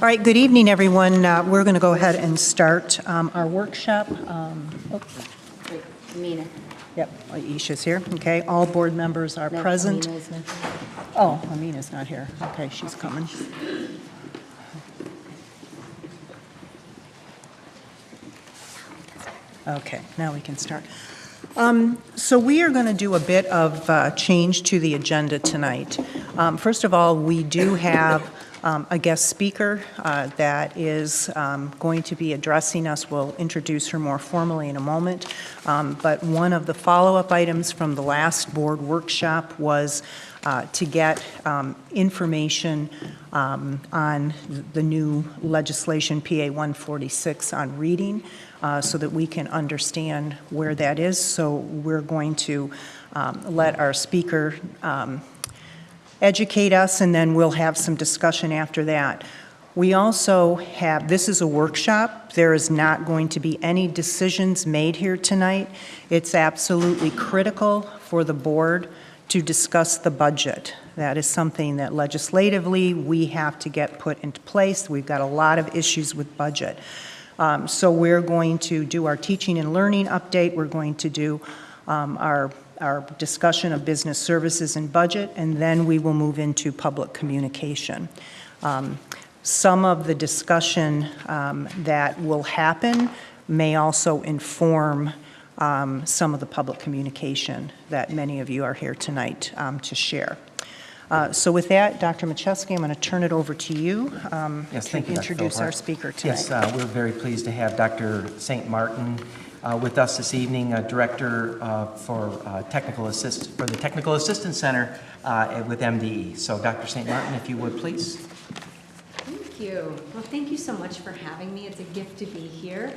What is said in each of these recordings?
All right, good evening, everyone. We're going to go ahead and start our workshop. Wait, Amina. Yep, Aisha's here. Okay, all board members are No, present. Amina is not here. Oh, Amina's not here. Okay, she's coming. Okay, now we can start. So we are going to do a bit of change to the agenda tonight. First of all, we do have a guest speaker that is going to be addressing us. We'll introduce her more formally in a moment. But one of the follow-up items from the last board workshop was to get information on the new legislation, PA 146, on reading, so that we can understand where that is. So we're going to let our speaker educate us, and then we'll have some discussion after that. We also have, this is a workshop. There is not going to be any decisions made here tonight. It's absolutely critical for the board to discuss the budget. That is something that legislatively we have to get put into place. We've got a lot of issues with budget. So we're going to do our teaching and learning update. We're going to do our discussion of business services and budget, and then we will move into public communication. Some of the discussion that will happen may also inform some of the public communication that many of you are here tonight to share. So with that, Dr. Macheski, I'm going to turn it over to you Yes, to thank you, Dr. introduce Philpott. our speaker tonight. Yes, we're very pleased to have Dr. St. Martin with us this evening, Director for the Technical Assistance Center with MDE. So Dr. St. Martin, if you would, please. Thank you. Well, thank you so much for having me. It's a gift to be here.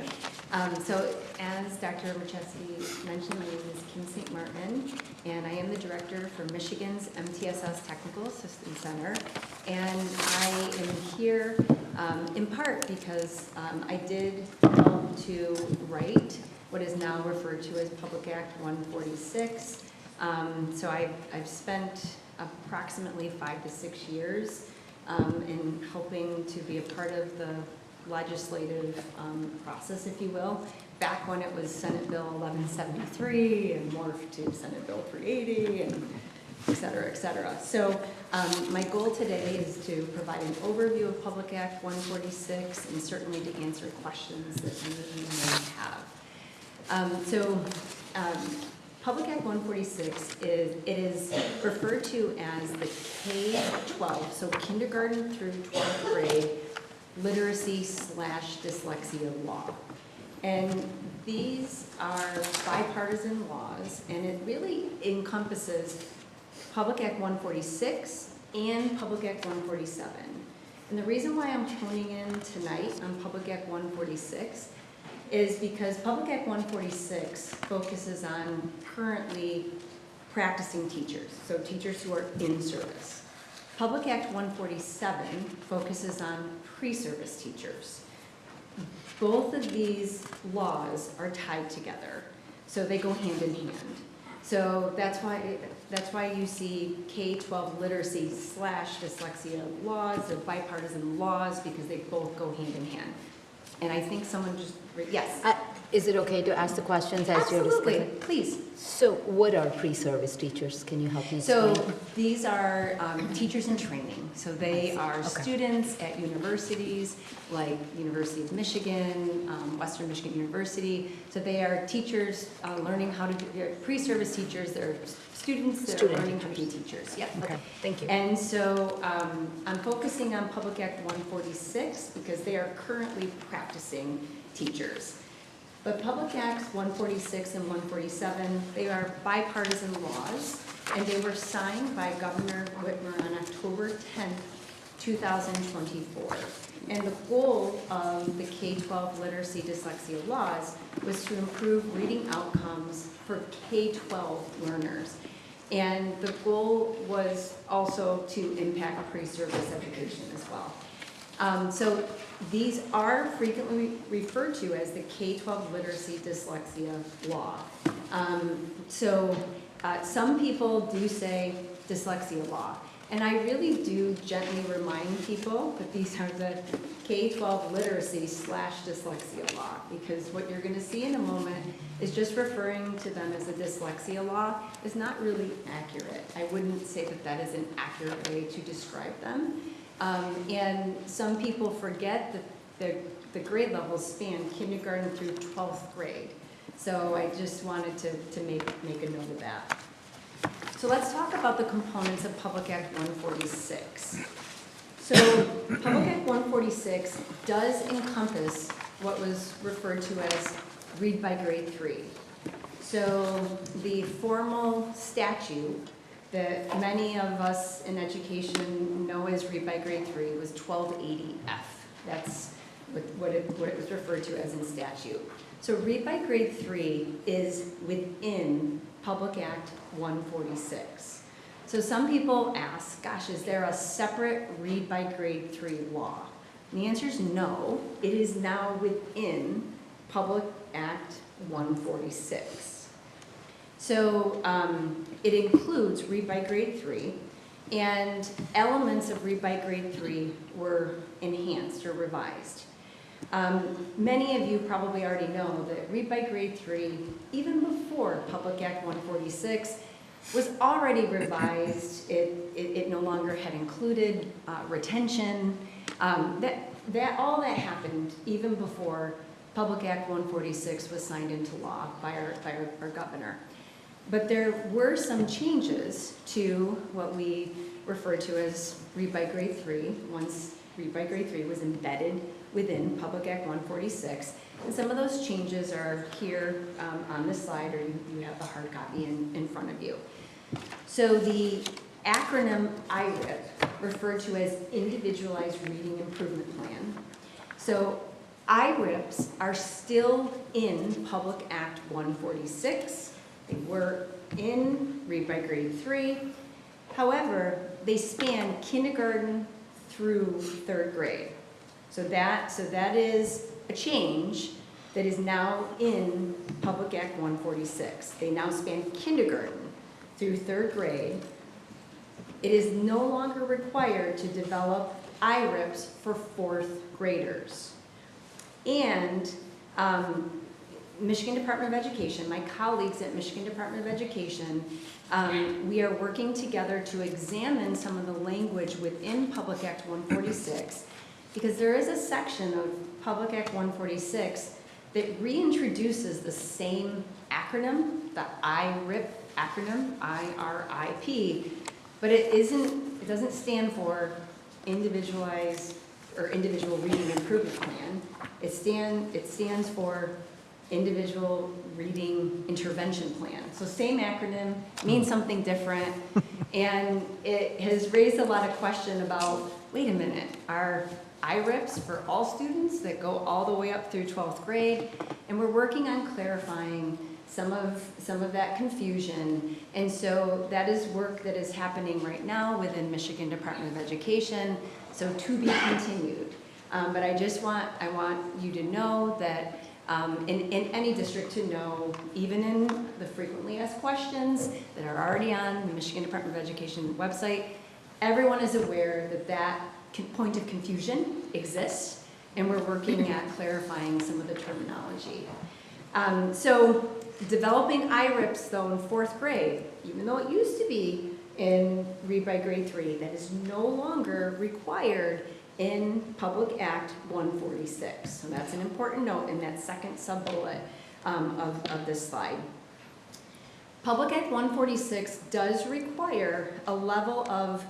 So as Dr. Macheski mentioned, my name is Kim St. Martin, and I am the Director for Michigan's MTSS Technical Assistance Center. And I am here in part because I did help to write what is now referred to as Public Act 146. So I've spent approximately 5 to 6 years in helping to be a part of the legislative process, if you will, back when it was Senate Bill 1173 and morphed to Senate Bill 380 and et cetera, et cetera. So my goal today is to provide an overview of Public Act 146 and certainly to answer questions that any of you may have. Public Act 146 is referred to as the K-12, so kindergarten through 12th grade literacy/dyslexia law. And these are bipartisan laws, and it really encompasses Public Act 146 and Public Act 147. And the reason why I'm honing in tonight on Public Act 146 is because Public Act 146 focuses on currently practicing teachers, so teachers who are in service. Public Act 147 focuses on pre-service teachers. Both of these laws are tied together, so they go hand in hand. So that's why you see K-12 literacy/dyslexia laws, they're bipartisan laws because they both go hand in hand. And I think someone just, yes. Is it okay to ask the questions as you're Absolutely, discussing? please. So what are pre-service teachers? Can you help me explain? So these are teachers in training. So they are Okay. students at universities like University of Michigan, Western Michigan University. So they are teachers learning how to do, they're pre-service teachers, they're students that are learning how to be teachers. Yeah. Okay, thank you. And so I'm focusing on Public Act 146 because they are currently practicing teachers. But Public Acts 146 and 147, they are bipartisan laws, and they were signed by Governor Whitmer on October 10th, 2024. And the goal of the K-12 literacy dyslexia laws was to improve reading outcomes for K-12 learners. And the goal was also to impact pre-service education as well. So these are frequently referred to as the K-12 literacy dyslexia law. Some people do say dyslexia law, And I really do gently remind people that these are the K-12 literacy / dyslexia law, because what you're going to see in a moment is just referring to them as a dyslexia law is not really accurate. I wouldn't say that that is an accurate way to describe them. And some people forget that the grade levels span kindergarten through 12th grade. So I just wanted to make a note of that. So let's talk about the components of Public Act 146. So Public Act 146 does encompass what was referred to as read by grade 3. So the formal statute that many of us in education know as read by grade 3 was 1280F. That's what it was referred to as in statute. So read by grade 3 is within Public Act 146. So some people ask, gosh, is there a separate read by grade 3 law? And the answer is no. It is now within Public Act 146. So it includes read by grade 3, and elements of read by grade 3 were enhanced or revised. Many of you probably already know that read by grade 3, even before Public Act 146, was already revised. It no longer had included retention. All that happened even before Public Act 146 was signed into law by our governor. But there were some changes to what we refer to as read by grade 3, once read by grade 3 was embedded within Public Act 146. And some of those changes are here on this slide, or you have the hard copy in front of you. So the acronym IRIP, referred to as Individualized Reading Improvement Plan. So IRIPs are still in Public Act 146. They were in read by grade 3. However, they span kindergarten through 3rd grade. So that is a change that is now in Public Act 146. They now span kindergarten through 3rd grade. It is no longer required to develop IRIPs for 4th graders. And Michigan Department of Education, my colleagues at Michigan Department of Education, we are working together to examine some of the language within Public Act 146, because there is a section of Public Act 146 that reintroduces the same acronym, the IRIP acronym, IRIP, but it doesn't stand for individualized or individual reading improvement plan. It stands for individual reading intervention plan. So same acronym, means something different, and it has raised a lot of question about, wait a minute, are IRIPs for all students that go all the way up through 12th grade? And we're working on clarifying some of that confusion, and so that is work that is happening right now within Michigan Department of Education, so to be continued. But I want you to know that in any district to know, even in the frequently asked questions that are already on the Michigan Department of Education website, everyone is aware that point of confusion exists, and we're working at clarifying some of the terminology. So developing IRIPs, though, in 4th grade, even though it used to be in read by grade 3, that is no longer required in Public Act 146. So that's an important note in that second sub-bullet of this slide. Public Act 146 does require a level of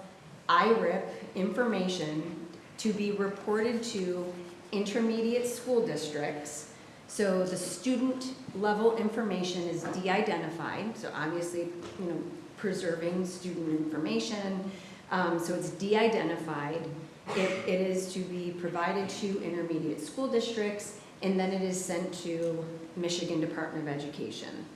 IRIP information to be reported to intermediate school districts. So the student level information is de-identified, so obviously, preserving student information. So it's de-identified. It is to be provided to intermediate school districts, and then it is sent to Michigan Department of Education.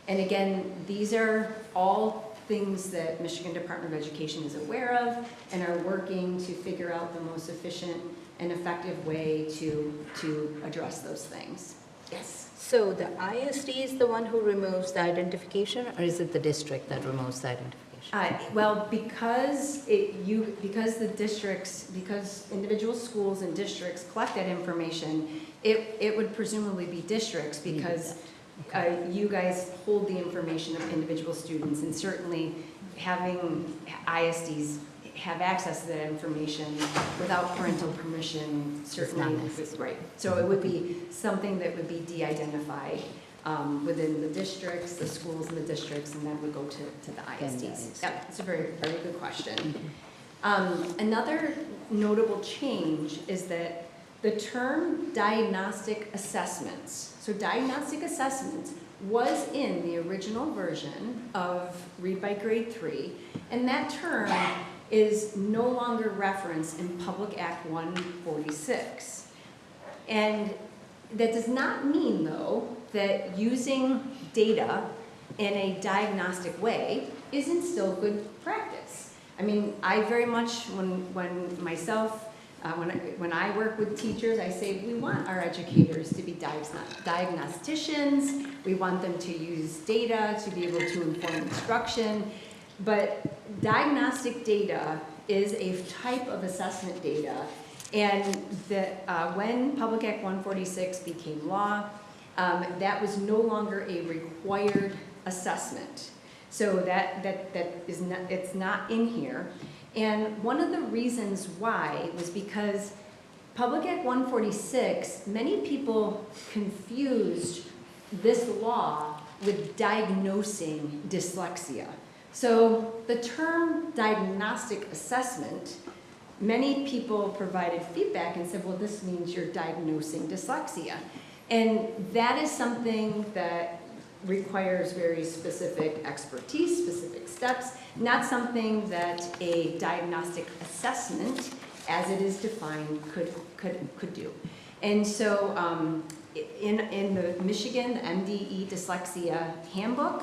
And again, these are all things that Michigan Department of Education is aware of and are working to figure out the most efficient and effective way to address those things. Yes? So the ISD is the one who removes the identification, or is it the district that removes the identification? discussion? Well, because because individual schools and districts collect that information, it would presumably be districts because you guys hold the information of individual students, and certainly having ISDs have access to that information without parental permission certainly is right. So it would be something that would be de-identified within the districts, the schools and the districts, and then would go to the ISDs. Yep, it's a very, very good question. Another notable change is that the term diagnostic assessments, so diagnostic assessments was in the original version of Read by Grade 3, and that term is no longer referenced in Public Act 146. And that does not mean, though, that using data in a diagnostic way isn't still good practice. I mean, I very much, when I work with teachers, I say we want our educators to be diagnosticians. We want them to use data to be able to inform instruction. But diagnostic data is a type of assessment data, and when Public Act 146 became law, that was no longer a required assessment. So that is not, it's not in here. And one of the reasons why was because Public Act 146, many people confused this law with diagnosing dyslexia. So the term diagnostic assessment, many people provided feedback and said, well, this means you're diagnosing dyslexia. And that is something that requires very specific expertise, specific steps, not something that a diagnostic assessment, as it is defined, could do. And so in the Michigan, the MDE Dyslexia Handbook,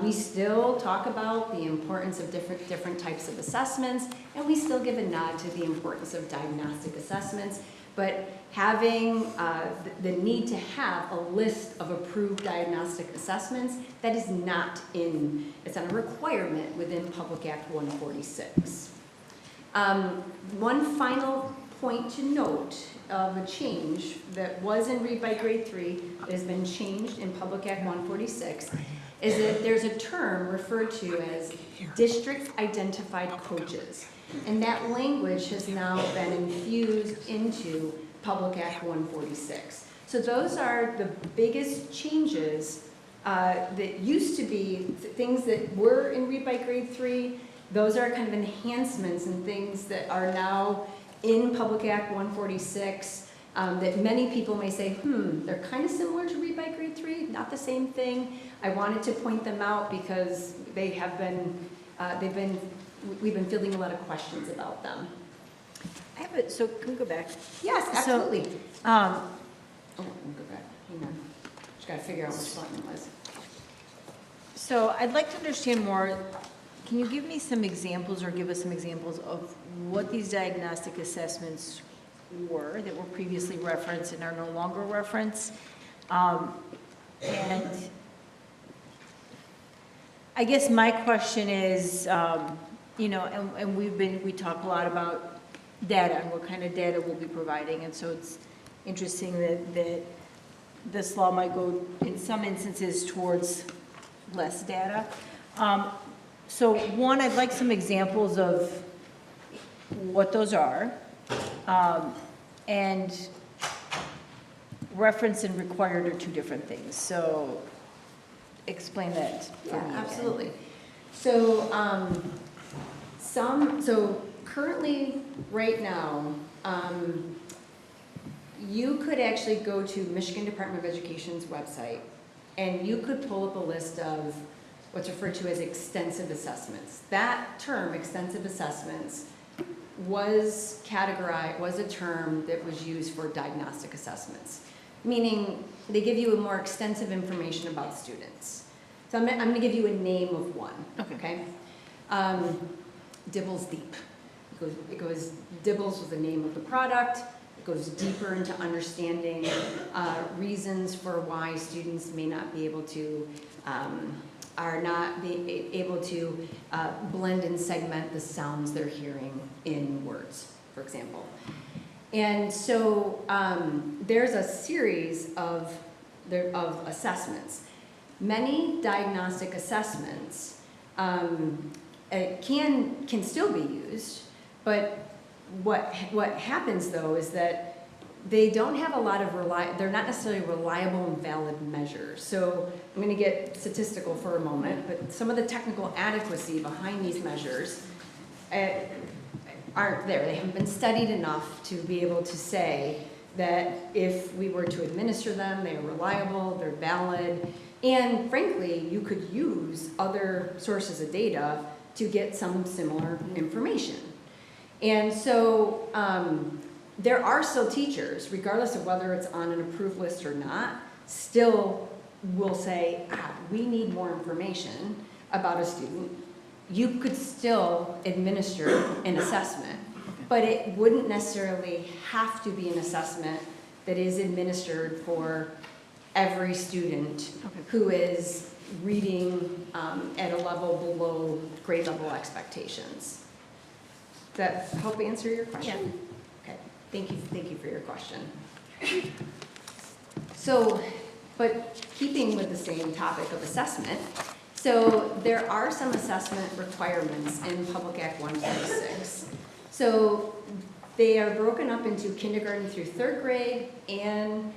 we still talk about the importance of different types of assessments, and we still give a nod to the importance of diagnostic assessments, but having the need to have a list of approved diagnostic assessments, that is not in, it's not a requirement within Public Act 146. One final point to note of a change that was in Read by Grade 3 that has been changed in Public Act 146 is that there's a term referred to as district identified coaches. And that language has now been infused into Public Act 146. So those are the biggest changes that used to be things that were in Read by Grade 3. Those are kind of enhancements and things that are now in Public Act 146 that many people may say, they're kind of similar to Read by Grade 3, not the same thing. I wanted to point them out because they have been, we've been fielding a lot of questions about them. So can we go back? Yes, absolutely. So, oh, we'll go back. Hang on. Just got to figure out which button it was. so I'd like to understand more. Can you give me some examples or give us some examples of what these diagnostic assessments were that were previously referenced and are no longer referenced? And I guess my question is, and we talk a lot about data and what kind of data we'll be providing, and so it's interesting that this law might go in some instances towards less data. So one, I'd like some examples of what those are, and reference and required are two different things. So explain that for me again. Absolutely. So so currently, right now, you could actually go to Michigan Department of Education's website, and you could pull up a list of what's referred to as extensive assessments. That term, extensive assessments, was a term that was used for diagnostic assessments, meaning they give you a more extensive information about students. So I'm going to give you a name of one, okay? Dibbles Deep. Dibbles was the name of the product. It goes deeper into understanding reasons for why students may not be able to are not able to blend and segment the sounds they're hearing in words, for example. And so there's a series of assessments. Many diagnostic assessments can still be used, but what happens though is that they don't have a lot of they're not necessarily reliable and valid measures. So I'm going to get statistical for a moment, but some of the technical adequacy behind these measures aren't there. They haven't been studied enough to be able to say that if we were to administer them, they are reliable, they're valid, and frankly, you could use other sources of data to get some similar information. And so there are still teachers, regardless of whether it's on an approved list or not, still will say, we need more information about a student. You could still administer an assessment, but it wouldn't necessarily have to be an assessment that is administered for every student who is reading at a level below grade level expectations. Does that help answer your question? Okay, thank you for your question. So, but keeping with the same topic of assessment, so there are some assessment requirements in Public Act 146. So they are broken up into kindergarten through 3rd grade and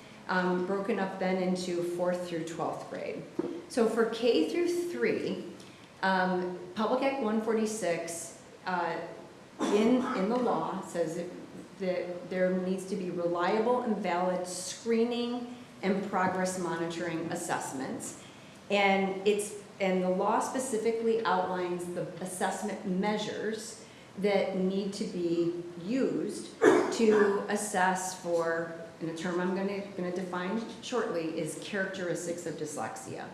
broken up then into 4th through 12th grade. So for K through 3, Public Act 146 in the law says that there needs to be reliable and valid screening and progress monitoring assessments. And the law specifically outlines the assessment measures that need to be used to assess for, and a term I'm going to define shortly, is characteristics of dyslexia.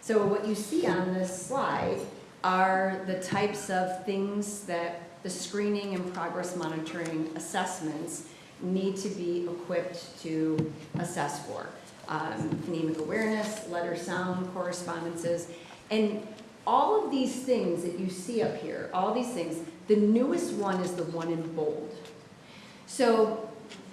So what you see on this slide are the types of things that the screening and progress monitoring assessments need to be equipped to assess for. Phonemic awareness, letter sound, correspondences, and all of these things that you see up here, all these things, the newest one is the one in bold. So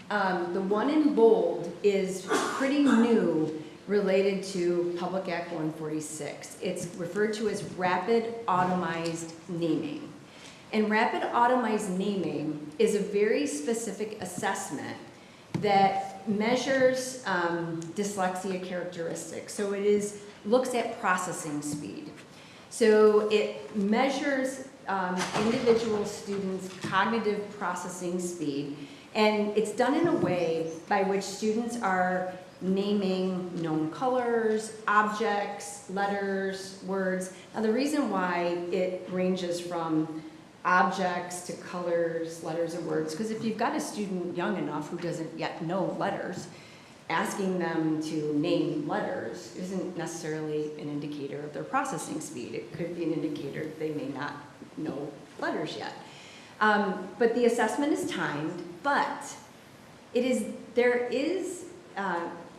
the one in bold is pretty new related to Public Act 146. It's referred to as rapid automized naming. And rapid automized naming is a very specific assessment that measures dyslexia characteristics. So it looks at processing speed. So it measures individual students' cognitive processing speed, and it's done in a way by which students are naming known colors, objects, letters, words. Now the reason why it ranges from objects to colors, letters, and words, because if you've got a student young enough who doesn't yet know letters, asking them to name letters isn't necessarily an indicator of their processing speed. It could be an indicator that they may not know letters yet. But the assessment is timed, but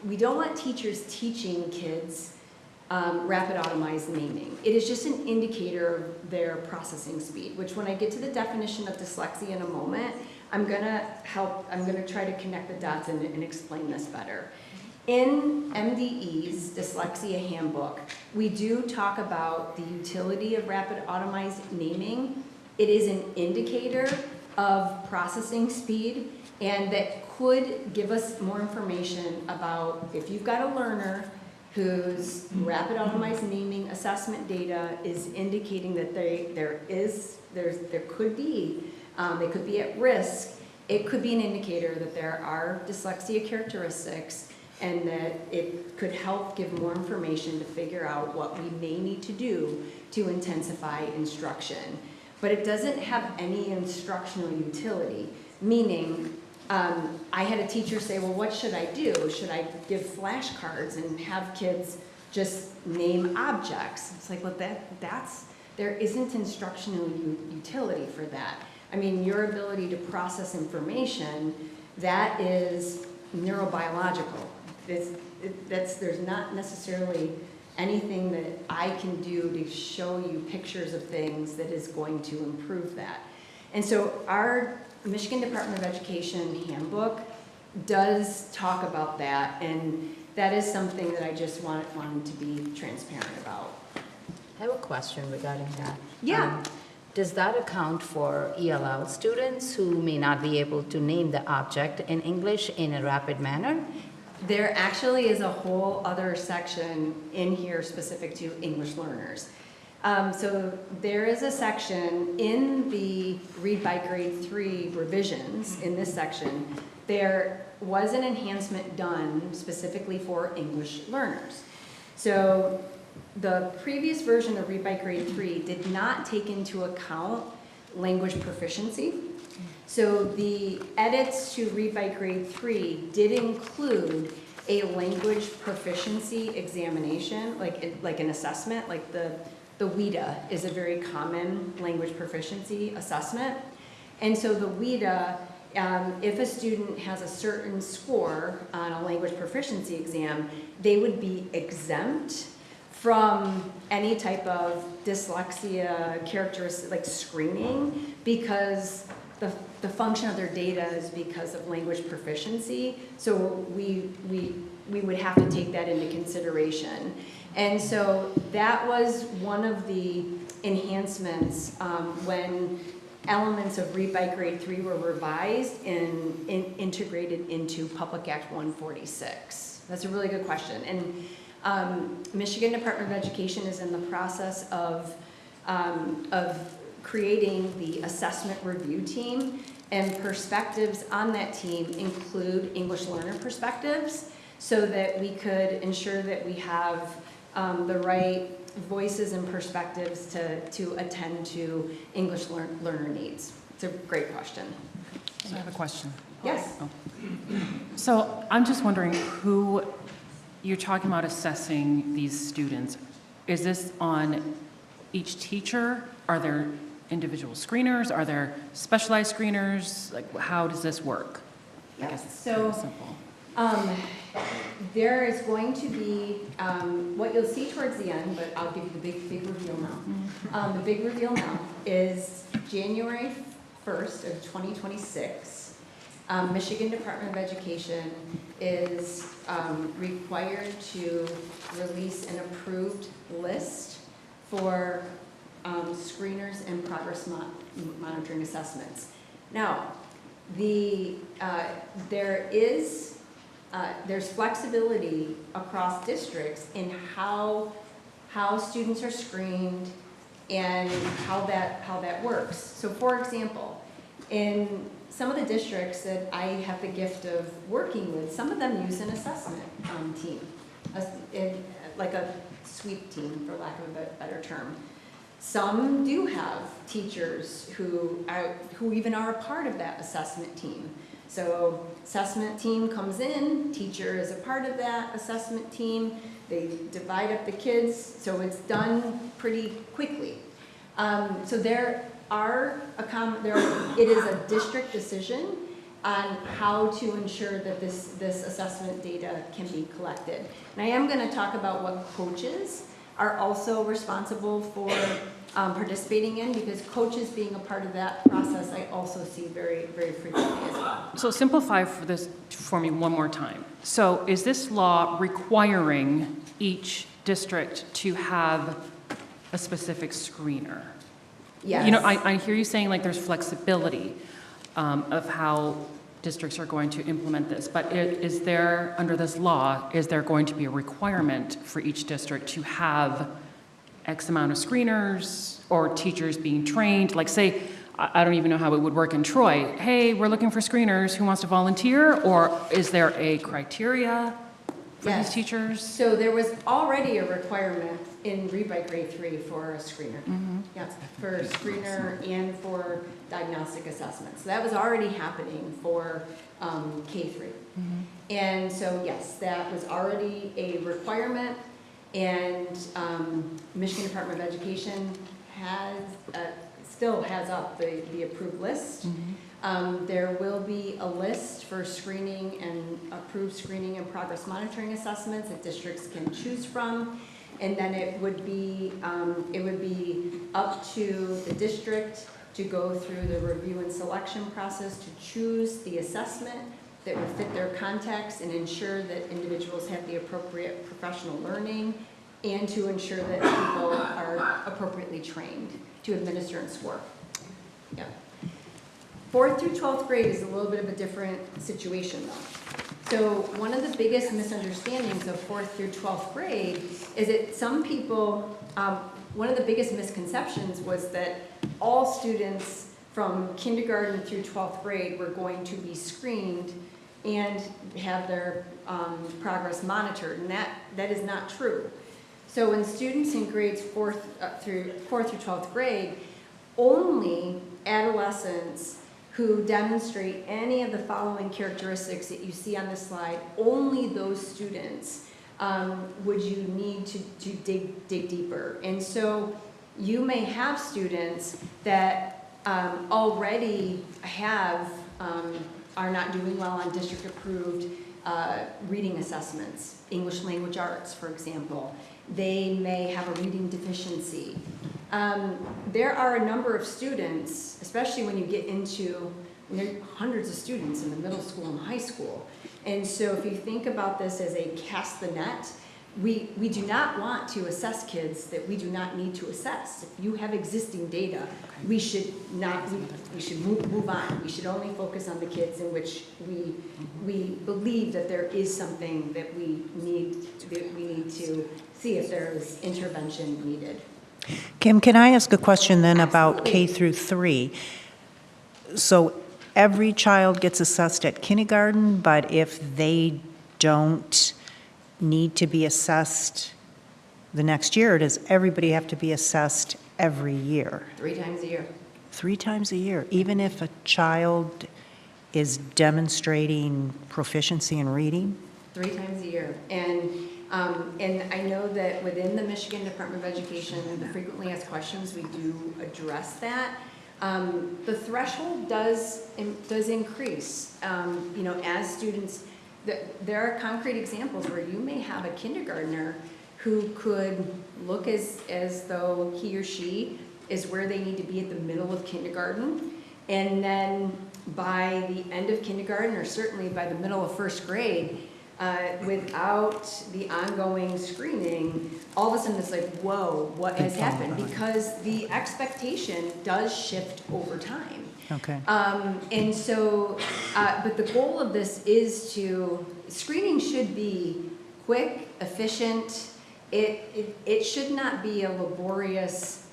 we don't want teachers teaching kids rapid automized naming. It is just an indicator of their processing speed, which when I get to the definition of dyslexia in a moment, I'm gonna try to connect the dots and explain this better. In MDE's Dyslexia Handbook, we do talk about the utility of rapid automized naming. It is an indicator of processing speed, and that could give us more information about if you've got a learner whose rapid automized naming assessment data is indicating that they could be at risk. It could be an indicator that there are dyslexia characteristics and that it could help give more information to figure out what we may need to do to intensify instruction. But it doesn't have any instructional utility, meaning I had a teacher say, well, what should I do? Should I give flashcards and have kids just name objects? It's like, well, there isn't instructional utility for that. I mean, your ability to process information, that is neurobiological. There's not necessarily anything that I can do to show you pictures of things that is going to improve that. And so our Michigan Department of Education handbook does talk about that, and that is something that I just wanted to be transparent about. I have a question regarding that. Yeah. Does that account for ELL students who may not be able to name the object in English in a rapid manner? There actually is a whole other section in here specific to English learners. So there is a section in the Read by Grade 3 revisions in this section. There was an enhancement done specifically for English learners. So the previous version of Read by Grade 3 did not take into account language proficiency. So the edits to Read by Grade 3 did include a language proficiency examination, like an assessment, like the WIDA is a very common language proficiency assessment. And so the WIDA, if a student has a certain score on a language proficiency exam, they would be exempt from any type of dyslexia characteristic, like screening, because the function of their data is because of language proficiency. So we would have to take that into consideration. And so that was one of the enhancements when elements of Read by Grade 3 were revised and integrated into Public Act 146. That's a really good question. And Michigan Department of Education is in the process of creating the assessment review team, and perspectives on that team include English learner perspectives, so that we could ensure that we have the right voices and perspectives to attend to English learner needs. It's a great question. I have a question. Yes. Oh. So I'm just wondering who, you're talking about assessing these students. Is this on each teacher? Are there individual screeners? Are there specialized screeners? Like, how does this work? I guess it's So, pretty simple. there is going to be, what you'll see towards the end, but I'll give you the big reveal now. The big reveal now is January 1st of 2026. Michigan Department of Education is required to release an approved list for screeners and progress monitoring assessments. Now, there's flexibility across districts in how students are screened and how that works. So, for example, in some of the districts that I have the gift of working with, some of them use an assessment team, like a sweep team, for lack of a better term. Some do have teachers who even are a part of that assessment team. So assessment team comes in, teacher is a part of that assessment team, they divide up the kids, so it's done pretty quickly. So it is a district decision on how to ensure that this assessment data can be collected. And I am going to talk about what coaches are also responsible for participating in, because coaches being a part of that process, I also see very, very frequently as well. So simplify this for me one more time. So is this law requiring each district to have a specific screener? Yes. You know, I hear you saying like there's flexibility of how districts are going to implement this, but is there, under this law, is there going to be a requirement for each district to have X amount of screeners or teachers being trained? Like, say, I don't even know how it would work in Troy. Hey, we're looking for screeners. Who wants to volunteer? Or is there a criteria for Yes. these teachers? So there was already a requirement in Read by Grade 3 for a screener. Yes, for a screener and for diagnostic assessments. So that was already happening for K-3. And so, yes, that was already a requirement, and Michigan Department of Education still has up the approved list. There will be a list for screening and approved screening and progress monitoring assessments that districts can choose from. and then it would be up to the district to go through the review and selection process to choose the assessment that would fit their context and ensure that individuals have the appropriate professional learning, and to ensure that people are appropriately trained to administer and score. Yeah. 4th through 12th grade is a little bit of a different situation though. So one of the biggest misunderstandings of 4th through 12th grade is that some people, one of the biggest misconceptions was that all students from kindergarten through 12th grade were going to be screened and have their progress monitored, and that is not true. So when students in grades 4th through 12th grade, only adolescents who demonstrate any of the following characteristics that you see on this slide, only those students would you need to dig deeper. And so you may have students that already have, are not doing well on district-approved reading assessments, English language arts, for example. They may have a reading deficiency. There are a number of students, especially when you get into, there are hundreds of students in the middle school and high school. And so if you think about this as a cast the net, we do not want to assess kids that we do not need to assess. If you have existing data, we should move on. We should only focus on the kids in which we believe that there is something that we need to see if there is intervention needed. Kim, can I ask a question then about K through 3? So every child gets assessed at kindergarten, but if they don't need to be assessed the next year, does everybody have to be assessed every year? 3 times a year. 3 times a year, even if a child is demonstrating proficiency in reading? 3 times a year. And I know that within the Michigan Department of Education, the frequently asked questions, we do address that. The threshold does increase, you know, as students. There are concrete examples where you may have a kindergartner who could look as though he or she is where they need to be at the middle of kindergarten, and then by the end of kindergarten, or certainly by the middle of 1st grade, without the ongoing screening, all of a sudden it's like, whoa, what has happened? Because the expectation does shift over time. Okay. And so, but the goal of this is screening should be quick, efficient. It should not be a laborious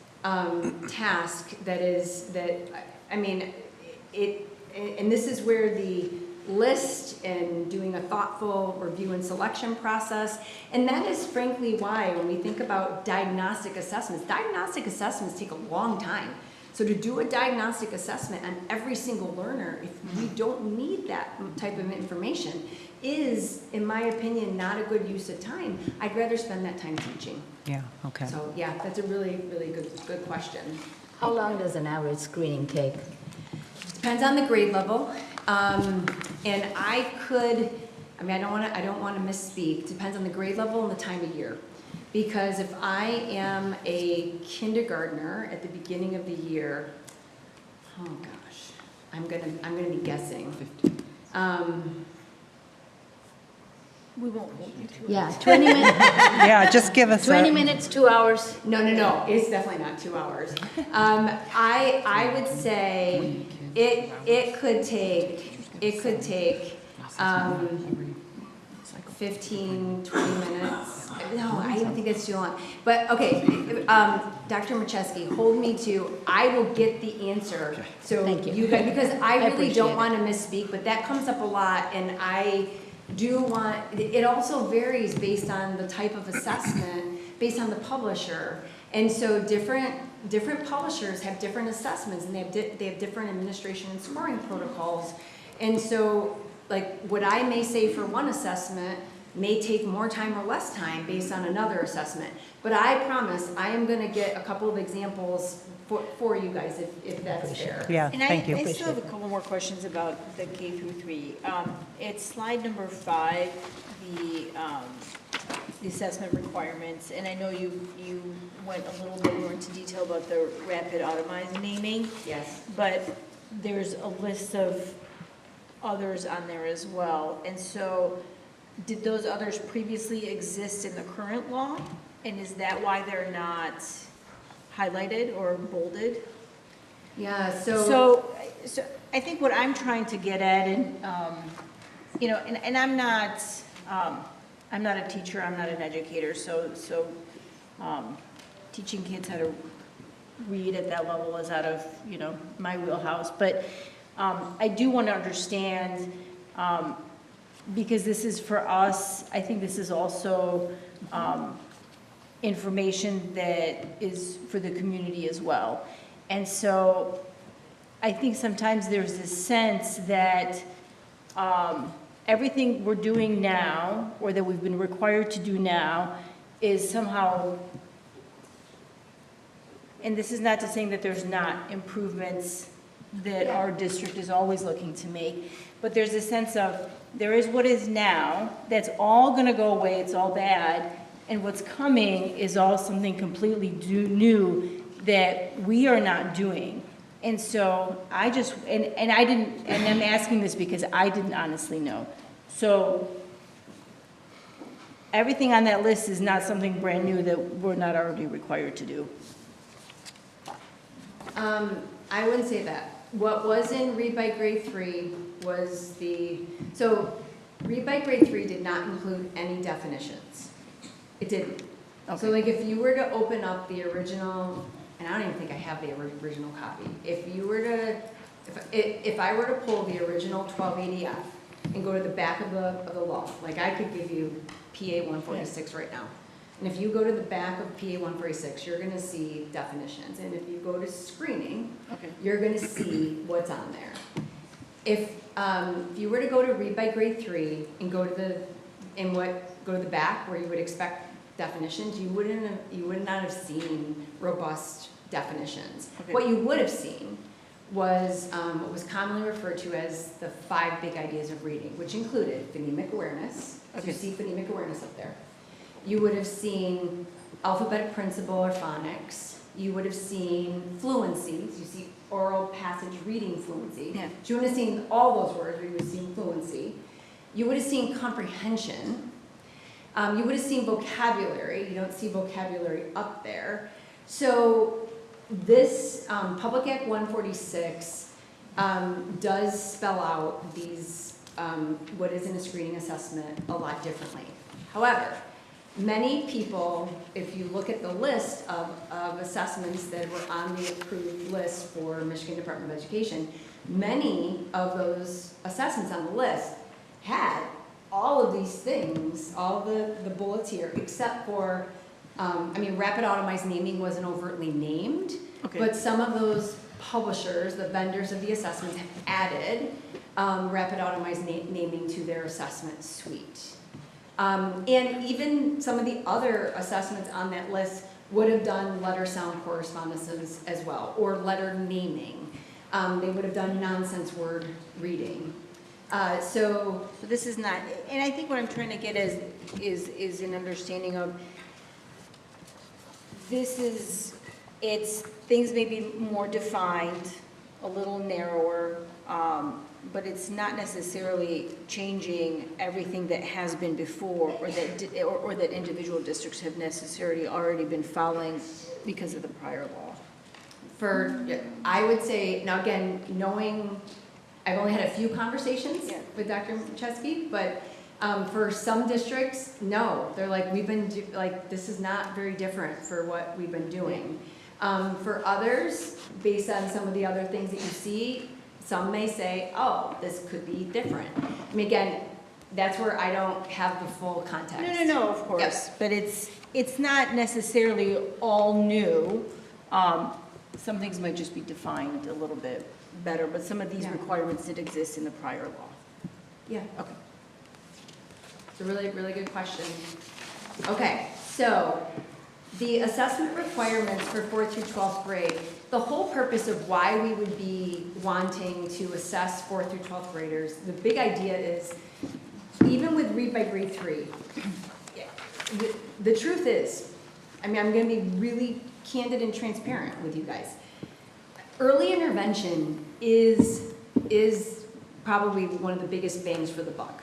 task and this is where the list and doing a thoughtful review and selection process, and that is frankly why when we think about diagnostic assessments take a long time. So to do a diagnostic assessment on every single learner, if we don't need that type of information, is, in my opinion, not a good use of time. I'd rather spend that time teaching. Yeah, okay. So yeah, that's a really, really good question. How long does an average screening take? Depends on the grade level. And I don't want to misspeak. Depends on the grade level and the time of year. Because if I am a kindergartner at the beginning of the year, oh gosh, I'm gonna be guessing. We won't hold you to it. Yeah, 20 minutes, Yeah, just give us 20 minutes, 2 hours. No, it's definitely not 2 hours. I would say it could take 15, 20 minutes. No, I don't think that's too long. But okay, Dr. Marcheski, hold me to, I will get the answer. So Thank you. guys, because I really appreciate don't it. want to misspeak, but that comes up a lot, and I do want, it also varies based on the type of assessment, based on the publisher. And so different publishers have different assessments, and they have different administration and scoring protocols. And so, like, what I may say for one assessment may take more time or less time based on another assessment. But I promise I am going to get a couple of examples for you guys if that's fair. Yeah, And thank you. I still have a couple more questions about the K through 3. It's slide number 5, the assessment requirements, and I know you went a little bit more into detail about the rapid automized naming, Yes. but there's a list of others on there as well. And so, did those others previously exist in the current law? And is that why they're not highlighted or bolded? Yeah, So I think what I'm trying to get at, and, you know, and I'm not a teacher, I'm not an educator, so teaching kids how to read at that level is out of, you know, my wheelhouse. But I do want to understand, because this is for us, I think this is also information that is for the community as well. And so I think sometimes there's this sense that everything we're doing now, or that we've been required to do now, is somehow, and this is not to say that there's not improvements that our district is always looking to make, but there's a sense of, there is what is now, that's all gonna go away, it's all bad, and what's coming is all something completely new that we are not doing. And so I just, and I didn't, and I'm asking this because I didn't honestly know. So everything on that list is not something brand new that we're not already required to do. I wouldn't say that. What was in Read by Grade 3 was so Read by Grade 3 did not include any definitions. It didn't. Okay. So like if you were to open up the original, and I don't even think I have the original copy. If you were to, if I were to pull the original 1280F and go to the back of the law, like I could give you PA 146 right now. And if you go to the back of PA 146, you're gonna see definitions. And if you go to screening, Okay. you're gonna see what's on there. If you were to go to Read by Grade 3 and go to the back where you would expect definitions, you would not have seen robust definitions. Okay. What you would have seen was what was commonly referred to as the 5 big ideas of reading, which included phonemic awareness. So Okay. you see phonemic awareness up there. You would have seen alphabetic principle or phonics. You would have seen fluencies. You see oral passage reading fluency. Yeah. So you would have seen all those words, or you would have seen fluency. You would have seen comprehension. You would have seen vocabulary. You don't see vocabulary up there. So this Public Act 146 does spell out these, what is in a screening assessment a lot differently. However, many people, if you look at the list of assessments that were on the approved list for Michigan Department of Education, many of those assessments on the list had all of these things, all the bullets here, except for, rapid automized naming wasn't overtly named, Okay. but some of those publishers, the vendors of the assessments, have added rapid automized naming to their assessment suite. And even some of the other assessments on that list would have done letter sound correspondences as well, or letter naming. They would have done nonsense word reading. So this is not, and I think what I'm trying to get is an understanding of, things may be more defined, a little narrower, but it's not necessarily changing everything that has been before, or that individual districts have necessarily already been following because of the prior law. I would say, now again, I've only had a few conversations Yeah. with Dr. Chesky, but for some districts, no. They're like, this is not very different for what we've been doing. For others, based on some of the other things that you see, some may say, oh, this could be different. Again, that's where I don't have the full context. No, of course, Yep. but it's not necessarily all new. Some things might just be defined a little bit better, but some of these Yeah. requirements did exist in the prior law. Yeah. Okay. It's a really, really good question. Okay, so the assessment requirements for 4th through 12th grade, the whole purpose of why we would be wanting to assess 4th through 12th graders, the big idea is, even with Read by Grade 3, the truth is, I mean, I'm going to be really candid and transparent with you guys. Early intervention is probably one of the biggest bangs for the buck.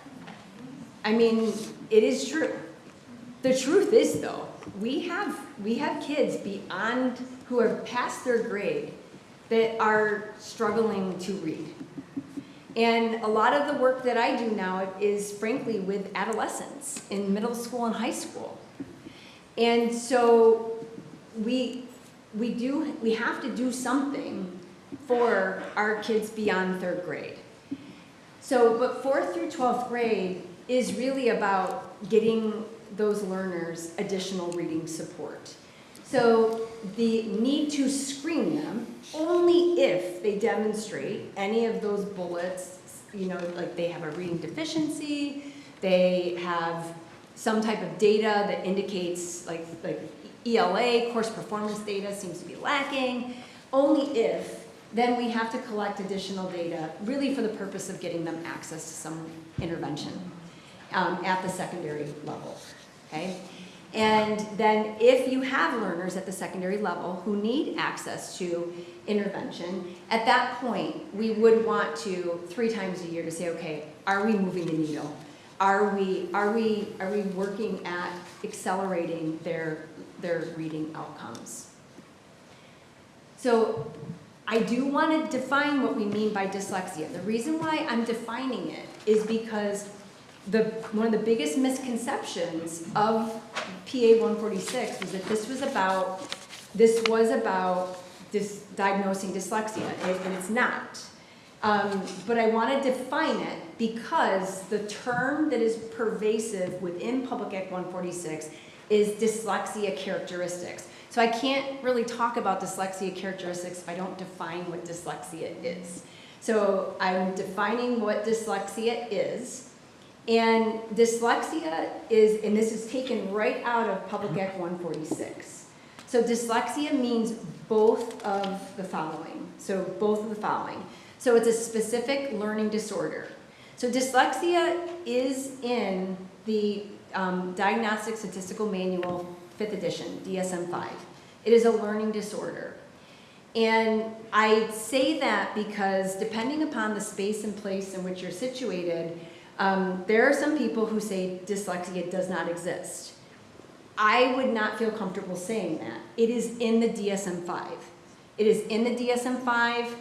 I mean, it is true. The truth is, though, we have kids beyond who have passed their grade that are struggling to read. And a lot of the work that I do now is frankly with adolescents in middle school and high school. And so we have to do something for our kids beyond third grade. So, but 4th through 12th grade is really about getting those learners additional reading support. So the need to screen them only if they demonstrate any of those bullets, you know, like they have a reading deficiency, they have some type of data that indicates like ELA, course performance data seems to be lacking, only if then we have to collect additional data really for the purpose of getting them access to some intervention at the secondary level, okay? And then if you have learners at the secondary level who need access to intervention, at that point, we would want to 3 times a year to say, okay, are we moving the needle? Are we working at accelerating their reading outcomes? So I do want to define what we mean by dyslexia. The reason why I'm defining it is because one of the biggest misconceptions of PA 146 was that this was about diagnosing dyslexia, and it's not. But I want to define it because the term that is pervasive within Public Act 146 is dyslexia characteristics. So I can't really talk about dyslexia characteristics if I don't define what dyslexia is. So I'm defining what dyslexia is. And dyslexia is, and this is taken right out of Public Act 146. So dyslexia means both of the following. So both of the following. So it's a specific learning disorder. So dyslexia is in the Diagnostic Statistical Manual, 5th edition, DSM-5. It is a learning disorder. And I say that because depending upon the space and place in which you're situated, there are some people who say dyslexia does not exist. I would not feel comfortable saying that. It is in the DSM-5. It is in the DSM-5.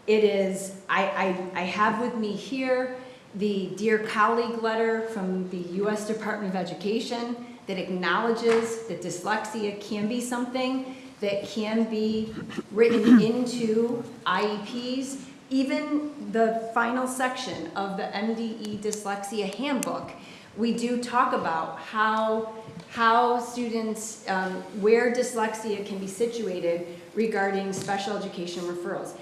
It is, I have with me here the Dear Colleague letter from the U.S. Department of Education that acknowledges that dyslexia can be something that can be written into IEPs. Even the final section of the MDE Dyslexia Handbook, we do talk about how students, where dyslexia can be situated regarding special education referrals.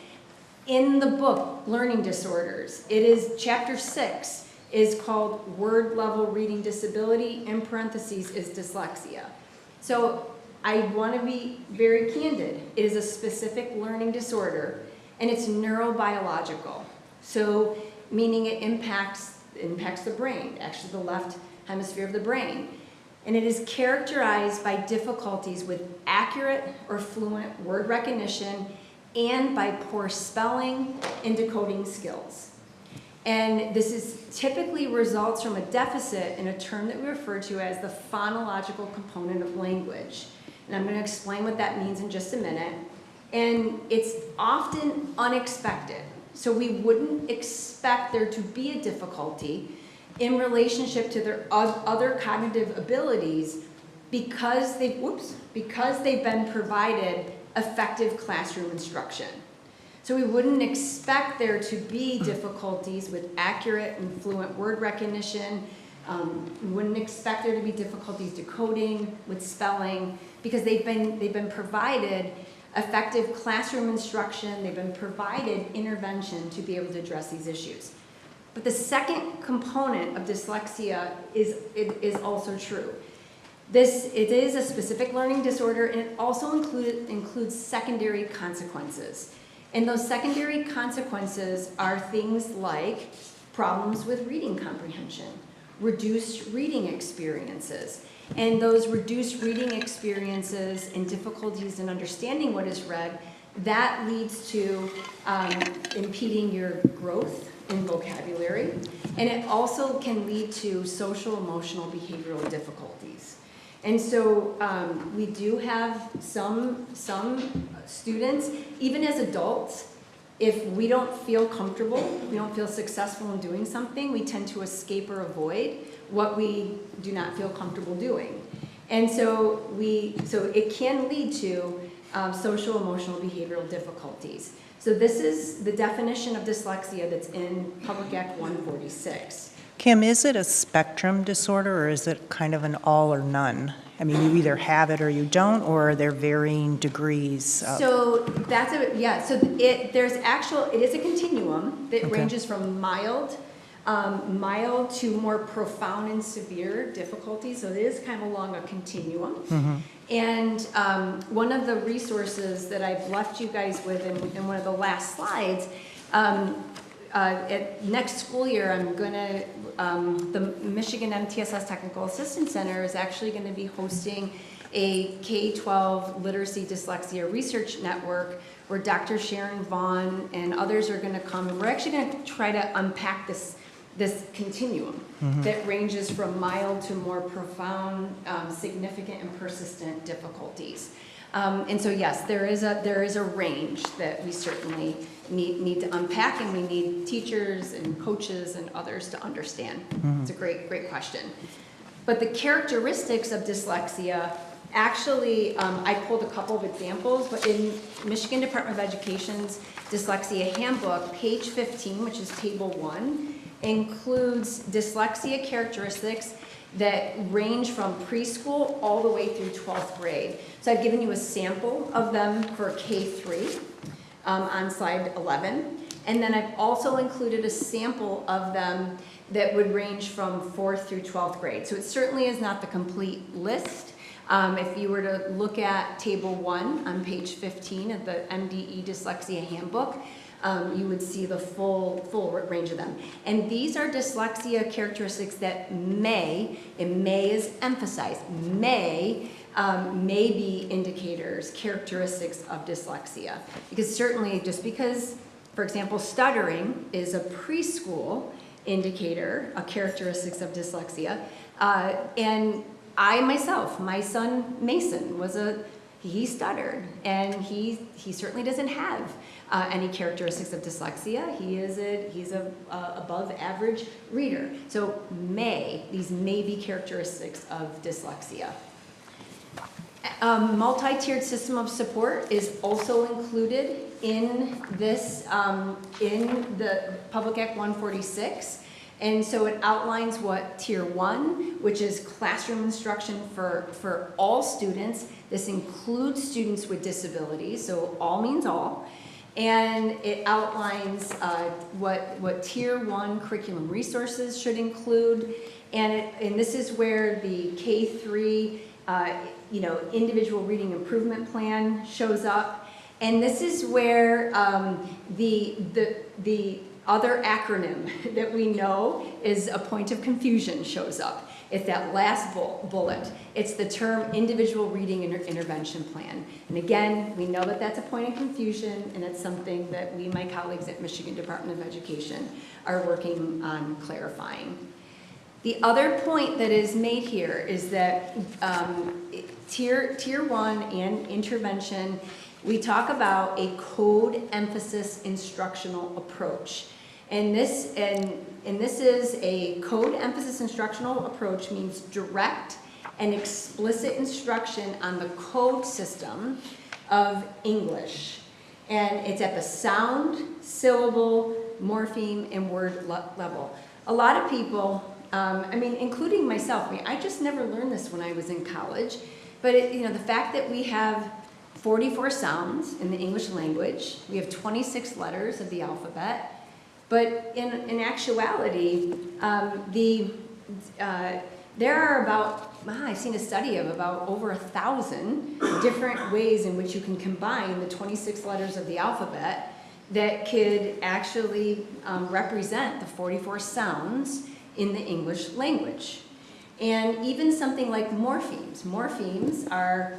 In the book, Learning Disorders, it is chapter 6 is called Word Level Reading Disability, in parentheses is dyslexia. So I want to be very candid. It is a specific learning disorder, and it's neurobiological. So meaning it impacts the brain, actually the left hemisphere of the brain. And it is characterized by difficulties with accurate or fluent word recognition and by poor spelling and decoding skills. And this is typically results from a deficit in a term that we refer to as the phonological component of language. And I'm going to explain what that means in just a minute. And it's often unexpected. So we wouldn't expect there to be a difficulty in relationship to their other cognitive abilities because they've been provided effective classroom instruction. So we wouldn't expect there to be difficulties with accurate and fluent word recognition. We wouldn't expect there to be difficulties decoding, with spelling, because they've been provided effective classroom instruction, they've been provided intervention to be able to address these issues. But the second component of dyslexia is also true. It is a specific learning disorder, and it also includes secondary consequences. And those secondary consequences are things like problems with reading comprehension, reduced reading experiences. And those reduced reading experiences and difficulties in understanding what is read, that leads to impeding your growth in vocabulary. And it also can lead to social, emotional, behavioral difficulties. And so we do have some students, even as adults, if we don't feel comfortable, we don't feel successful in doing something, we tend to escape or avoid what we do not feel comfortable doing. And so it can lead to social, emotional, behavioral difficulties. So this is the definition of dyslexia that's in Public Act 146. Kim, is it a spectrum disorder, or is it kind of an all or none? I mean, you either have it or you don't, or are there varying degrees of... So that's so it is a continuum that Okay. ranges from mild to more profound and severe difficulties. So it is kind of along a continuum. Mm-hmm. And one of the resources that I've left you guys with in one of the last slides, at next school year, I'm going to, the Michigan MTSS Technical Assistance Center is actually going to be hosting a K-12 literacy dyslexia research network where Dr. Sharon Vaughn and others are going to come, and we're actually going to try to unpack this continuum that ranges from mild to more profound, significant and persistent difficulties. And so yes, there is a range that we certainly need to unpack, and we need teachers and coaches and others to understand. It's a great question. But the characteristics of dyslexia, actually, I pulled a couple of examples, but in Michigan Department of Education's Dyslexia Handbook, page 15, which is table 1, includes dyslexia characteristics that range from preschool all the way through 12th grade. So I've given you a sample of them for K-3 on slide 11. And then I've also included a sample of them that would range from 4th through 12th grade. So it certainly is not the complete list. If you were to look at table 1 on page 15 of the MDE Dyslexia Handbook, you would see the full range of them. And these are dyslexia characteristics that may, and may is emphasized, may be indicators, characteristics of dyslexia. Because certainly just because, for example, stuttering is a preschool indicator, a characteristics of dyslexia, and I myself, my son Mason he stuttered, and he certainly doesn't have any characteristics of dyslexia. He's a above average reader. So these may be characteristics of dyslexia. Multi-tiered system of support is also included in this, in the Public Act 146. And so it outlines what Tier 1, which is classroom instruction for all students. This includes students with disabilities, so all means all. And it outlines what Tier 1 curriculum resources should include. And this is where the K-3 individual reading improvement plan shows up. And this is where the other acronym that we know is a point of confusion shows up. It's that last bullet. It's the term individual reading intervention plan. And again, we know that that's a point of confusion, and it's something that my colleagues at Michigan Department of Education are working on clarifying. The other point that is made here is that tier 1 and intervention, we talk about a code emphasis instructional approach. And this is a code emphasis instructional approach, means direct and explicit instruction on the code system of English. And it's at the sound, syllable, morpheme, and word level. A lot of people, including myself, I just never learned this when I was in college, but the fact that we have 44 sounds in the English language, we have 26 letters of the alphabet, but in actuality, there are about, I've seen a study of about over 1,000 different ways in which you can combine the 26 letters of the alphabet that could actually represent the 44 sounds in the English language. And even something like morphemes. Morphemes are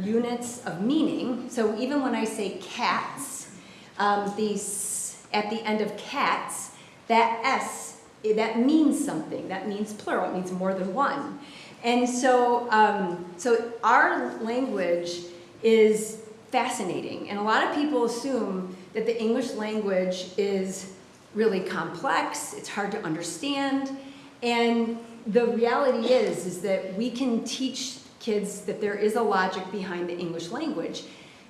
units of meaning. So even when I say cats, at the end of cats, that S, that means something. That means plural. It means more than one. And so, so our language is fascinating. And a lot of people assume that the English language is really complex. It's hard to understand. And the reality is that we can teach kids that there is a logic behind the English language.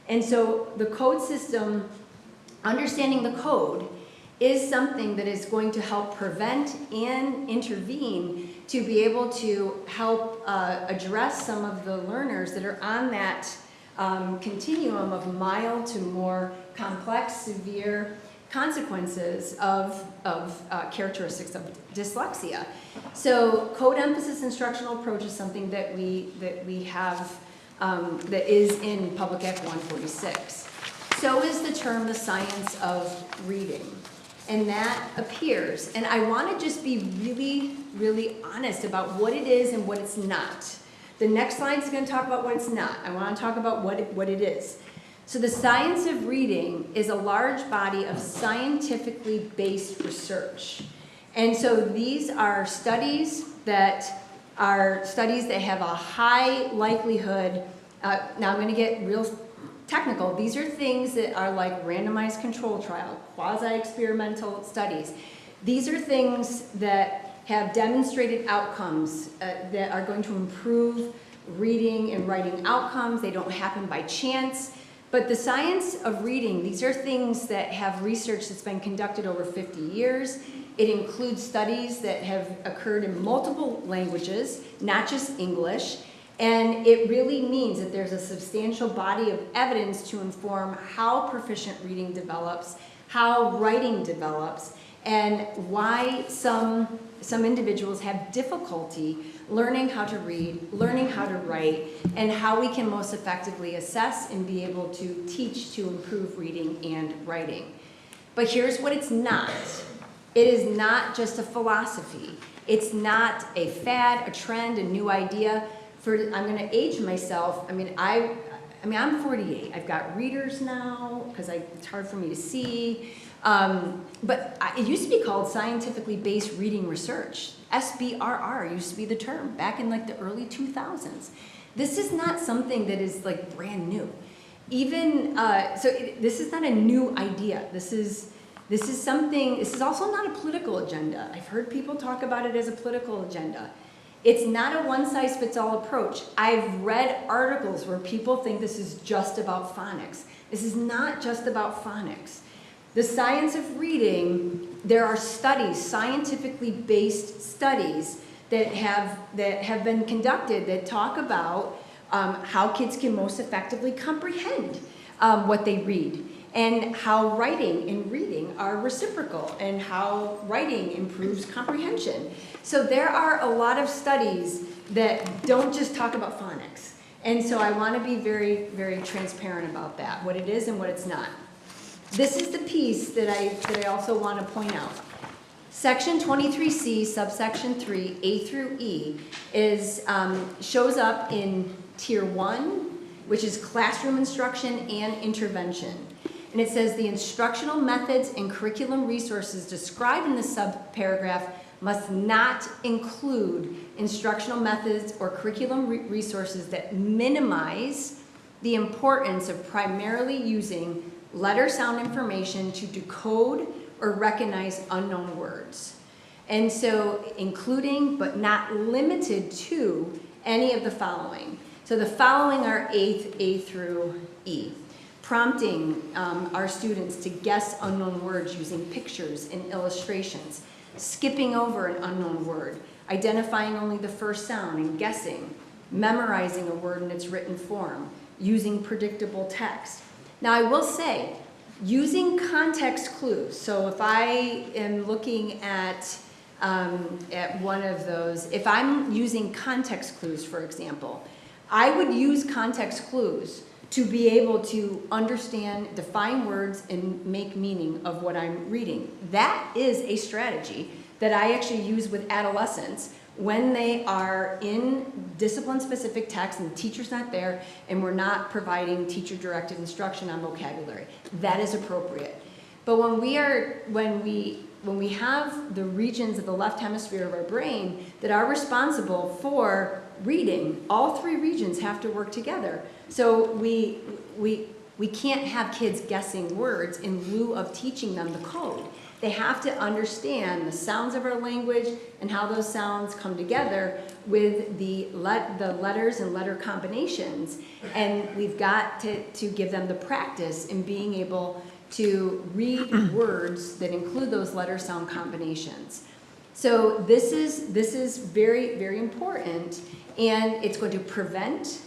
And so the code system, understanding the code, is something that is going to help prevent and intervene to be able to help address some of the learners that are on that continuum of mild to more complex, severe consequences of characteristics of dyslexia. So code emphasis instructional approach is something that we have that is in Public Act 146. So is the term the science of reading. And that appears. And I want to just be really, really honest about what it is and what it's not. The next slide is going to talk about what it's not. I want to talk about what it is. So the science of reading is a large body of scientifically based research. And so these are studies that have a high likelihood. Now I'm going to get real technical. These are things that are like randomized control trial, quasi-experimental studies. These are things that have demonstrated outcomes that are going to improve reading and writing outcomes. They don't happen by chance. But the science of reading, these are things that have research that's been conducted over 50 years. It includes studies that have occurred in multiple languages, not just English. And it really means that there's a substantial body of evidence to inform how proficient reading develops, how writing develops, and why some individuals have difficulty learning how to read, learning how to write, and how we can most effectively assess and be able to teach to improve reading and writing. But here's what it's not. It is not just a philosophy. It's not a fad, a trend, a new idea. I'm going to age myself. I'm 48. I've got readers now because it's hard for me to see. But it used to be called scientifically based reading research. SBRR used to be the term back in like the early 2000s. This is not something that is like brand new. This is not a new idea. This is also not a political agenda. I've heard people talk about it as a political agenda. It's not a one-size-fits-all approach. I've read articles where people think this is just about phonics. This is not just about phonics. The science of reading, there are studies, scientifically based studies that have been conducted that talk about how kids can most effectively comprehend what they read, and how writing and reading are reciprocal, and how writing improves comprehension. So there are a lot of studies that don't just talk about phonics. And so I want to be very, very transparent about that, what it is and what it's not. This is the piece that I also want to point out. Section 23C, subsection 3, A through E, shows up in Tier 1, which is classroom instruction and intervention. And it says the instructional methods and curriculum resources described in the subparagraph must not include instructional methods or curriculum resources that minimize the importance of primarily using letter sound information to decode or recognize unknown words. And so including but not limited to any of the following. So the following are A through E. Prompting our students to guess unknown words using pictures and illustrations, skipping over an unknown word, identifying only the first sound and guessing, memorizing a word in its written form, using predictable text. Now I will say, using context clues, so if I am looking at one of those, if I'm using context clues, for example, I would use context clues to be able to understand, define words, and make meaning of what I'm reading. That is a strategy that I actually use with adolescents when they are in discipline-specific text and the teacher's not there and we're not providing teacher-directed instruction on vocabulary. That is appropriate. But when we have the regions of the left hemisphere of our brain that are responsible for reading, all three regions have to work together. So we can't have kids guessing words in lieu of teaching them the code. They have to understand the sounds of our language and how those sounds come together with the letters and letter combinations. And we've got to give them the practice in being able to read words that include those letter sound combinations. So this is very, very important, and it's going to prevent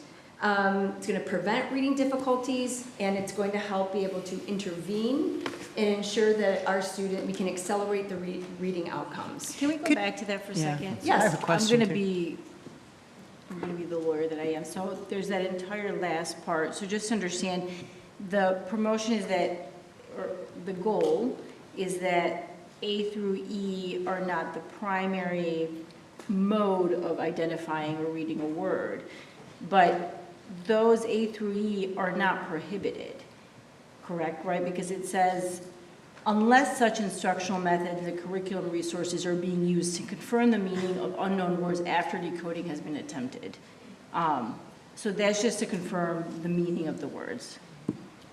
reading difficulties, and it's going to help be able to intervene and ensure that we can accelerate the reading outcomes. Can we go back to that for a second? Yes. I have a question, I'm too. gonna be the lawyer that I am. So there's that entire last part. So just to understand, the promotion is that, or the goal is that A through E are not the primary mode of identifying or reading a word, but those A through E are not prohibited, correct, right? Because it says, unless such instructional methods and curriculum resources are being used to confirm the meaning of unknown words after decoding has been attempted. So that's just to confirm the meaning of the words.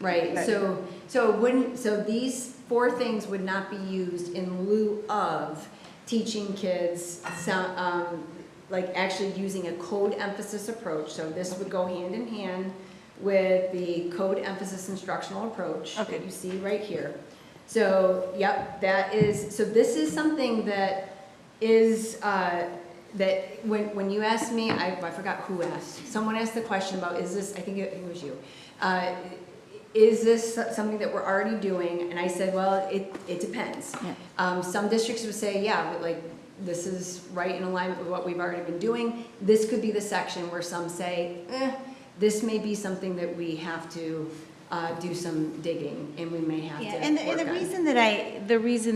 Right, Right. so these four things would not be used in lieu of teaching kids sound, like actually using a code emphasis approach. So this would go hand in hand with the code emphasis instructional approach Okay. that you see right here. So, yep, so this is something that is, that when you asked me, I forgot who asked. Someone asked the question about, is this, I think it was you. Is this something that we're already doing? And I said, well, it depends. Yeah. Some districts would say, yeah, but like, this is right in alignment with what we've already been doing. This could be the section where some say, this may be something that we have to do some digging, and we may have to And work the on. reason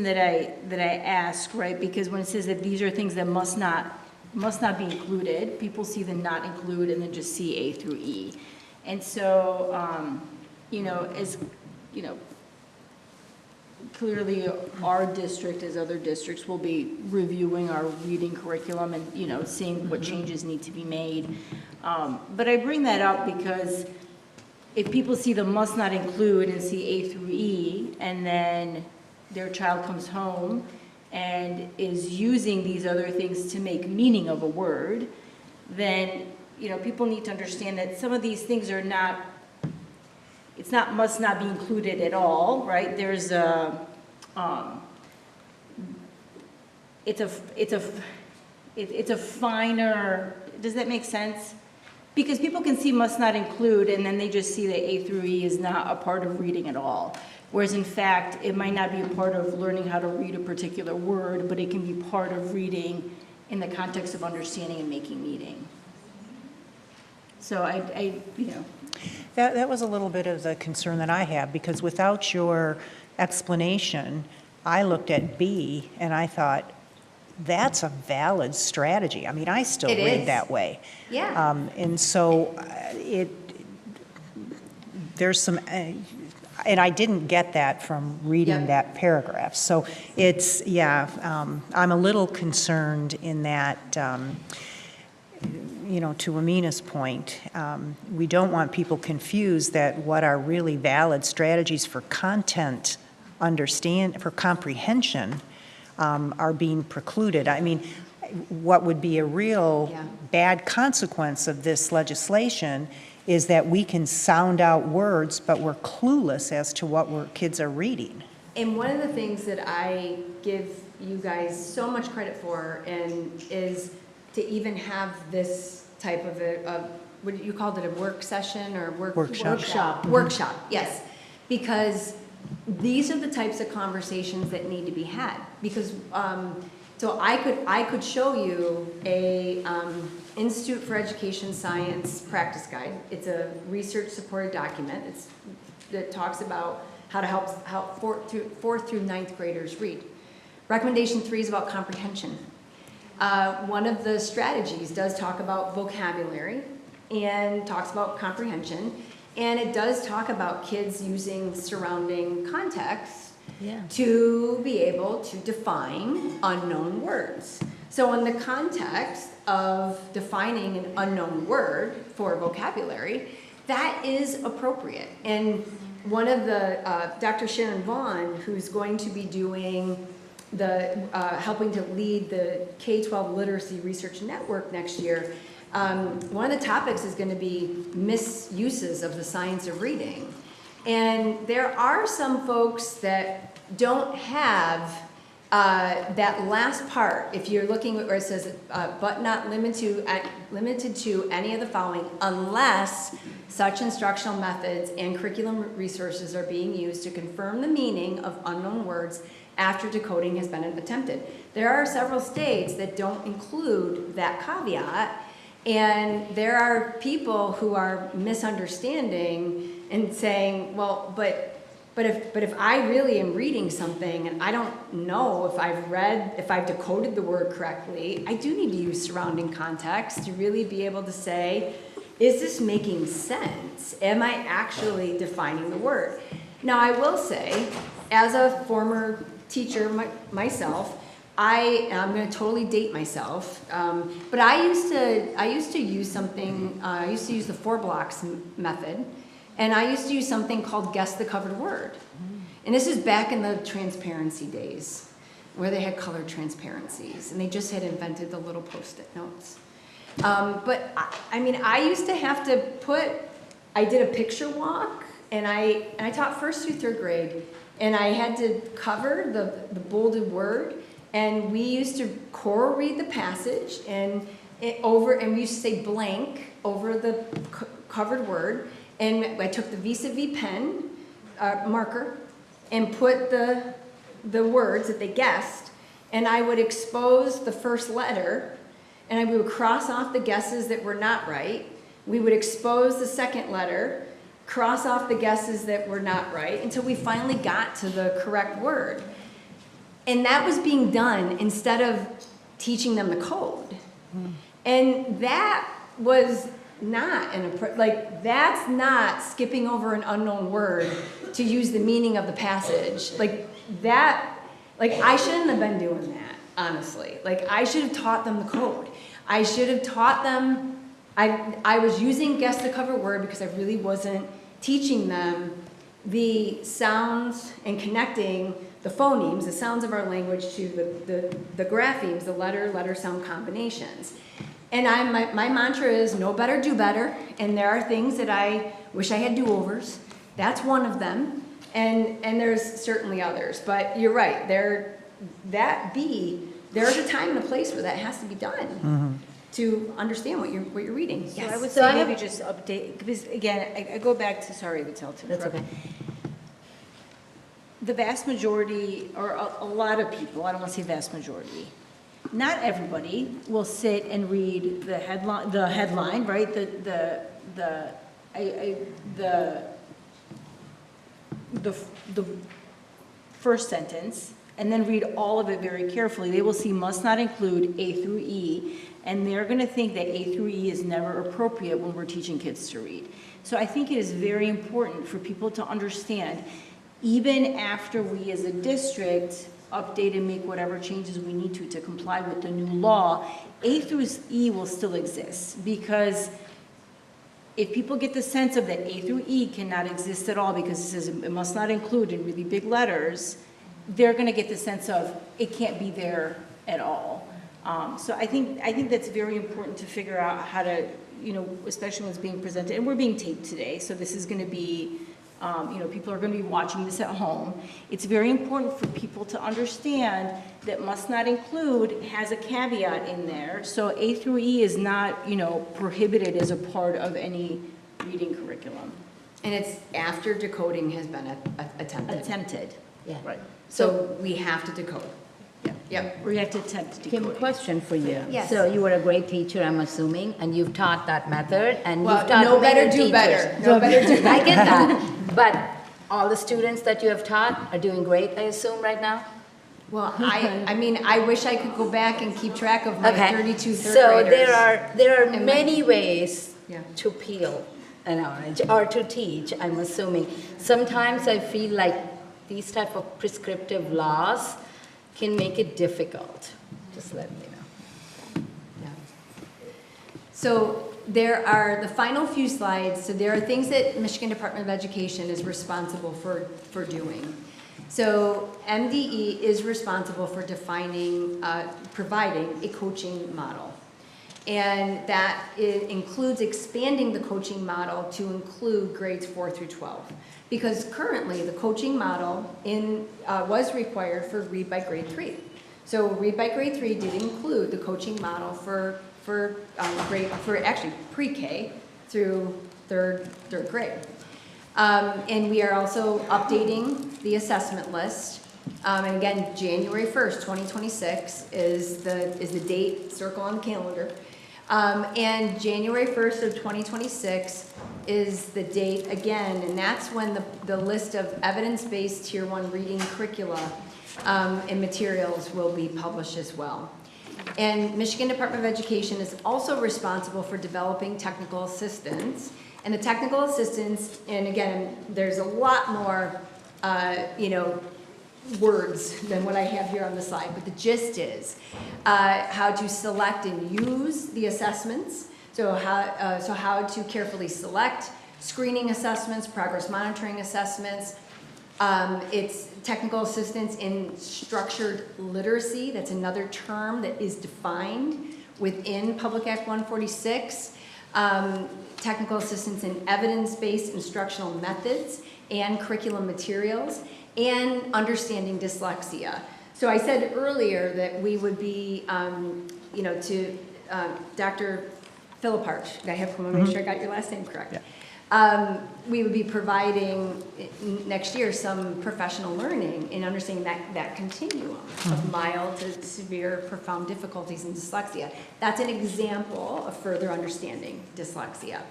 that I ask, right, because when it says that these are things that must not be included, people see the not include and then just see A through E. And so, as, clearly our district, as other districts, will be reviewing our reading curriculum and, seeing what changes need to be made. But I bring that up because if people see the must not include and see A through E, and then their child comes home and is using these other things to make meaning of a word, then, people need to understand that some of these things are not, it's not must not be included at all, right? There's a, it's a finer, does that make sense? Because people can see must not include, and then they just see that A through E is not a part of reading at all. Whereas in fact, it might not be a part of learning how to read a particular word, but it can be part of reading in the context of understanding and making meaning. So That was a little bit of the concern that I have, because without your explanation, I looked at B and I thought, that's a valid strategy. I mean, I still It read is. that way. Yeah. And so there's some, and I didn't get that from reading Yep. that paragraph. So I'm a little concerned in that, to Amina's point, we don't want people confused that what are really valid strategies for content for comprehension are being precluded. I mean, what would be a real Yeah. bad consequence of this legislation is that we can sound out words, but we're clueless as to what kids are reading. And one of the things that I give you guys so much credit for, and is to even have this type of what you called it, a work session or Workshop. Workshop, yes. Because these are the types of conversations that need to be had. Because, so I could show you a Institute for Education Science practice guide. It's a research-supported document. That talks about how to help fourth through ninth graders read. Recommendation 3 is about comprehension. One of the strategies does talk about vocabulary and talks about comprehension, and it does talk about kids using surrounding context to be able to define unknown words. So in the context of defining an unknown word for vocabulary, that is appropriate. And one of the, Dr. Sharon Vaughn, who's going to be doing the, helping to lead the K-12 Literacy Research Network next year, one of the topics is going to be misuses of the science of reading. And there are some folks that don't have that last part. If you're looking where it says, but not limited to any of the following unless such instructional methods and curriculum resources are being used to confirm the meaning of unknown words after decoding has been attempted. There are several states that don't include that caveat, and there are people who are misunderstanding and saying, well, but if I really am reading something and I don't know if I've decoded the word correctly, I do need to use surrounding context to really be able to say, is this making sense? Am I actually defining the word? Now, I will say, as a former teacher myself, I'm going to totally date myself, but I used to use something. I used to use the 4 blocks method, and I used to use something called guess the covered word. And this is back in the transparency days, where they had colored transparencies, and they just had invented the little Post-it notes. But I mean, I used to have to I did a picture walk, and I taught 1st through 3rd grade, and I had to cover the bolded word, and we used to choral read the passage, and we used to say blank over the covered word, and I took the vis-a-vis pen marker and put the words that they guessed, and I would expose the first letter, and we would cross off the guesses that were not right. We would expose the second letter, cross off the guesses that were not right, until we finally got to the correct word. And that was being done instead of teaching them the code. And that was not that's not skipping over an unknown word to use the meaning of the passage. I shouldn't have been doing that, honestly. I should have taught them the code. I should have taught them, I was using guess the cover word because I really wasn't teaching them the sounds and connecting the phonemes, the sounds of our language, to the graphemes, the letter sound combinations. And my mantra is know better, do better. And there are things that I wish I had do-overs. That's one of them. And there's certainly others. But you're right. There's a time and a place where that has to be done to understand what you're reading. So I would say maybe just update, because again, I go back to, sorry, Vittel, to That's okay. The vast majority, or a lot of people, I don't want to say vast majority, not everybody will sit and read the headline, right? The first sentence, and then read all of it very carefully. They will see must not include A through E, and they're going to think that A through E is never appropriate when we're teaching kids to read. So I think it is very important for people to understand, even after we as a district update and make whatever changes we need to comply with the new law, A through E will still exist, because if people get the sense of that A through E cannot exist at all because it says it must not include in really big letters, they're going to get the sense of it can't be there at all. So I think that's very important to figure out how to, especially when it's being presented, and we're being taped today, so this is going to be, people are going to be watching this at home. It's very important for people to understand that must not include has a caveat in there. So A through E is not, prohibited as a part of any reading curriculum. And it's after decoding has been attempted. Attempted. Yeah. Right. So we have to decode. Yeah. Yep. We have to attempt to Kim, decode. question for you. Yes. So you were a great teacher, I'm assuming, and you've taught that method, and Well, you've taught know many better, do teachers. better. Know better, do I get that, but all the students that you have taught are doing great, I assume, right now? Well, I mean, I wish I could go back and keep track of my 32 third So graders. there are And many ways Yeah. to peel an orange or to teach, I'm assuming. Sometimes I feel like these type of prescriptive laws can make it difficult. Just let me know. Yeah. So there are the final few slides. So there are things that Michigan Department of Education is responsible for doing. So MDE is responsible for defining, providing a coaching model. And that includes expanding the coaching model to include grades 4 through 12. Because currently, the coaching model was required for Read by Grade 3. So Read by Grade 3 did include the coaching model for actually pre-K through third grade. And we are also updating the assessment list. And again, January 1st, 2026 is the date, circle on the calendar. And January 1st of 2026 is the date again, and that's when the list of evidence-based Tier 1 reading curricula and materials will be published as well. And Michigan Department of Education is also responsible for developing technical assistance. And the technical assistance, and again, there's a lot more, words than what I have here on the slide, but the gist is how to select and use the assessments. So how to carefully select screening assessments, progress monitoring assessments. It's technical assistance in structured literacy. That's another term that is defined within Public Act 146. Technical assistance in evidence-based instructional methods and curriculum materials, and understanding dyslexia. So I said earlier that we would be, to Dr. Philipparch, I want to make sure I got your last name correct. Yeah. We would be providing next year some professional learning in understanding that continuum of mild to severe profound difficulties in dyslexia. That's an example of further understanding dyslexia.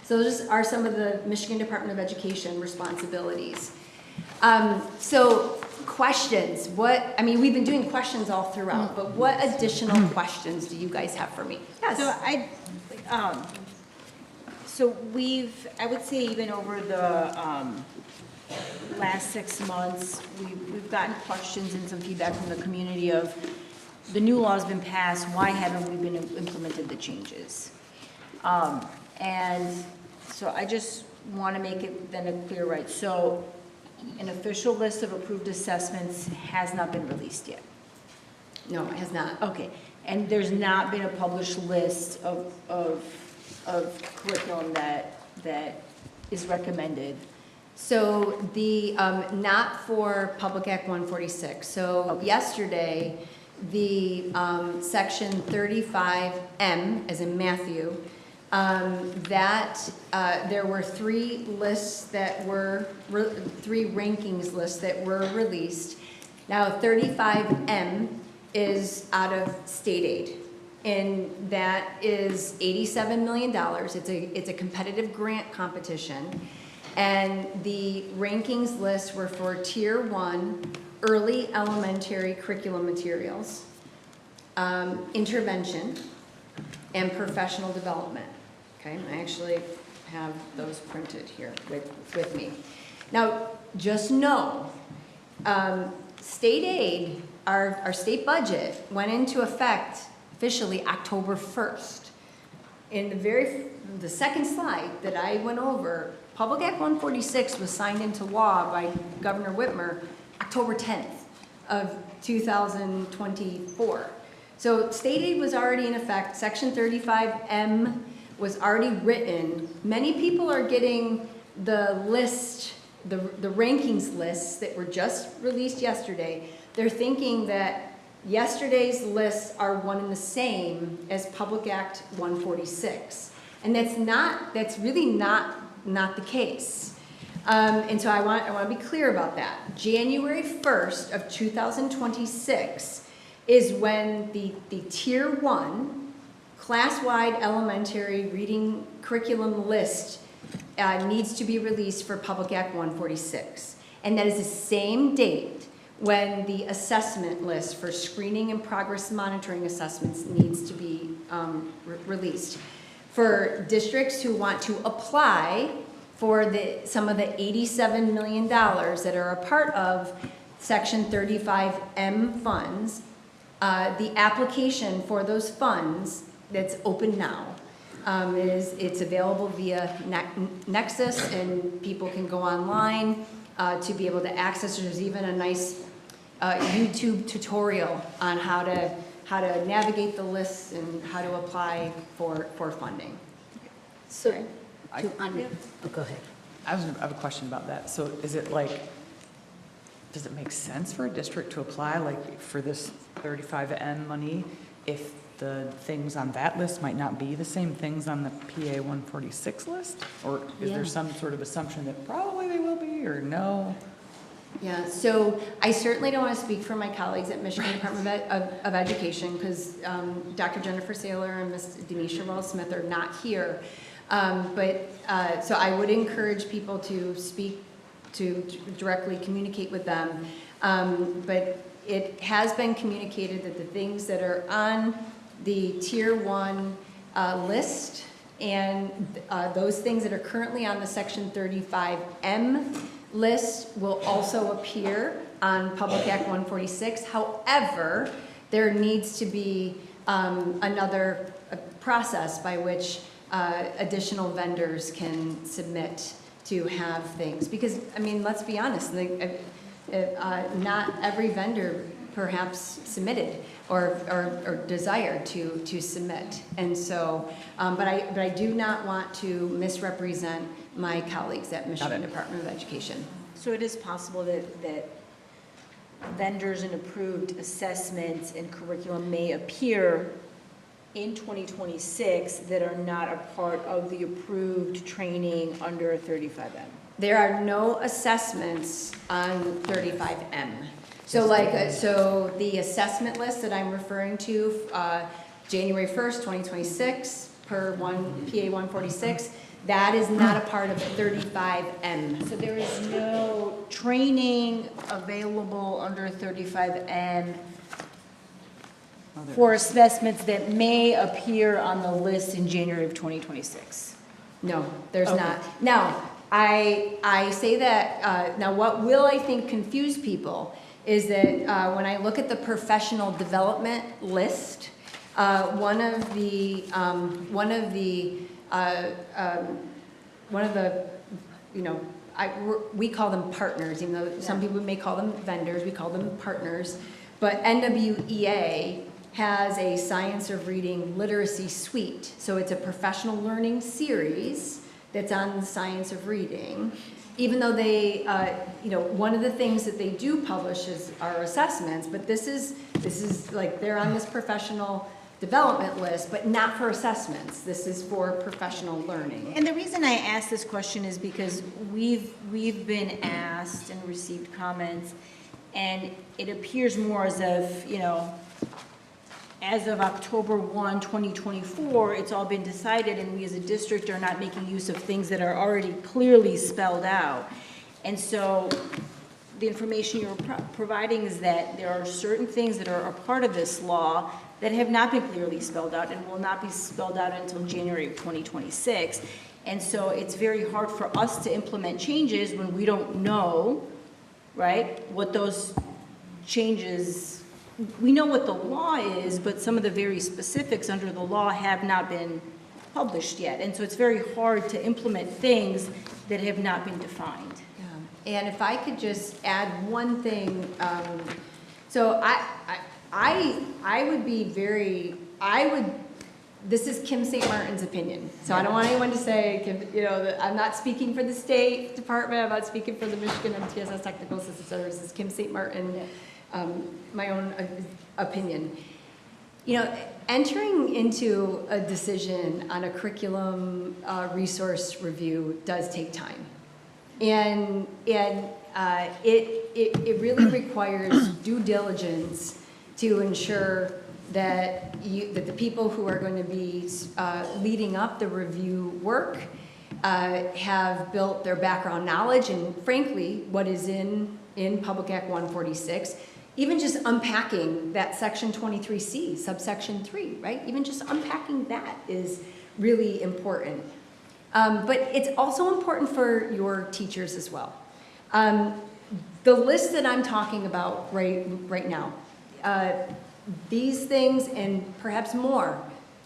So those are some of the Michigan Department of Education responsibilities. So questions, we've been doing questions all throughout, but what additional questions do you guys have for me? Yes. So I would say even over the last 6 months, we've gotten questions and some feedback from the community of the new law has been passed, why haven't we been implemented the changes? And so I just want to make it then clear, right? So an official list of approved assessments has not been released yet. No, it has not. Okay, and there's not been a published list of curriculum that is recommended. So the, not for Public Act 146. So Okay. yesterday, the section 35M, as in Matthew, there were three rankings lists that were released. Now 35M is out of state aid, and that is $87 million. It's a competitive grant competition, and the rankings lists were for Tier 1 early elementary curriculum materials, intervention, and professional development. Okay, I actually have those printed here with me. Now, just know, state aid, our state budget went into effect officially October 1st. In the second slide that I went over, Public Act 146 was signed into law by Governor Whitmer October 10th of 2024. So state aid was already in effect. Section 35M was already written. Many people are getting the list, the rankings lists that were just released yesterday. They're thinking that yesterday's lists are one and the same as Public Act 146. And that's really not the case. And so I want to be clear about that. January 1st of 2026 is when the Tier 1 class-wide elementary reading curriculum list needs to be released for Public Act 146. And that is the same date when the assessment list for screening and progress monitoring assessments needs to be released. For districts who want to apply for some of the $87 million that are a part of Section 35M funds, the application for those funds that's open now. It's available via Nexus, and people can go online to be able to access. There's even a nice YouTube tutorial on how to navigate the lists and how to apply for funding. So, I- go ahead. I have a question about that. So is it like, does it make sense for a district to apply like for this 35N money if the things on that list might not be the same things on the PA 146 list? Or is Yeah. there some sort of assumption that probably they will be or no? Yeah, so I certainly don't want to speak for my colleagues at Michigan Department of Education, because Dr. Jennifer Saylor and Ms. Denisha Wells-Smith are not here. So I would encourage people to speak, to directly communicate with them. But it has been communicated that the things that are on the Tier 1 list and those things that are currently on the Section 35M list will also appear on Public Act 146. However, there needs to be another process by which additional vendors can submit to have things. Because, I mean, let's be honest, not every vendor perhaps submitted or desired to submit. And so, but I do not want to misrepresent my colleagues at Michigan Department of Education. So it is possible that vendors and approved assessments and curriculum may appear in 2026 that are not a part of the approved training under 35M. There are no assessments on 35M. So so the assessment list that I'm referring to, January 1st, 2026, per PA 146, that is not a part of 35M. So there is no training available under 35M for assessments that may appear on the list in January of 2026. No, there's Okay. not. Now, I say that, now what will I think confuse people is that when I look at the professional development list, one of the, you know, we call them partners, even though some people may call them vendors, we call them partners. But NWEA has a Science of Reading Literacy Suite. So it's a professional learning series that's on the Science of Reading. Even though they, you know, one of the things that they do publish are assessments, but this is like, they're on this professional development list, but not for assessments. This is for professional learning. And the reason I ask this question is because we've been asked and received comments, and it appears more as if, you know, as of October 1, 2024, it's all been decided, and we as a district are not making use of things that are already clearly spelled out. And so the information you're providing is that there are certain things that are a part of this law that have not been clearly spelled out and will not be spelled out until January of 2026. And so it's very hard for us to implement changes when we don't know, right, what those changes, we know what the law is, but some of the very specifics under the law have not been published yet. And so it's very hard to implement things that have not been defined. And if I could just add one thing, so I would be very, this is Kim St. Martin's opinion. So I don't want anyone to say, you know, that I'm not speaking for the State Department, I'm not speaking for the Michigan MTSS Technical Assistance Services. This is Kim St. Martin, my own opinion. You know, entering into a decision on a curriculum resource review does take time. And it really requires due diligence to ensure that that the people who are going to be leading up the review work have built their background knowledge and, frankly, what is in in Public Act 146, even just unpacking that section 23C, subsection 3, right? Even just unpacking that is really important. But it's also important for your teachers as well. The list that I'm talking about right now, these things and perhaps more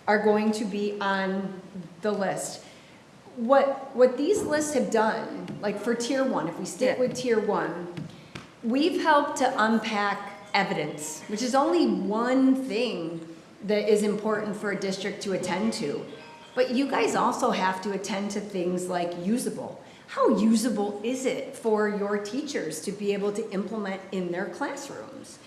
are going to be on the list. What these lists have done, like for tier 1, if we stick with tier 1, we've helped to unpack evidence, which is only one thing that is important for a district to attend to. But you guys also have to attend to things like usable. How usable is it for your teachers to be able to implement in their classrooms?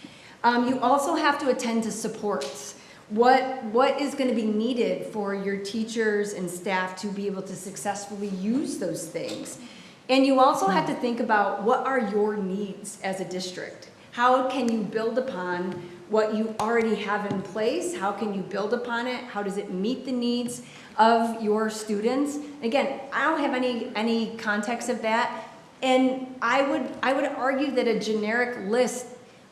You also have to attend to supports. What is going to be needed for your teachers and staff to be able to successfully use those things? And you also have to think about what are your needs as a district? How can you build upon what you already have in place? How can you build upon it? How does it meet the needs of your students? Again, I don't have any context of that. And I would argue that a generic list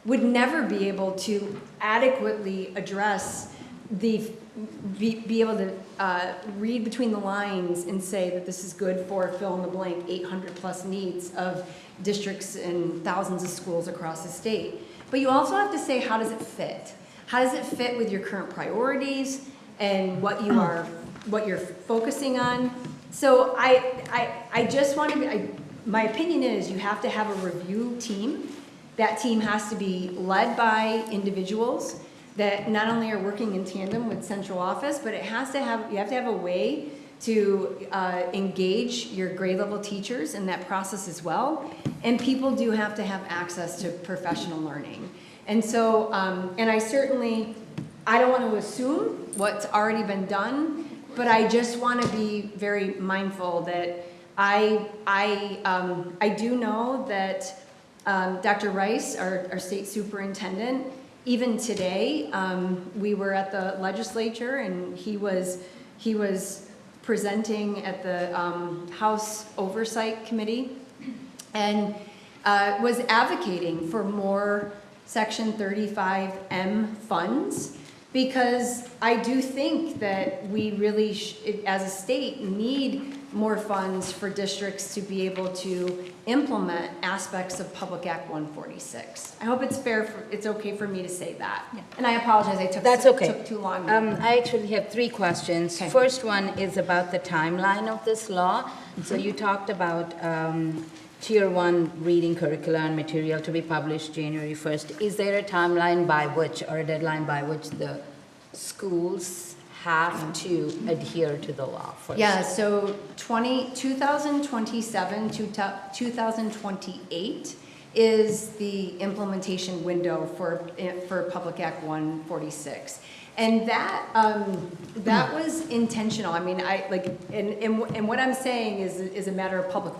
would never be able to adequately address be able to read between the lines and say that this is good for fill in the blank 800 plus needs of districts and thousands of schools across the state. But you also have to say, how does it fit? How does it fit with your current priorities and what you're focusing on? So I just want to, my opinion is you have to have a review team. That team has to be led by individuals that not only are working in tandem with central office, but you have to have a way to engage your grade level teachers in that process as well. And people do have to have access to professional learning. And so, and I don't want to assume what's already been done, but I just want to be very mindful that I do know that Dr. Rice, our state superintendent, even today, we were at the legislature and he was presenting at the House Oversight Committee and was advocating for more Section 35M funds, because I do think that we really, as a state, need more funds for districts to be able to implement aspects of Public Act 146. I hope it's okay for me to say that. Yeah. And I apologize, took too long. I actually have 3 questions. Okay. First one is about the timeline of this law. Mm-hmm. So you talked about Tier 1 reading curricula and material to be published January 1st. Is there a timeline by which, or a deadline by which the schools have to adhere to the law first? Yeah, so 2027 to 2028 is the implementation window for Public Act 146. And that was intentional. I mean, and what I'm saying is a matter of public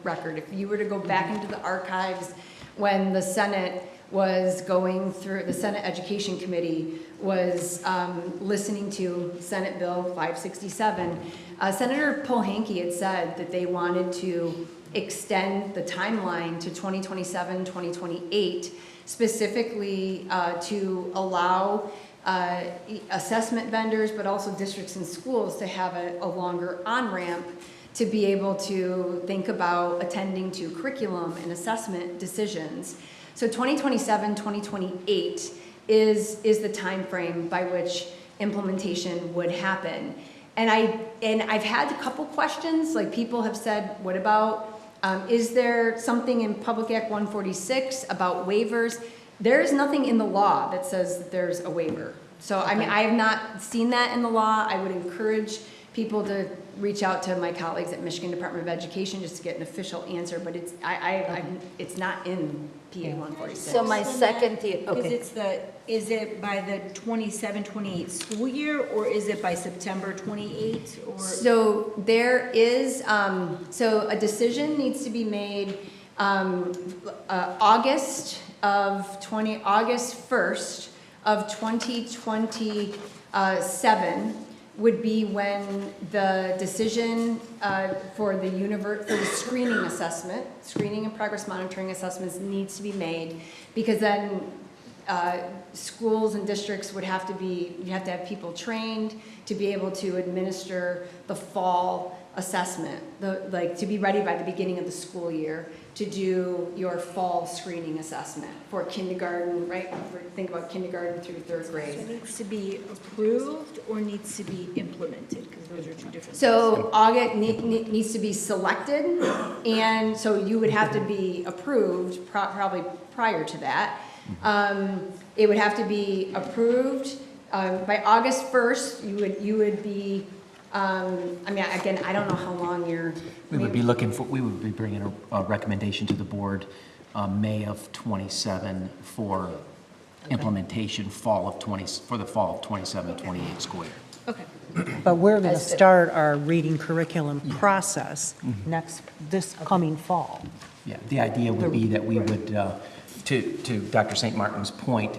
record. If you were to go back into the archives when the Senate was going through, the Senate Education Committee was listening to Senate Bill 567, Senator Pohanke had said that they wanted to extend the timeline to 2027, 2028, specifically to allow assessment vendors, but also districts and schools to have a longer on-ramp to be able to think about attending to curriculum and assessment decisions. So 2027, 2028 is the time frame by which implementation would happen. And I've had a couple questions, like people have said, what about, is there something in Public Act 146 about waivers? There's nothing in the law that says that there's a waiver. So, I mean, I have not seen that in the law. I would encourage people to reach out to my colleagues at Michigan Department of Education just to get an official answer, but it's not in PA 146. So my second theory, Because is it by the 27-28 school year, or is it by September 28? Or So there is, so a decision needs to be made August 1st of 2027. would be when the decision for the screening assessment, screening and progress monitoring assessments needs to be made, because then schools and districts would have to have people trained to be able to administer the fall assessment, to be ready by the beginning of the school year to do your fall screening assessment for kindergarten, right? Think about kindergarten through third So grade. it needs to be approved or needs to be implemented, because those are two different. So August needs to be selected, and so you would have to be approved probably prior to that. It would have to be approved by August 1st. You would be. I mean, again, I don't know how long you're. We would be bringing a recommendation to the board May of '27 for implementation for the fall of '27, '28 school year. Okay. But we're going to That's it. start our reading curriculum process this coming fall. Yeah, the idea would be that we would, to Dr. St. Martin's point,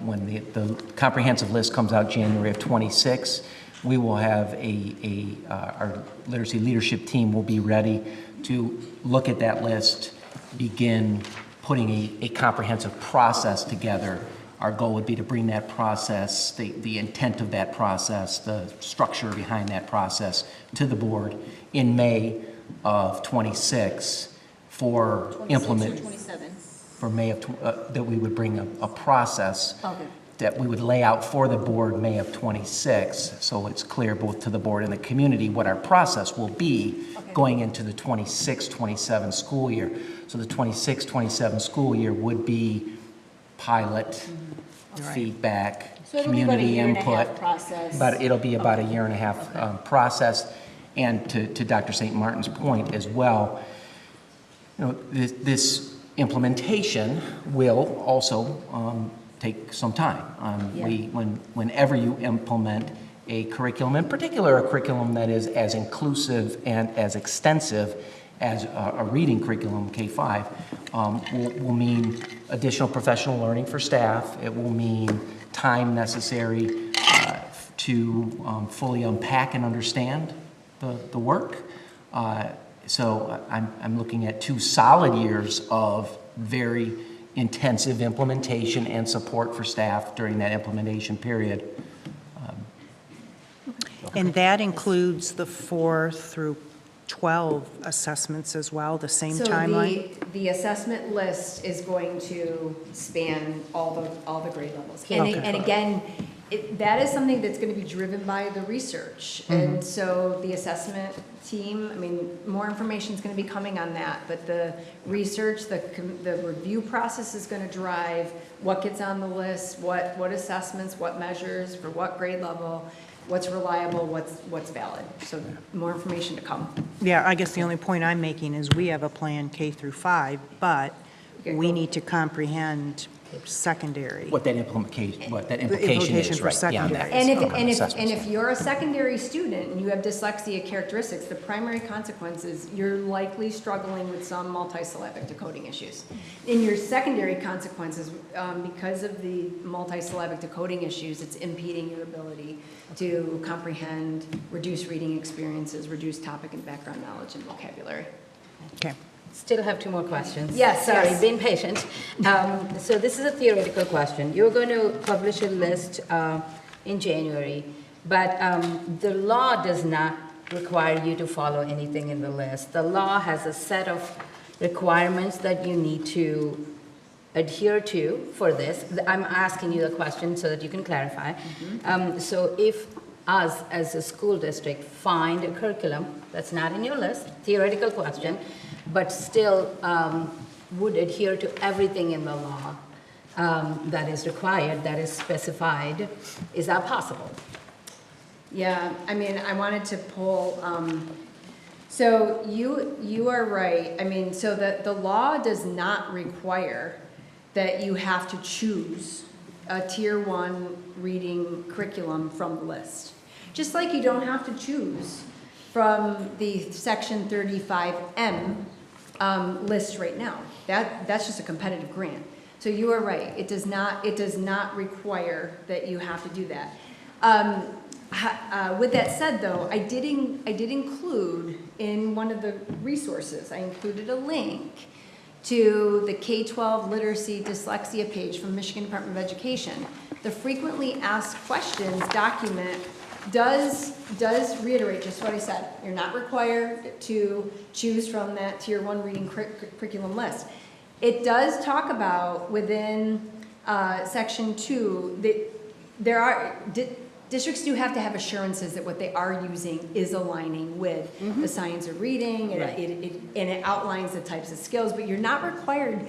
when the comprehensive list comes out January of '26, we will have our literacy leadership team will be ready to look at that list, begin putting a comprehensive process together. Our goal would be to bring that process, the intent of that process, the structure behind that process to the board in May of '26 for implement. 27. For May of, that we would bring a process that we would lay out for the board May of '26, so it's clear both to the board and the community what our process will be going into the '26-27 school year. So the '26-27 school year would be pilot, feedback, So it'll be about a community year and a half input. process. But it'll be about a year and a half process. And to Dr. St. Martin's point as well, this implementation will also take some time. Whenever you implement a curriculum, in particular a curriculum that is as inclusive and as extensive as a reading curriculum, K-5, will mean additional professional learning for staff. It will mean time necessary to fully unpack and understand the work. So I'm looking at 2 solid years of very intensive implementation and support for staff during that implementation period. And that includes the 4 through 12 assessments as well, the same timeline? So the assessment list is going to span all the grade levels. And again, that is something that's going to be driven by the research. And so the assessment team, I mean, more information is going to be coming on that, but the research, the review process is going to drive what gets on the list, what assessments, what measures, for what grade level, what's reliable, what's valid. So more information to come. Yeah, I guess the only point I'm making is we have a plan K through 5, but we need to comprehend secondary. What that implication implication is, for right, beyond that. secondary. And if you're a secondary student and you have dyslexia characteristics, the primary consequence is you're likely struggling with some multisyllabic decoding issues. In your secondary consequences, because of the multisyllabic decoding issues, it's impeding your ability to comprehend, reduce reading experiences, reduce topic and background knowledge and vocabulary. Okay. Still have 2 more questions. Yes, Sorry, yes. being patient. So this is a theoretical question. You're going to publish a list in January, but the law does not require you to follow anything in the list. The law has a set of requirements that you need to adhere to for this. I'm asking you the question so that you can clarify. So if us as a school district find a curriculum that's not in your list, theoretical question, but still would adhere to everything in the law that is required, that is specified, is that possible? Yeah, I mean, I wanted to pull, so you are right. I mean, so the law does not require that you have to choose a tier 1 reading curriculum from the list. Just like you don't have to choose from the section 35M list right now. That's just a competitive grant. So you are right. It does not require that you have to do that. With that said, though, I did include in one of the resources, I included a link to the K-12 literacy dyslexia page from Michigan Department of Education. The frequently asked questions document does reiterate just what I said. You're not required to choose from that Tier 1 reading curriculum list. It does talk about within Section 2 that districts do have to have assurances that what they are using is aligning with the science of reading, and, Right. it outlines the types of skills, but you're not required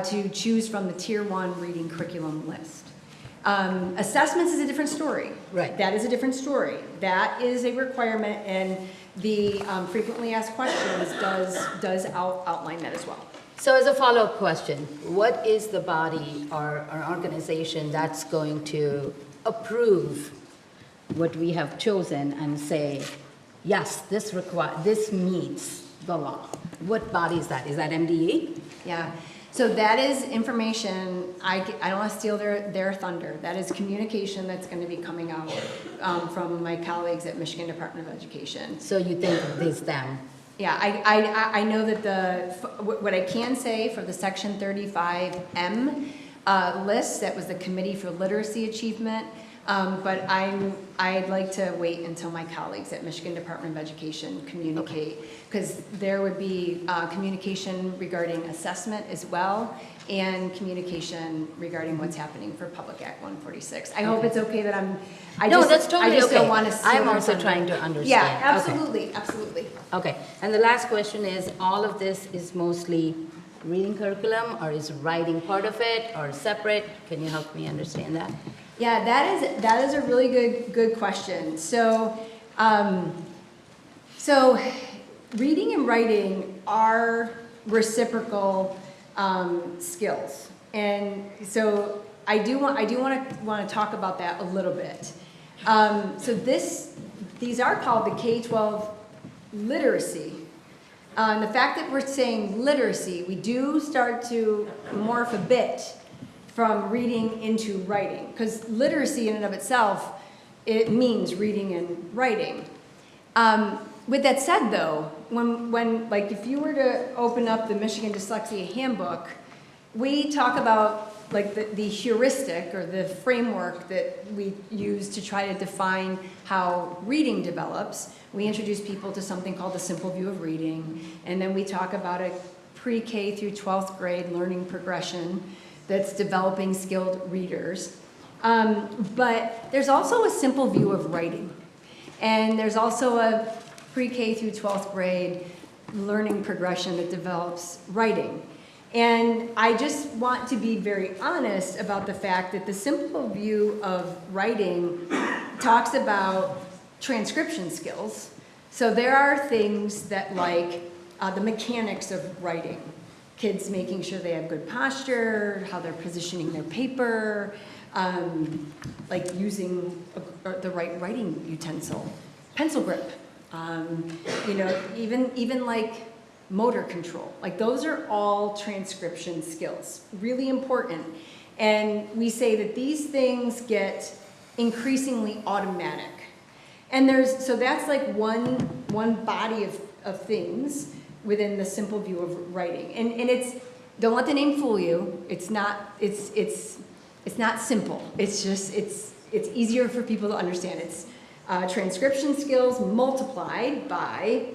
to choose from the Tier 1 reading curriculum list. Assessments is a different story. Right. That is a different story. That is a requirement, and the frequently asked questions does outline that as well. So as a follow-up question, what is the body or organization that's going to approve what we have chosen and say, yes, this meets the law? What body is that? Is that MDE? Yeah, so that is information, I don't want to steal their thunder. That is communication that's going to be coming out from my colleagues at Michigan Department of Education. So you think this them? Yeah, I know that what I can say for the Section 35M list, that was the Committee for Literacy Achievement, but I'd like to wait until my colleagues at Michigan Department of Education communicate, because there would be communication regarding assessment as well, and communication regarding what's happening for Public Act 146. I hope it's okay that I That's totally just okay. don't want to steal I'm their also thunder. trying to understand. Yeah, Okay. absolutely, absolutely. Okay, and the last question is, all of this is mostly reading curriculum, or is writing part of it, or separate? Can you help me understand that? Yeah, that is a really good question. So, so reading and writing are reciprocal skills, and so I do want to talk about that a little bit. So these are called the K-12 literacy. The fact that we're saying literacy, we do start to morph a bit from reading into writing, because literacy in and of itself, it means reading and writing. With that said, though, when like if you were to open up the Michigan Dyslexia Handbook, we talk about like the heuristic or the framework that we use to try to define how reading develops. We introduce people to something called the simple view of reading, and then we talk about a pre-K through 12th grade learning progression that's developing skilled readers. But there's also a simple view of writing, and there's also a pre-K through 12th grade learning progression that develops writing. And I just want to be very honest about the fact that the simple view of writing talks about transcription skills. So there are things that like the mechanics of writing, kids making sure they have good posture, how they're positioning their paper, like using the right writing utensil, pencil grip, you know, even like motor control. Like those are all transcription skills, really important. And we say that these things get increasingly automatic. And so that's like one body of things within the simple view of writing. And it's, don't let the name fool you. It's not simple. It's just, it's easier for people to understand. It's transcription skills multiplied by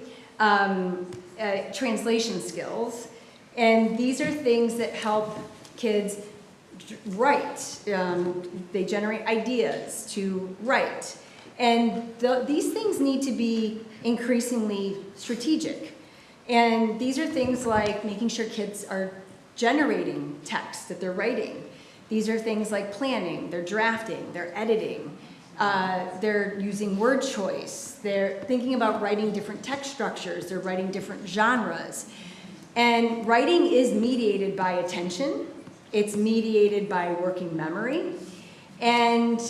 translation skills, and these are things that help kids write. They generate ideas to write, and these things need to be increasingly strategic. And these are things like making sure kids are generating text that they're writing. These are things like planning, they're drafting, they're editing. They're using word choice. They're thinking about writing different text structures. They're writing different genres. And writing is mediated by attention. It's mediated by working memory. And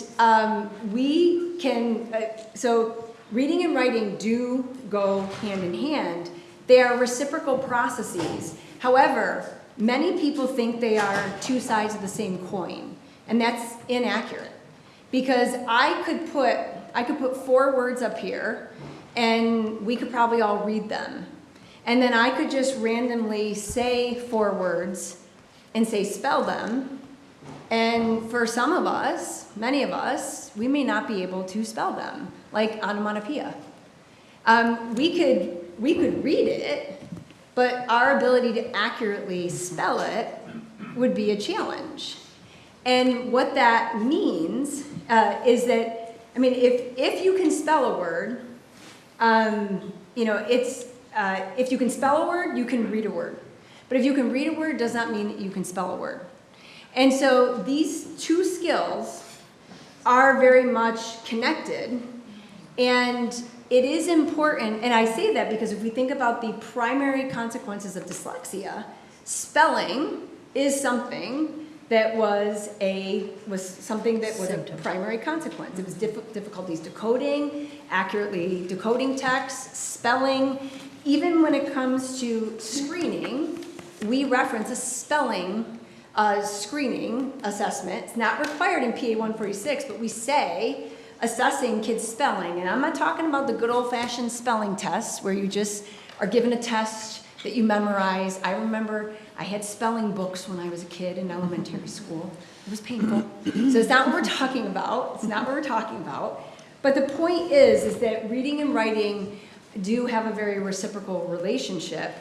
we can, so reading and writing do go hand in hand. They are reciprocal processes. However, many people think they are two sides of the same coin, and that's inaccurate. Because I could put I could put 4 words up here, and we could probably all read them. And then I could just randomly say 4 words and say spell them. And for some of us, many of us, we may not be able to spell them, like onomatopoeia. We could read it, but our ability to accurately spell it would be a challenge. And what that means is that, I mean, if you can spell a word, you know, if you can spell a word, you can read a word. But if you can read a word, does not mean that you can spell a word. And so these 2 skills are very much connected, and it is important, and I say that because if we think about the primary consequences of dyslexia, spelling is something that was a primary consequence. It was difficulties decoding, accurately decoding text, spelling. Even when it comes to screening, we reference a spelling screening assessment. It's not required in PA 146, but we say assessing kids' spelling. And I'm not talking about the good old-fashioned spelling tests where you just are given a test that you memorize. I remember I had spelling books when I was a kid in elementary school. It was painful. So it's not what we're talking about. It's not what we're talking about. But the point is that reading and writing do have a very reciprocal relationship.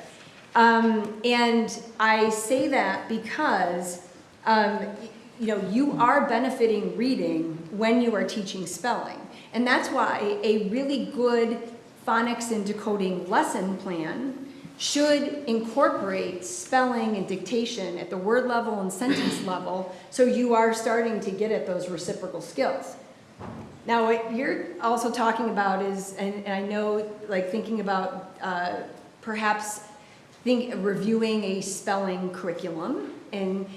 And I say that because, you know, you are benefiting reading when you are teaching spelling. And that's why a really good phonics and decoding lesson plan should incorporate spelling and dictation at the word level and sentence level, so you are starting to get at those reciprocal skills. Now, what you're also talking about is, and I know, like, thinking about perhaps reviewing a spelling curriculum. And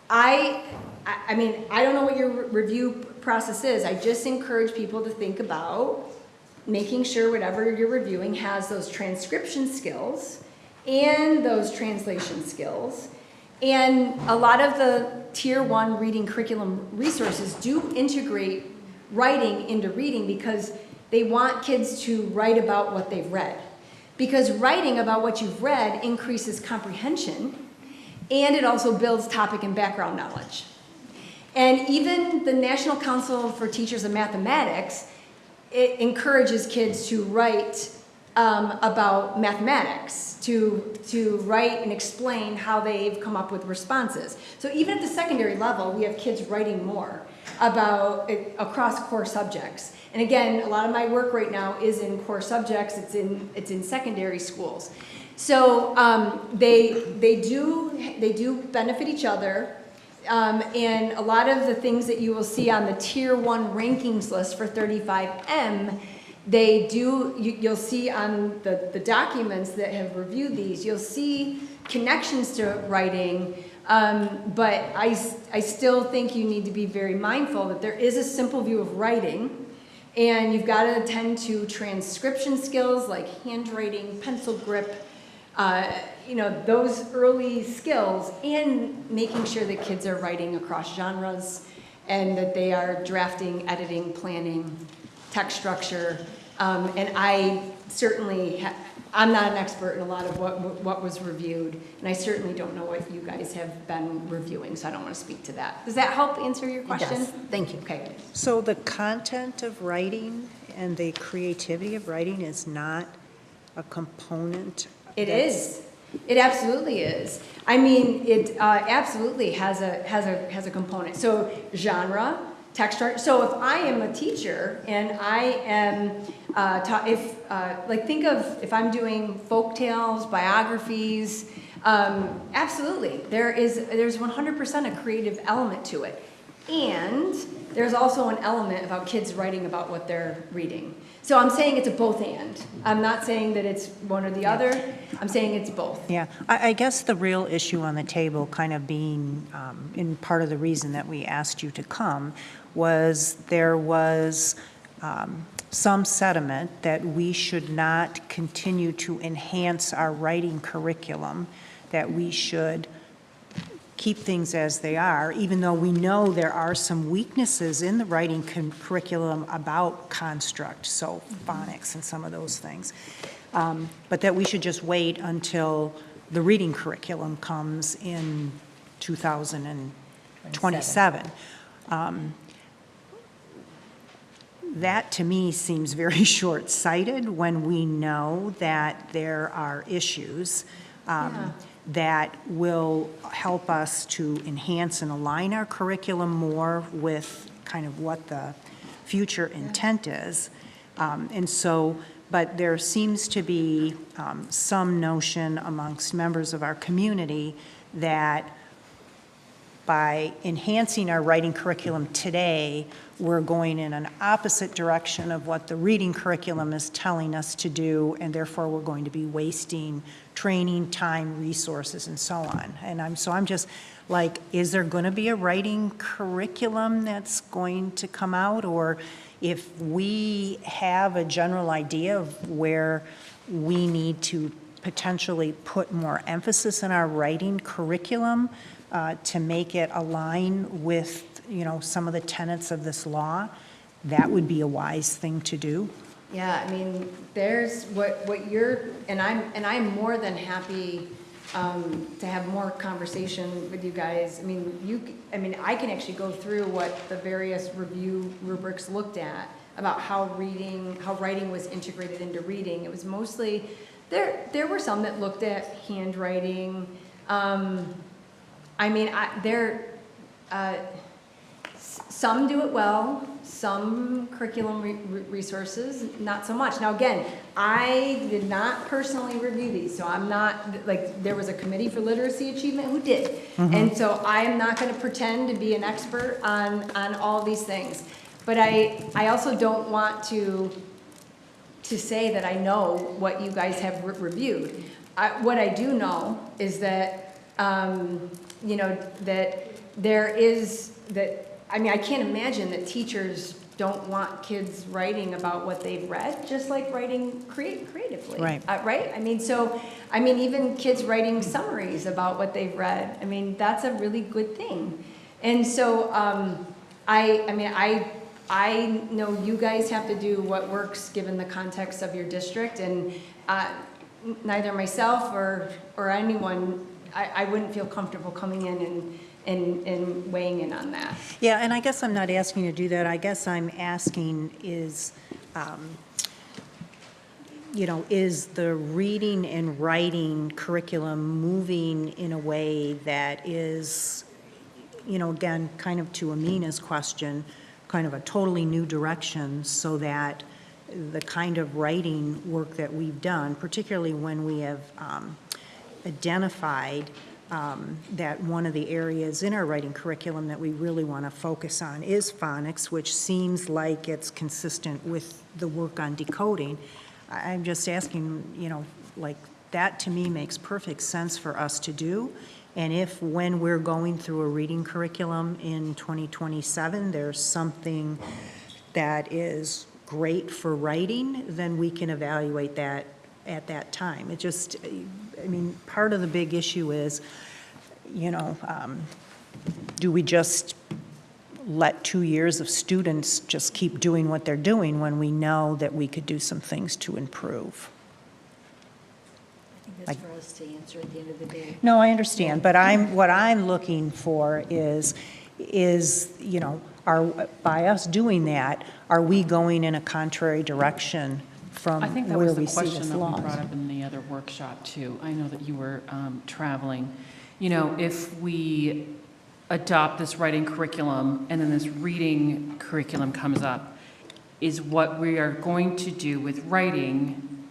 I mean, I don't know what your review process is. I just encourage people to think about making sure whatever you're reviewing has those transcription skills and those translation skills. And a lot of the Tier 1 reading curriculum resources do integrate writing into reading because they want kids to write about what they've read. Because writing about what you've read increases comprehension, and it also builds topic and background knowledge. And even the National Council for Teachers of Mathematics, it encourages kids to write about mathematics, to write and explain how they've come up with responses. So even at the secondary level, we have kids writing more about across core subjects. And again, a lot of my work right now is in core subjects. It's in secondary schools. So they do benefit each other. And a lot of the things that you will see on the Tier 1 rankings list for 35M, you'll see on the documents that have reviewed these, you'll see connections to writing. But I still think you need to be very mindful that there is a simple view of writing, and you've got to attend to transcription skills like handwriting, pencil grip, you know, those early skills, and making sure that kids are writing across genres and that they are drafting, editing, planning, text structure. And I certainly, I'm not an expert in a lot of what was reviewed, and I certainly don't know what you guys have been reviewing, so I don't want to speak to that. Does that help answer your question? It does. Thank you. Okay. So the content of writing and the creativity of writing is not a component? It is. It absolutely is. I mean, it absolutely has a component. So genre, text structure. So if I am a teacher and I am like think of if I'm doing folk tales, biographies, absolutely there's 100% a creative element to it, and there's also an element about kids writing about what they're reading. So I'm saying it's a both and. I'm not saying that it's one or the other. I'm saying it's both. Yeah, I guess the real issue on the table kind of being, in part of the reason that we asked you to come, was there was some sentiment that we should not continue to enhance our writing curriculum, that we should keep things as they are, even though we know there are some weaknesses in the writing curriculum about construct, so phonics and some of those things. But that we should just wait until the reading curriculum comes in 2027. That, to me, seems very short-sighted when we know that there are issues that will help us to enhance and align our curriculum more with kind of what the future intent is. And so, but there seems to be some notion amongst members of our community that by enhancing our writing curriculum today, we're going in an opposite direction of what the reading curriculum is telling us to do, and therefore we're going to be wasting training, time, resources, and so on. And I'm just like, is there going to be a writing curriculum that's going to come out? Or if we have a general idea of where we need to potentially put more emphasis in our writing curriculum, to make it align with, some of the tenets of this law, that would be a wise thing to do. Yeah, I mean, there's what you're, and I'm more than happy to have more conversation with you guys. I mean, I can actually go through what the various review rubrics looked at about how writing was integrated into reading. It was mostly, there were some that looked at handwriting. Some do it well, some curriculum resources, not so much. Now again, I did not personally review these, so I'm not, there was a committee for literacy achievement who did. Mm-hmm. And so I am not gonna pretend to be an expert on all these things. But I also don't want to say that I know what you guys have reviewed. What I do know is that, that there is, I can't imagine that teachers don't want kids writing about what they've read, just like writing creatively. Right. Right? Even kids writing summaries about what they've read. That's a really good thing. And so, I know you guys have to do what works given the context of your district, and neither myself or anyone, I wouldn't feel comfortable coming in and weighing in on that. Yeah, and I guess I'm not asking you to do that. I guess I'm asking is the reading and writing curriculum moving in a way that is, again, kind of to Amina's question, kind of a totally new direction, so that the kind of writing work that we've done, particularly when we have identified that one of the areas in our writing curriculum that we really want to focus on is phonics, which seems like it's consistent with the work on decoding. I'm just asking, that to me makes perfect sense for us to do. And if, when we're going through a reading curriculum in 2027, there's something that is great for writing, then we can evaluate that at that time. It just, part of the big issue is, do we just let 2 years of students just keep doing what they're doing when we know that we could do some things to improve? I think that's for us to answer at the end of the day. No, I understand, but what I'm looking for is, by us doing that, are we going in a contrary direction from I think that where was the we see question this that we law? brought up in the other workshop too. I know that you were traveling. If we adopt this writing curriculum and then this reading curriculum comes up, is what we are going to do with writing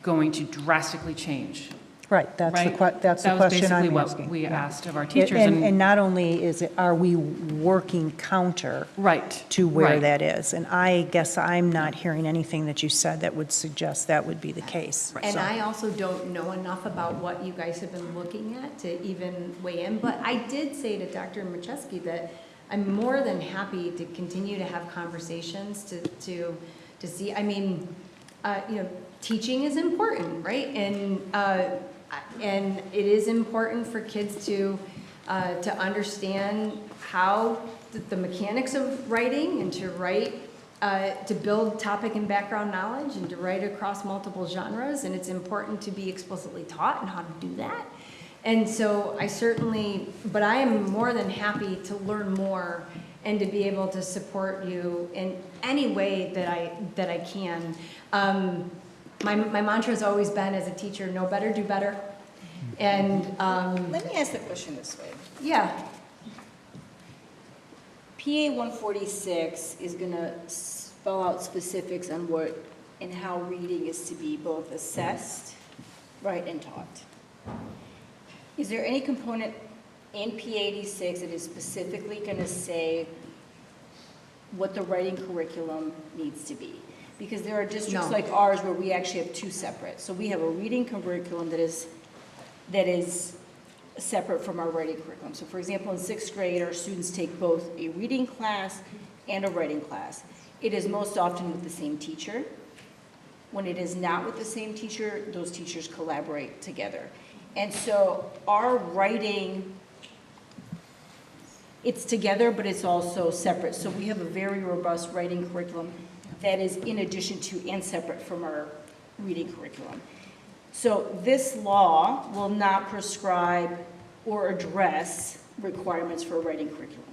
going to drastically change? Right, that's the Right? that's the That was question basically I'm what asking. we Yeah. asked of our teachers. And not only are we working counter Right. to where right. that is, and I guess I'm not hearing anything that you said that would suggest that would be the case. And So- I also don't know enough about what you guys have been looking at to even weigh in, but I did say to Dr. Macheski that I'm more than happy to continue to have conversations to see, teaching is important, right? And it is important for kids to to understand how the mechanics of writing and to write, to build topic and background knowledge and to write across multiple genres, and it's important to be explicitly taught and how to do that. And so but I am more than happy to learn more and to be able to support you in any way that I can. My mantra has always been as a teacher, know better, do better. And Let me ask the question this way. yeah, PA 146 is going to spell out specifics on what and how reading is to be both assessed, right, and taught. Is there any component in PA 86 that is specifically going to say what the writing curriculum needs to be? Because there are districts No. like ours where we actually have two separate. So we have a reading curriculum that is separate from our writing curriculum. So for example, in 6th grade, our students take both a reading class and a writing class. It is most often with the same teacher. When it is not with the same teacher, those teachers collaborate together. And so our writing, it's together, but it's also separate. So we have a very robust writing curriculum that is in addition to and separate from our reading curriculum. So this law will not prescribe or address requirements for a writing curriculum,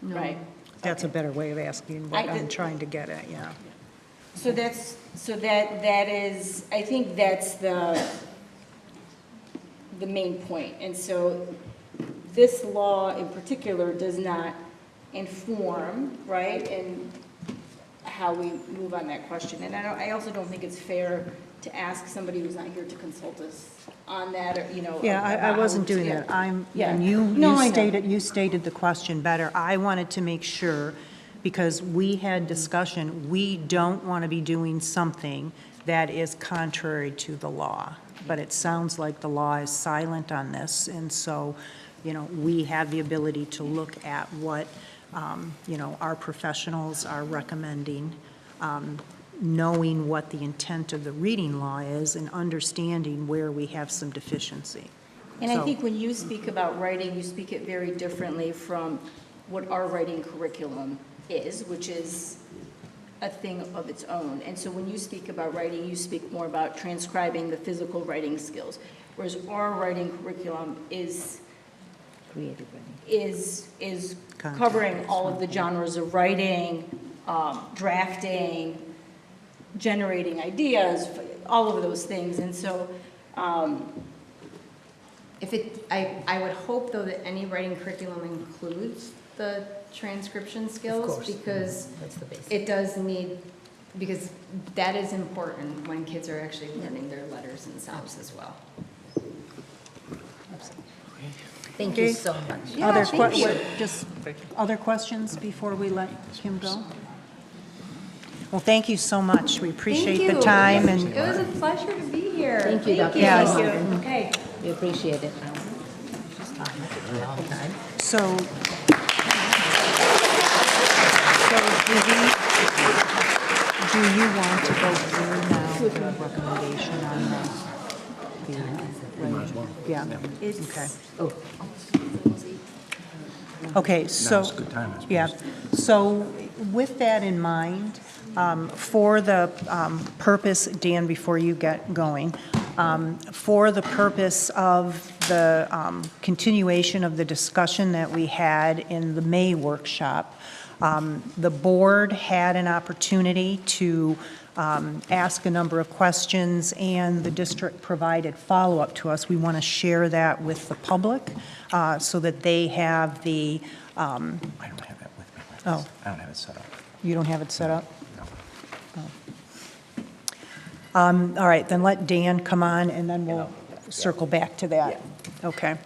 right? That's a better way of asking what I'm trying to get at, yeah. So that is, I think that's the main point. And so this law in particular does not inform, right, and how we move on that question. And I also don't think it's fair to ask somebody who's not here to consult us on that, or, you know. Yeah, I about wasn't how doing to- that. And Yeah. you No, I know. you stated the question better. I wanted to make sure, because we had discussion, we don't want to be doing something that is contrary to the law. But it sounds like the law is silent on this, and so, you know, we have the ability to look at what, you know, our professionals are recommending, knowing what the intent of the reading law is and understanding where we have some deficiency. And I So- think when you speak about writing, you speak it very differently from what our writing curriculum is, which is a thing of its own. And so when you speak about writing, you speak more about transcribing the physical writing skills, whereas our writing curriculum is covering all of the genres of writing, drafting, generating ideas, all of those things. And so, I would hope though that any writing curriculum includes the transcription skills, because it does need, because that is important when kids are actually learning their letters and sounds as well. Thank Okay. you so much. Other thank you. just other questions before we let him go? Well, thank you so much. We appreciate Thank the you. time, It and was a pleasure to be here. Thank you, Dr. Yes. Martin. Okay. We appreciate it. so do you want to go through now the recommendation on the yeah, okay. Okay, so, yeah, so with that in mind, for the purpose, Dan, before you get going, for the purpose of the continuation of the discussion that we had in the May workshop, the board had an opportunity to ask a number of questions, and the district provided follow-up to us. We want to share that with the public so that they have the, I don't have that with me. Oh. I don't have it set up. you don't have it set up? No. All right, then let Dan come on, and then we'll circle back to that. Okay.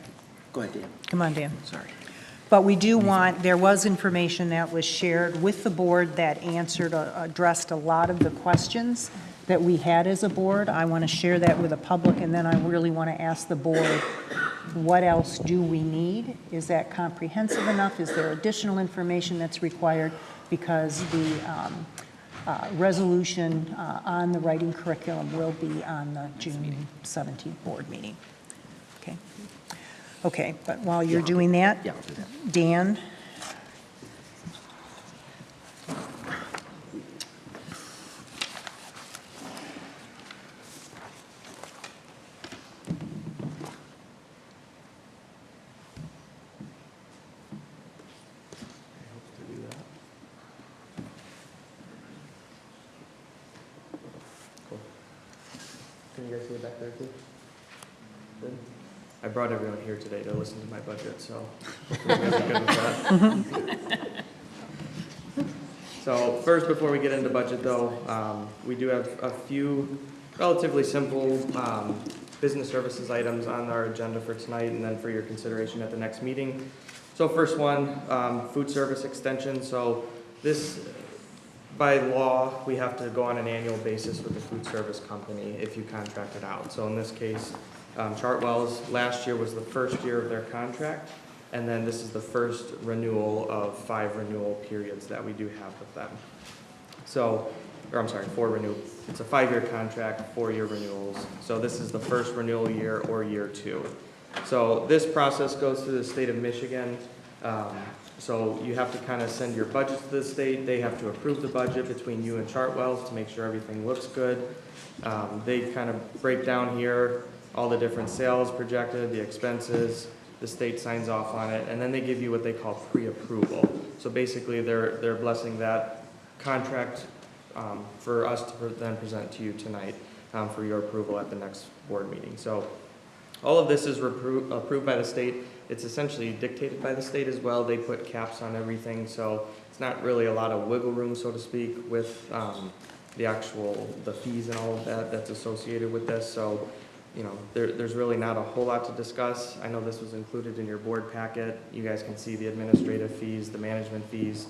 Go ahead, Dan. Come on, Dan. Sorry. But we do want, there was information that was shared with the board that addressed a lot of the questions that we had as a board. I want to share that with the public, and then I really want to ask the board, what else do we need? Is that comprehensive enough? Is there additional information that's required? Because the resolution on the writing curriculum will be on the June 17th board meeting. Okay. Okay, but while you're doing that, Yeah, I'll do that. Dan? Cool. Can you guys see it back there too? Good. I brought everyone here today to listen to my budget, so hopefully you guys are good with that. So first, before we get into budget though, we do have a few relatively simple business services items on our agenda for tonight and then for your consideration at the next meeting. So first one, food service extension. So this, by law, we have to go on an annual basis with the food service company if you contract it out. So in this case, Chartwell's last year was the first year of their contract, and then this is the first renewal of 5 renewal periods that we do have with them. So, or I'm sorry, 4 renewal. It's a 5-year contract, 4-year renewals. So this is the first renewal year or year 2. So this process goes through the state of Michigan. So you have to kind of send your budget to the state. They have to approve the budget between you and Chartwell's to make sure everything looks good. They kind of break down here all the different sales projected, the expenses. The state signs off on it, and then they give you what they call pre-approval. So basically, they're blessing that contract for us to then present to you tonight for your approval at the next board meeting. So all of this is approved by the state. It's essentially dictated by the state as well. They put caps on everything, so it's not really a lot of wiggle room, so to speak, with the fees and all of that that's associated with this. So, you know, there's really not a whole lot to discuss. I know this was included in your board packet. You guys can see the administrative fees, the management fees.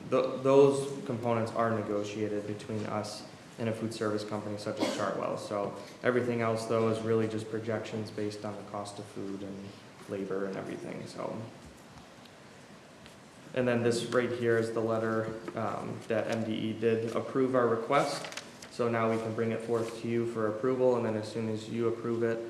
Those components are negotiated between us and a food service company such as Chartwell. So everything else, though, is really just projections based on the cost of food and labor and everything. So, and then this right here is the letter that MDE did approve our request. So now we can bring it forth to you for approval, and then as soon as you approve it,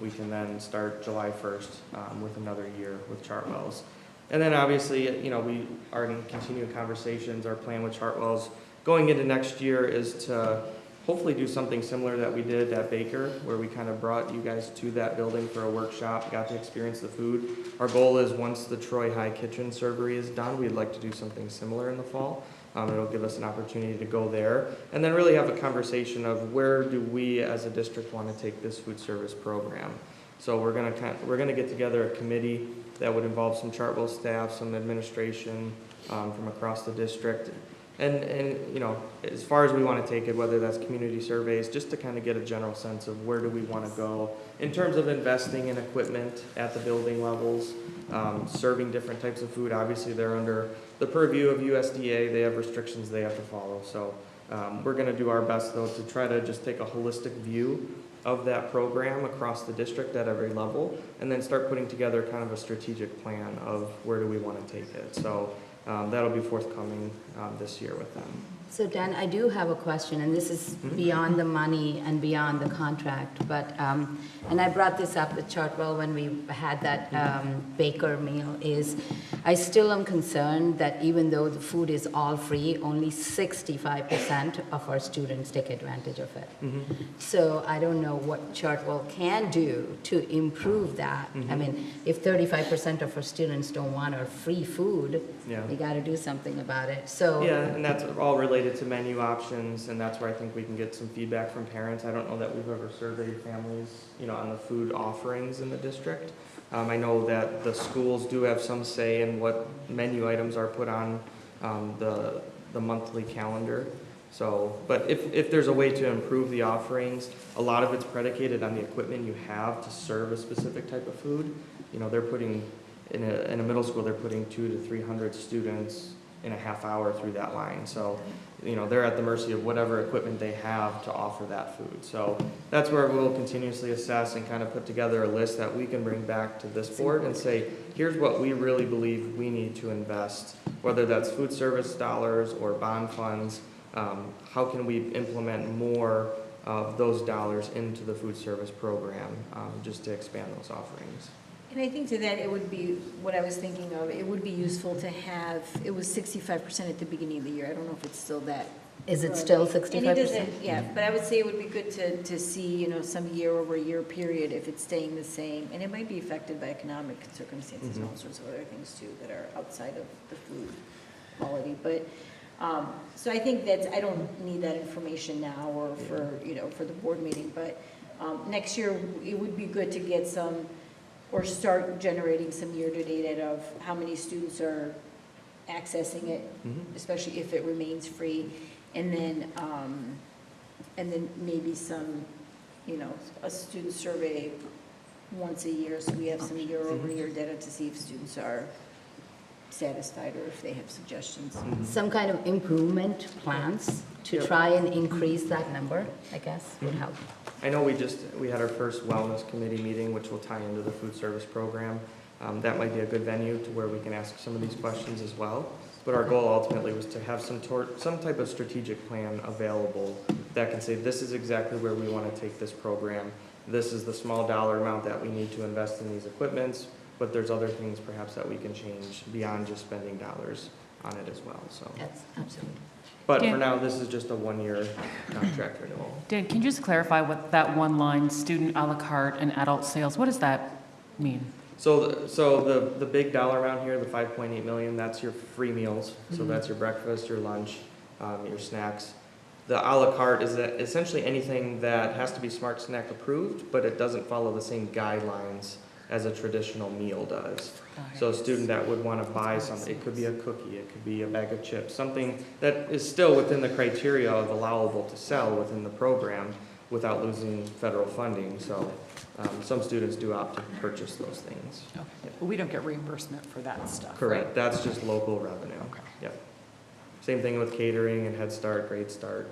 we can then start July 1st with another year with Chartwell's. And then obviously, you know, we are in continuing conversations. Our plan with Chartwell's going into next year is to hopefully do something similar that we did at Baker, where we kind of brought you guys to that building for a workshop, got to experience the food. Our goal is once the Troy High Kitchen Servery is done, we'd like to do something similar in the fall. It'll give us an opportunity to go there and then really have a conversation of where do we as a district want to take this food service program. So we're gonna get together a committee that would involve some Chartwell staff, some administration from across the district, and you know, as far as we want to take it, whether that's community surveys, just to kind of get a general sense of where do we want to go in terms of investing in equipment at the building levels, serving different types of food. Obviously, they're under the purview of USDA. They have restrictions they have to follow. So we're going to do our best, though, to try to just take a holistic view of that program across the district at every level, and then start putting together kind of a strategic plan of where do we want to take it. So that'll be forthcoming this year with them. So Dan, I do have a question, and this is beyond the money and beyond the contract, but, and I brought this up with Chartwell when we had that Baker meal, is I still am concerned that even though the food is all free, only 65% of our students take advantage of it. So I don't know what Chartwell can do to improve that. I mean, if 35% of our students don't want our free food, we got to do something about it. So yeah, and that's all related to menu options, and that's where I think we can get some feedback from parents. I don't know that we've ever surveyed families, you know, on the food offerings in the district. I know that the schools do have some say in what menu items are put on the monthly calendar. So, but if there's a way to improve the offerings, a lot of it's predicated on the equipment you have to serve a specific type of food. You know, they're putting, in a middle school, they're putting 200 to 300 students in a half hour through that line. So, you know, they're at the mercy of whatever equipment they have to offer that food. So that's where we'll continuously assess and kind of put together a list that we can bring back to this board and say, here's what we really believe we need to invest, whether that's food service dollars or bond funds. How can we implement more of those dollars into the food service program just to expand those offerings? And I think to that, it would be, what I was thinking of, it would be useful to have, it was 65% at the beginning of the year. I don't know if it's still that. Is it still And it 65%? doesn't, yeah, but I would say it would be good to see, you know, some year-over-year period if it's staying the same. And it might be affected by economic circumstances and all sorts of other things too that are outside of the food quality. But, so I think that's, I don't need that information now or for, you know, for the board meeting. But next year, it would be good to get some, or start generating some year-to-date data of how many students are accessing it, especially if it remains free. And then maybe some, you know, a student survey once a year, so we have some year-over-year data to see if students are satisfied or if they have suggestions. Some kind of improvement plans to try and increase that number, I guess, would help. I know we had our first wellness committee meeting, which will tie into the food service program. That might be a good venue to where we can ask some of these questions as well. But our goal ultimately was to have some type of strategic plan available that can say, this is exactly where we want to take this program. This is the small dollar amount that we need to invest in these equipments, but there's other things perhaps that we can change beyond just spending dollars on it as well, so. Yes, absolutely. But Dan- for now, this is just a one-year contract renewal. Dan, can you just clarify what that one line, student à la carte and adult sales, what does that mean? So the big dollar amount here, the 5.8 million, that's your free meals. So that's your breakfast, your lunch, your snacks. The à la carte is essentially anything that has to be Smart Snack approved, but it doesn't follow the same guidelines as a traditional meal does. So a student that would want to buy something, it could be a cookie, it could be a bag of chips, something that is still within the criteria of allowable to sell within the program without losing federal funding. So some students do opt to purchase those things. Okay. But we don't get reimbursement for that stuff, Correct, right? that's just local revenue. Okay. Yep. Same thing with catering and Head Start, Great Start.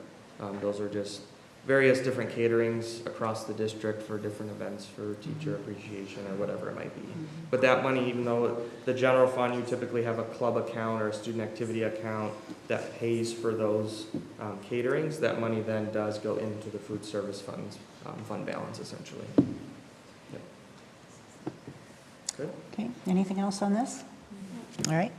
Those are just various different caterings across the district for different events for teacher appreciation or whatever it might be. But that money, even though the general fund, you typically have a club account or a student activity account that pays for those caterings, that money then does go into the food service funds, fund balance essentially. Yep. Good. Okay, anything else on this? All right.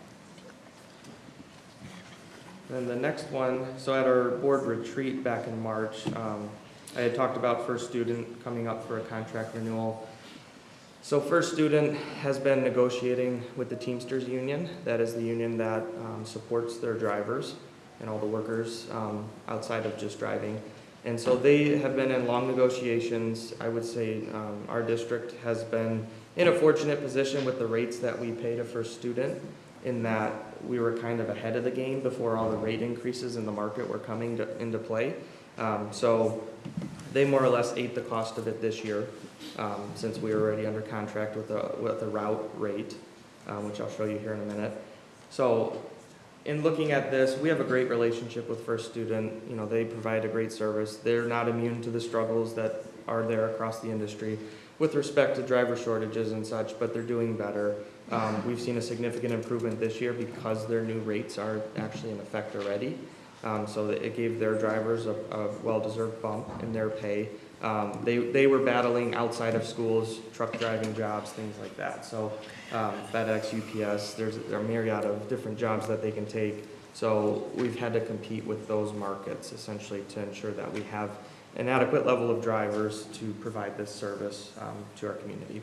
Then the next one, so at our board retreat back in March, I had talked about First Student coming up for a contract renewal. So First Student has been negotiating with the Teamsters Union. That is the union that supports their drivers and all the workers outside of just driving. And so they have been in long negotiations. I would say our district has been in a fortunate position with the rates that we pay to First Student, in that we were kind of ahead of the game before all the rate increases in the market were coming into play. So they more or less ate the cost of it this year, since we were already under contract with a route rate, which I'll show you here in a minute. So in looking at this, we have a great relationship with First Student. You know, they provide a great service. They're not immune to the struggles that are there across the industry with respect to driver shortages and such, but they're doing better. We've seen a significant improvement this year because their new rates are actually in effect already. So that it gave their drivers a well-deserved bump in their pay. They were battling outside of schools, truck driving jobs, things like that. So FedEx, UPS, there are a myriad of different jobs that they can take. So we've had to compete with those markets essentially to ensure that we have an adequate level of drivers to provide this service to our community.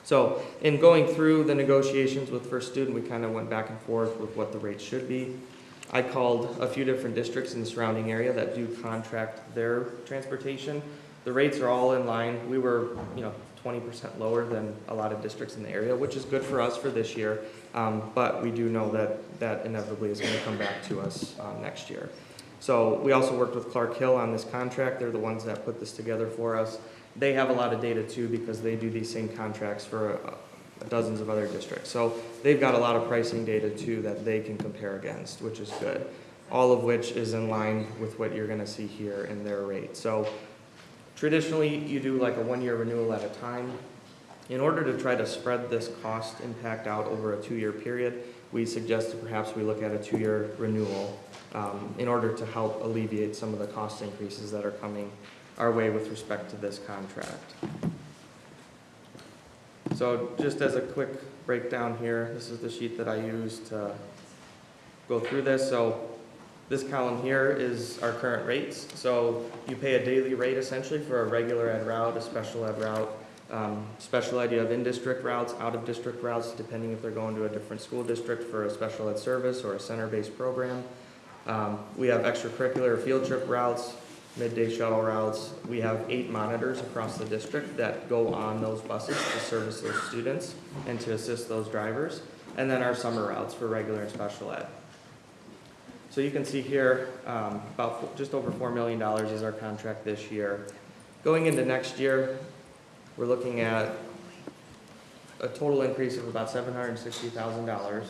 So in going through the negotiations with First Student, we kind of went back and forth with what the rates should be. I called a few different districts in the surrounding area that do contract their transportation. The rates are all in line. We were, 20% lower than a lot of districts in the area, which is good for us for this year. But we do know that inevitably is going to come back to us next year. So we also worked with Clark Hill on this contract. They're the ones that put this together for us. They have a lot of data too because they do these same contracts for dozens of other districts. So they've got a lot of pricing data too that they can compare against, which is good. All of which is in line with what you're going to see here in their rate. So traditionally you do like a one-year renewal at a time. In order to try to spread this cost impact out over a 2-year period, we suggested perhaps we look at a 2-year renewal in order to help alleviate some of the cost increases that are coming our way with respect to this contract. So just as a quick breakdown here, this is the sheet that I used to go through this. So this column here is our current rates. So you pay a daily rate essentially for a regular ed route, a special ed route. Special ed, you have in-district routes, out-of-district routes, depending if they're going to a different school district for a special ed service or a center-based program. We have extracurricular field trip routes, midday shuttle routes. We have 8 monitors across the district that go on those buses to service those students and to assist those drivers. And then our summer routes for regular and special ed. So you can see here, just over $4 million is our contract this year. Going into next year, we're looking at a total increase of about $760,000.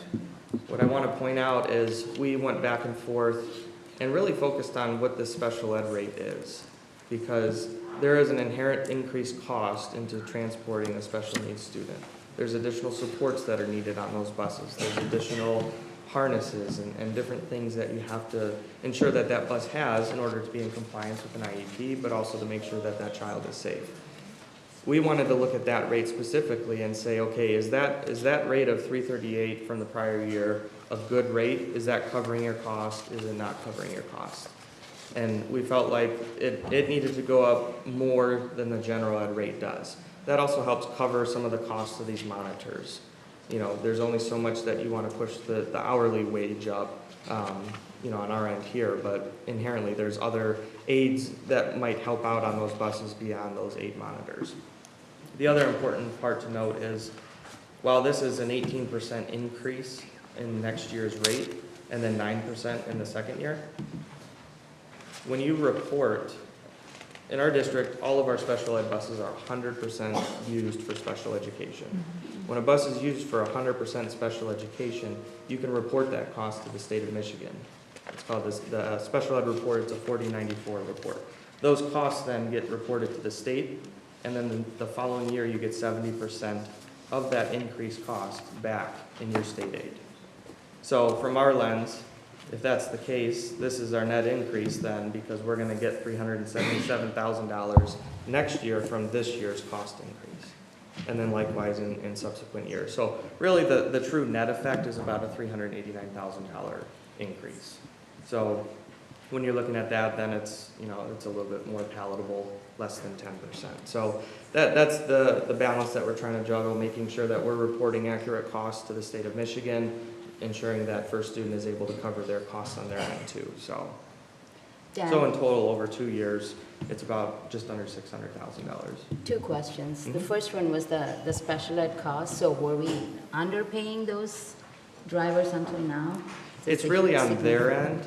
What I want to point out is we went back and forth and really focused on what the special ed rate is, because there is an inherent increased cost into transporting a special needs student. There's additional supports that are needed on those buses. There's additional harnesses and different things that you have to ensure that that bus has in order to be in compliance with an IEP, but also to make sure that that child is safe. We wanted to look at that rate specifically and say, okay, is that rate of $338 from the prior year a good rate? Is that covering your cost? Is it not covering your cost? And we felt like it needed to go up more than the general ed rate does. That also helps cover some of the costs of these monitors. You know, there's only so much that you want to push the hourly wage up, you know, on our end here, but inherently there's other aids that might help out on those buses beyond those 8 monitors. The other important part to note is, while this is an 18% increase in next year's rate and then 9% in the second year, when you report, in our district, all of our special ed buses are 100% used for special education. When a bus is used for 100% special education, you can report that cost to the state of Michigan. It's called the special ed report. It's a 4094 report. Those costs then get reported to the state, and then the following year you get 70% of that increased cost back in your state aid. So from our lens, if that's the case, this is our net increase then, because we're going to get $377,000 next year from this year's cost increase, and then likewise in subsequent years. So really the true net effect is about a $389,000 increase. So when you're looking at that, then it's, you know, it's a little bit more palatable, less than 10%. So that's the balance that we're trying to juggle, making sure that we're reporting accurate costs to the state of Michigan, ensuring that first student is able to cover their costs on their end too. So in total, over 2 years, it's about just under $600,000. 2 questions. Mm-hmm. The first one was the special ed cost. So were we underpaying those drivers until now? It's really on their end.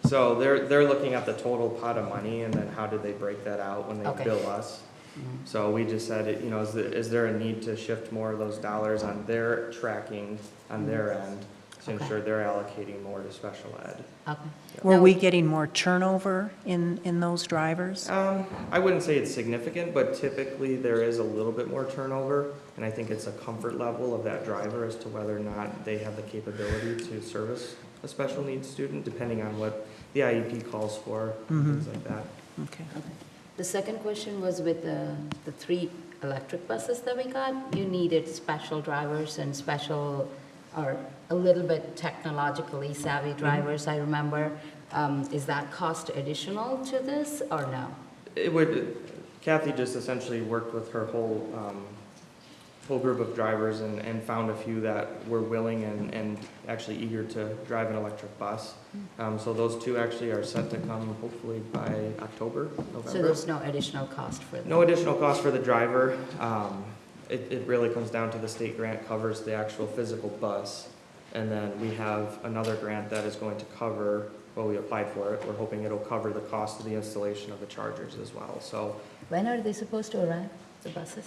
So they're looking at the total pot of money and then how do they break that out when they bill us. Mm-hmm. So we just said, you know, is there a need to shift more of those dollars on their tracking on their end to ensure they're allocating more to special ed? Okay. Were we getting more turnover in those drivers? I wouldn't say it's significant, but typically there is a little bit more turnover, and I think it's a comfort level of that driver as to whether or not they have the capability to service a special needs student, depending on what the IEP calls for, things like that. Okay. The second question was with the 3 electric buses that we got. You needed special drivers and special, or a little bit technologically savvy drivers, I remember. Is that cost additional to this or no? It would. Kathy just essentially worked with her whole group of drivers and found a few that were willing and actually eager to drive an electric bus. So those 2 actually are set to come hopefully by October, November. So there's no additional cost for them? No additional cost for the driver. It really comes down to the state grant covers the actual physical bus. And then we have another grant that is going to cover, well, we applied for it. We're hoping it'll cover the cost of the installation of the chargers as well. So When are they supposed to arrive, the buses?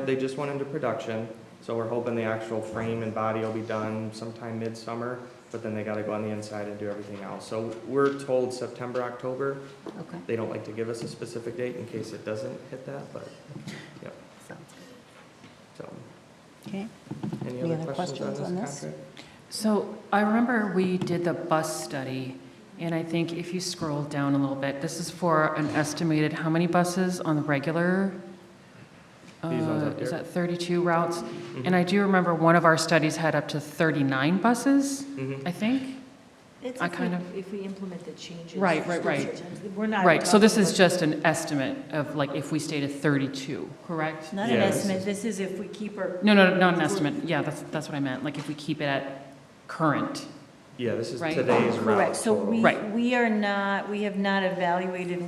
they just went into production. So we're hoping the actual frame and body will be done sometime midsummer, but then they got to go on the inside and do everything else. So we're told September, October. Okay. They don't like to give us a specific date in case it doesn't hit that, but yep. Sounds good. So, Okay. any other questions on this contract? So I remember we did the bus study, and I think if you scroll down a little bit, this is for an estimated how many buses on the regular These ones up Is here. that 32 routes? Mhm. And I do remember one of our studies had up to 39 buses, Mhm. I think. It's I kind of- if we implement the changes. Right, for right, school right. start times. We're not. Right, so this talking is about- just an estimate of like if we stayed at 32, correct? Not an Yeah, this estimate, this is if we keep our. No, not an estimate. Yeah, that's what I meant. Like if we keep it at current. Yeah, this is Right. today's route. Correct, so total. Right. we are not, we have not evaluated,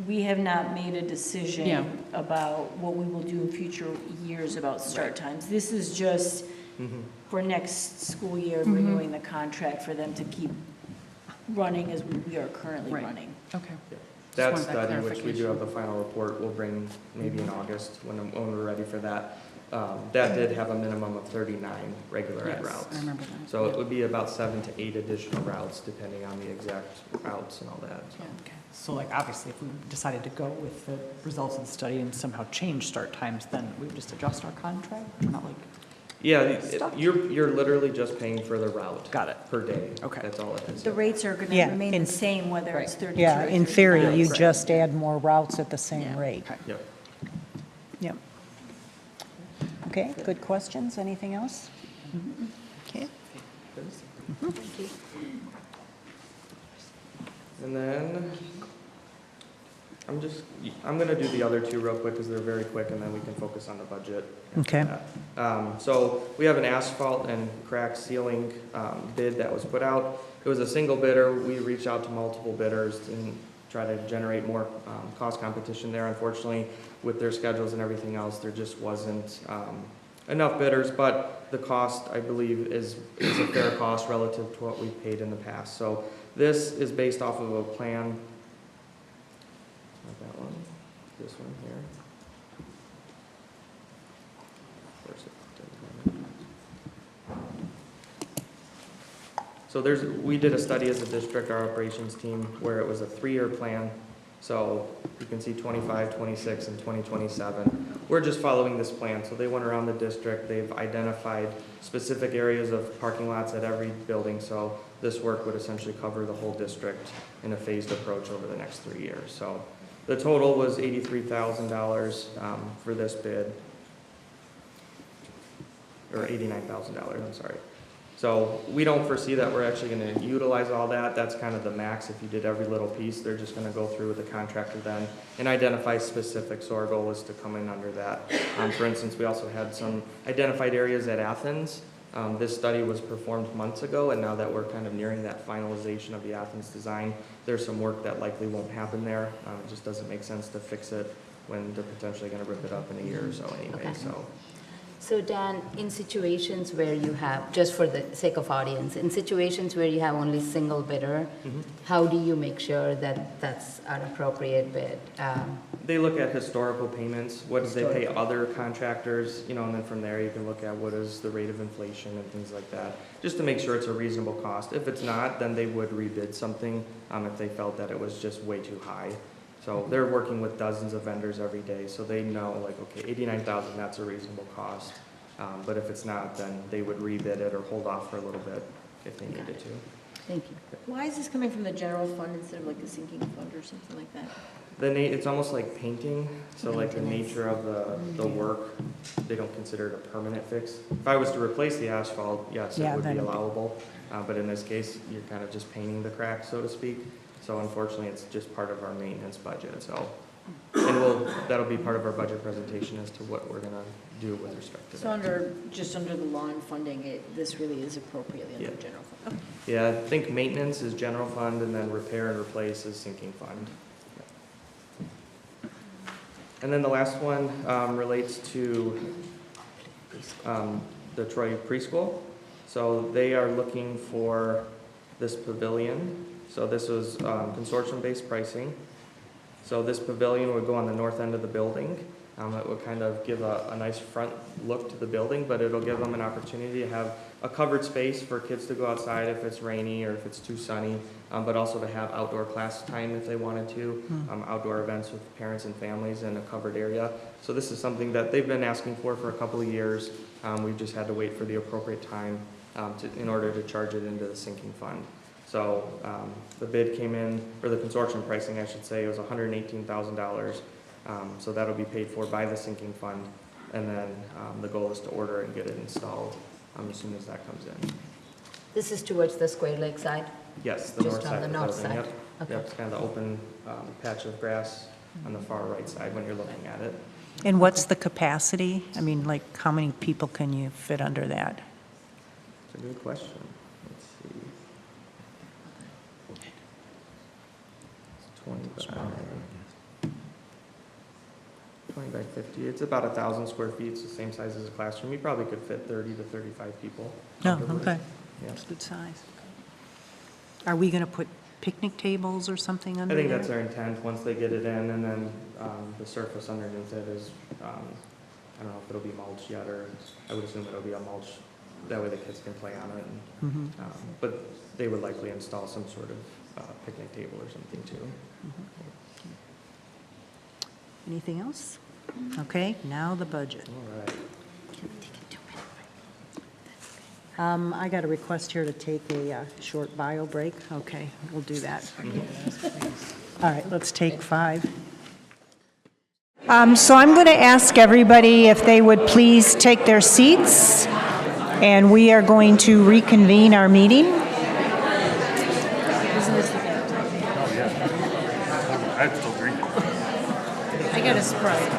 we have not made a Yeah. decision about what we will do in future years about start times. This is just Mhm. for next school year, Mhm. renewing the contract for them to keep running as we are currently Right. running. Okay. That wanted that study, which we do clarification. have the final report, we'll bring maybe in August when we're ready for that. That did have a minimum of 39 regular ed Yes, routes. I remember that. So it would be about 7 to 8 additional routes, depending on the exact routes and all that. so. Okay. So like, obviously, if we decided to go with the results of the study and somehow change start times, then we would just adjust our contract? We're not like, Yeah, Stuck. you're literally just paying for the route. Got it. Per day. Okay. That's all it is. The rates are going to Yeah, remain in- the same whether it's 32 Yeah, or in theory, 39. you Right. just add more routes at the same Yeah. rate. okay. Yep. Yep. Okay, good questions? Anything else? Okay. And then, I'm gonna do the other two real quick, because they're very quick, and then we can focus on the budget. after Okay. that. So, we have an asphalt and crack ceiling bid that was put out. It was a single bidder. We reached out to multiple bidders and try to generate more cost competition there. Unfortunately, with their schedules and everything else, there just wasn't enough bidders, but the cost, I believe, is a fair cost relative to what we've paid in the past. So this is based off of a plan, not that one, this one here. Where's it? So we did a study as a district, our operations team, where it was a 3-year plan. So you can see 25, 26, and 2027. We're just following this plan. So they went around the district. They've identified specific areas of parking lots at every building. So this work would essentially cover the whole district in a phased approach over the next 3 years. So the total was $83,000 for this bid, or $89,000, I'm sorry. So we don't foresee that we're actually going to utilize all that. That's kind of the max. If you did every little piece, they're just going to go through with the contractor then and identify specifics. So our goal is to come in under that. For instance, we also had some identified areas at Athens. This study was performed months ago, and now that we're kind of nearing that finalization of the Athens design, there's some work that likely won't happen there. It just doesn't make sense to fix it when they're potentially going to rip it up in a year or so anyway. Okay. So So Dan, in situations where you have, just for the sake of audience, in situations where you have only single bidder, how do you make sure that that's an appropriate bid? they look at historical payments. What do they pay other contractors? And then from there you can look at what is the rate of inflation and things like that, just to make sure it's a reasonable cost. If it's not, then they would rebid something if they felt that it was just way too high. So they're working with dozens of vendors every day, so they know, like, okay, 89,000, that's a reasonable cost. But if it's not, then they would rebid it or hold off for a little bit if they needed to. Thank you. Why is this coming from the general fund instead of like a sinking fund or something like that? It's almost like painting, so like the nature of the work, they don't consider it a permanent fix. If I was to replace the asphalt, yes, it Yeah, would be then- allowable, but in this case, you're kind of just painting the cracks, so to speak. So unfortunately, it's just part of our maintenance budget, so. And that'll be part of our budget presentation as to what we're gonna do with respect to So that. just under the lawn funding, this really is appropriately under Yeah. the general fund. Okay. Yeah, I think maintenance is general fund, and then repair and replace is sinking fund. And then the last one relates to the Troy Preschool. So they are looking for this pavilion. So this was consortium-based pricing. So this pavilion would go on the north end of the building. It would kind of give a nice front look to the building, but it'll give them an opportunity to have a covered space for kids to go outside if it's rainy or if it's too sunny, but also to have outdoor class time if they wanted to, outdoor events with parents and families in a covered area. So this is something that they've been asking for a couple of years. We've just had to wait for the appropriate time in order to charge it into the sinking fund. So the bid came in, or the consortium pricing, I should say, was $118,000. So that'll be paid for by the sinking fund. And then the goal is to order and get it installed as soon as that comes in. This is towards the Square Lake side? Yes, the north Just on side the of the north building, side. yep. Okay. Yep, it's kind of the open patch of grass on the far right side when you're looking at it. And what's the capacity? I mean, like, how many people can you fit under that? It's a good question. Let's see. It's 20 by 50. It's about 1,000 square feet. It's the same size as a classroom. You probably could fit 30 to 35 people. Oh, comfortably. okay. Yeah. That's good size. Are we going to put picnic tables or something I under think there? that's our intent, once they get it in, and then the surface underneath it is, I don't know if it'll be mulch yet, or I would assume it'll be a mulch, that way the kids can play on it. And, Mhm. but they would likely install some sort of picnic table or something too. Anything else? Okay, now the budget. All right. I got a request here to take a short bio break. Okay, we'll do that. All right, let's take 5. So I'm going to ask everybody if they would please take their seats, and we are going to reconvene our meeting. I got a Sprite.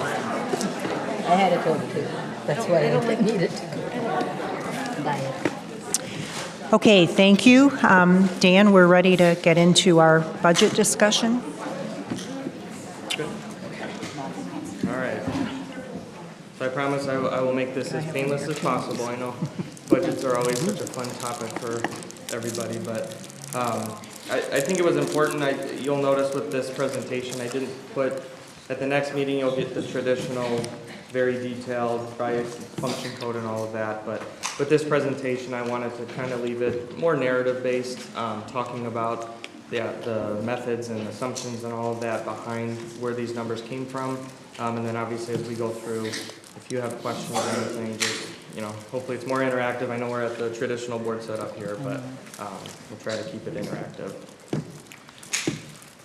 I had a Coke too. That's why I needed to buy it. Okay, thank you. Dan, we're ready to get into our budget discussion. All right. So I promise I will make this as painless as possible. I know budgets are always such a fun topic for everybody, but I think it was important. You'll notice with this presentation, I didn't put, at the next meeting, you'll get the traditional, very detailed, by function code and all of that, but with this presentation, I wanted to kind of leave it more narrative-based, talking about the methods and assumptions and all of that behind where these numbers came from. And then obviously as we go through, if you have questions or anything, just, hopefully it's more interactive. I know we're at the traditional board setup here, but we'll try to keep it interactive.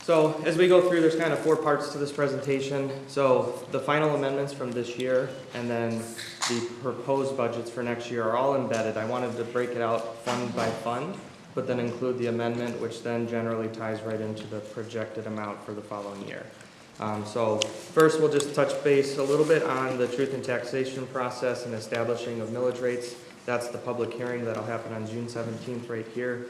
So as we go through, there's kind of 4 parts to this presentation. So the final amendments from this year and then the proposed budgets for next year are all embedded. I wanted to break it out fund by fund, but then include the amendment, which then generally ties right into the projected amount for the following year. So first, we'll just touch base a little bit on the truth in taxation process and establishing of millage rates. That's the public hearing that'll happen on June 17th right here.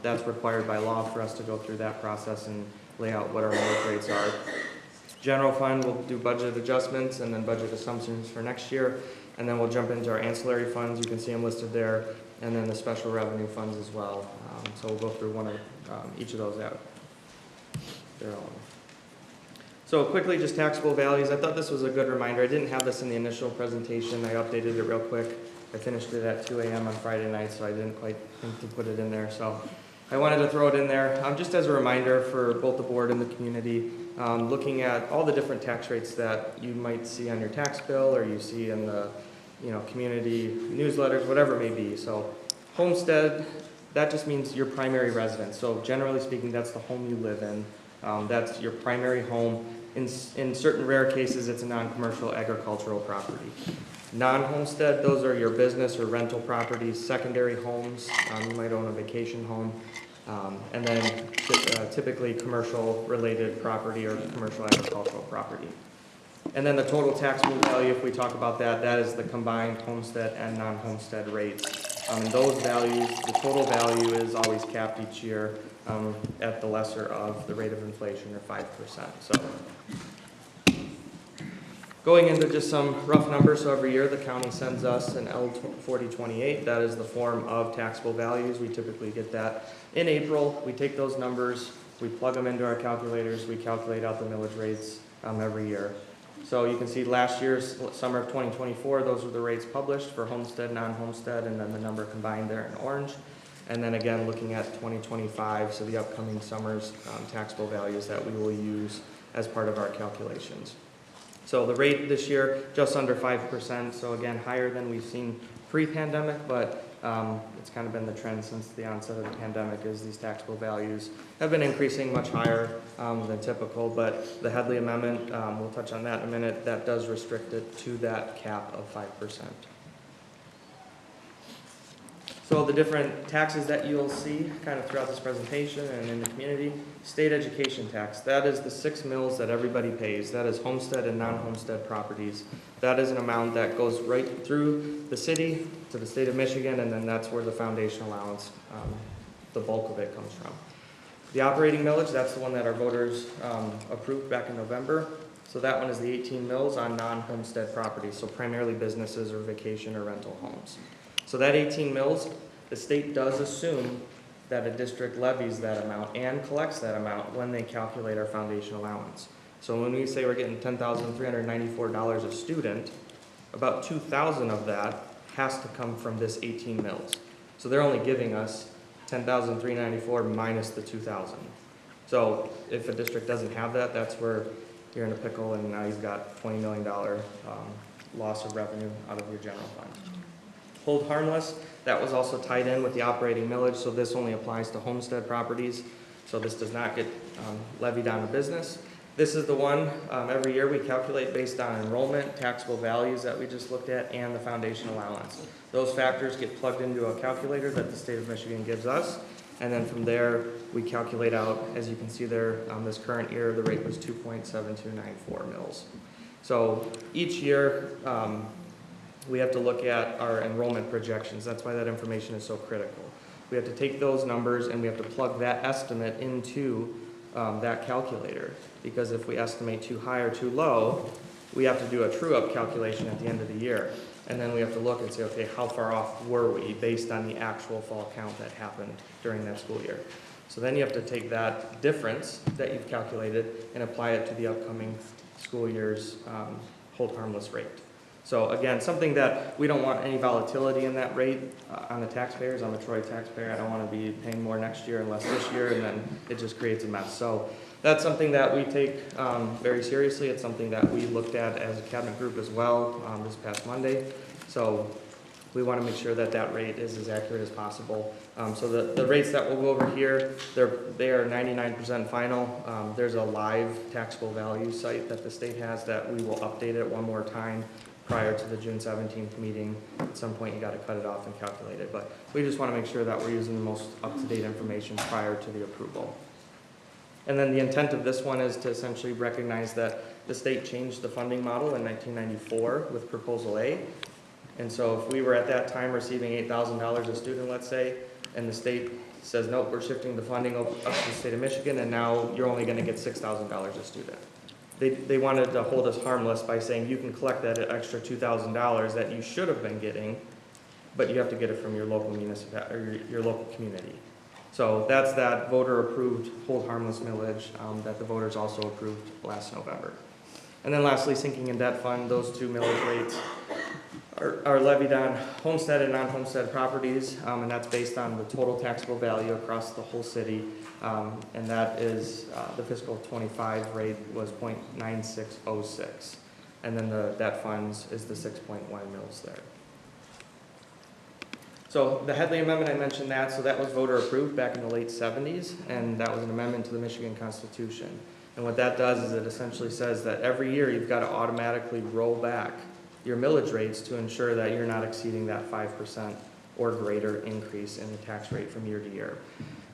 That's required by law for us to go through that process and lay out what our millage rates are. General fund, we'll do budget adjustments and then budget assumptions for next year. And then we'll jump into our ancillary funds. You can see them listed there. And then the special revenue funds as well. So we'll go through one of each of those out. They're all. So quickly, just taxable values. I thought this was a good reminder. I didn't have this in the initial presentation. I updated it real quick. I finished it at 2 a.m. on Friday night, so I didn't quite think to put it in there. So I wanted to throw it in there just as a reminder for both the board and the community, looking at all the different tax rates that you might see on your tax bill or you see in the community newsletters, whatever it may be. So homestead, that just means your primary residence. So generally speaking, that's the home you live in. That's your primary home. In certain rare cases, it's a non-commercial agricultural property. Non-homestead, those are your business or rental properties, secondary homes. You might own a vacation home. And then typically commercial related property or commercial agricultural property. And then the total taxable value, if we talk about that, that is the combined homestead and non-homestead rates. And those values, the total value is always capped each year at the lesser of the rate of inflation, or 5%. So going into just some rough numbers, so every year the county sends us an L4028. That is the form of taxable values. We typically get that in April. We take those numbers, we plug them into our calculators, we calculate out the millage rates every year. So you can see last year's summer of 2024, those were the rates published for homestead, non-homestead, and then the number combined there in orange. And then again, looking at 2025, so the upcoming summer's taxable values that we will use as part of our calculations. So the rate this year, just under 5%, so again, higher than we've seen pre-pandemic, but It's kind of been the trend since the onset of the pandemic is these taxable values have been increasing much higher than typical, but the Headley Amendment, we'll touch on that in a minute, that does restrict it to that cap of 5%. So the different taxes that you'll see kind of throughout this presentation and in the community, state education tax, that is the 6 mills that everybody pays. That is homestead and non-homestead properties. That is an amount that goes right through the city to the state of Michigan, and then that's where the foundation allowance, the bulk of it comes from. The operating millage, that's the one that our voters approved back in November. So that one is the 18 mills on non-homestead properties, so primarily businesses or vacation or rental homes. So that 18 mills, the state does assume that a district levies that amount and collects that amount when they calculate our foundation allowance. So when we say we're getting $10,394 a student, about 2,000 of that has to come from this 18 mills. So they're only giving us $10,394 minus the 2,000. So if a district doesn't have that, that's where you're in a pickle, and now you've got $20 million loss of revenue out of your general fund. Hold harmless, that was also tied in with the operating millage, so this only applies to homestead properties. So this does not get levied on a business. This is the one, every year we calculate based on enrollment, taxable values that we just looked at, and the foundation allowance. Those factors get plugged into a calculator that the state of Michigan gives us, and then from there we calculate out, as you can see there, this current year the rate was 2.7294 mils. So each year we have to look at our enrollment projections. That's why that information is so critical. We have to take those numbers and we have to plug that estimate into that calculator, because if we estimate too high or too low, we have to do a true-up calculation at the end of the year. And then we have to look and say, okay, how far off were we based on the actual fall count that happened during that school year? So then you have to take that difference that you've calculated and apply it to the upcoming school year's hold harmless rate. So again, something that we don't want any volatility in that rate on the taxpayers. I'm a Troy taxpayer. I don't want to be paying more next year and less this year, and then it just creates a mess. So that's something that we take very seriously. It's something that we looked at as a cabinet group as well this past Monday. So we want to make sure that that rate is as accurate as possible. So the rates that we'll go over here, they are 99% final. There's a live taxable value site that the state has that we will update it one more time prior to the June 17th meeting. At some point you got to cut it off and calculate it, but we just want to make sure that we're using the most up-to-date information prior to the approval. And then the intent of this one is to essentially recognize that the state changed the funding model in 1994 with Proposal A. And so if we were at that time receiving $8,000 a student, let's say, and the state says, nope, we're shifting the funding up to the state of Michigan, and now you're only going to get $6,000 a student. They wanted to hold us harmless by saying you can collect that extra $2,000 that you should have been getting, but you have to get it from your local municipality or your local community. So that's that voter-approved hold harmless millage that the voters also approved last November. And then lastly, sinking and debt fund, those two millage rates are levied on homestead and non-homestead properties, and that's based on the total taxable value across the whole city, and that is the fiscal 25 rate was 0.9606, and then the debt funds is the 6.1 mils there. So the Headley Amendment, I mentioned that, so that was voter approved back in the late 70s, and that was an amendment to the Michigan Constitution. And what that does is it essentially says that every year you've got to automatically roll back your millage rates to ensure that you're not exceeding that 5% or greater increase in the tax rate from year to year.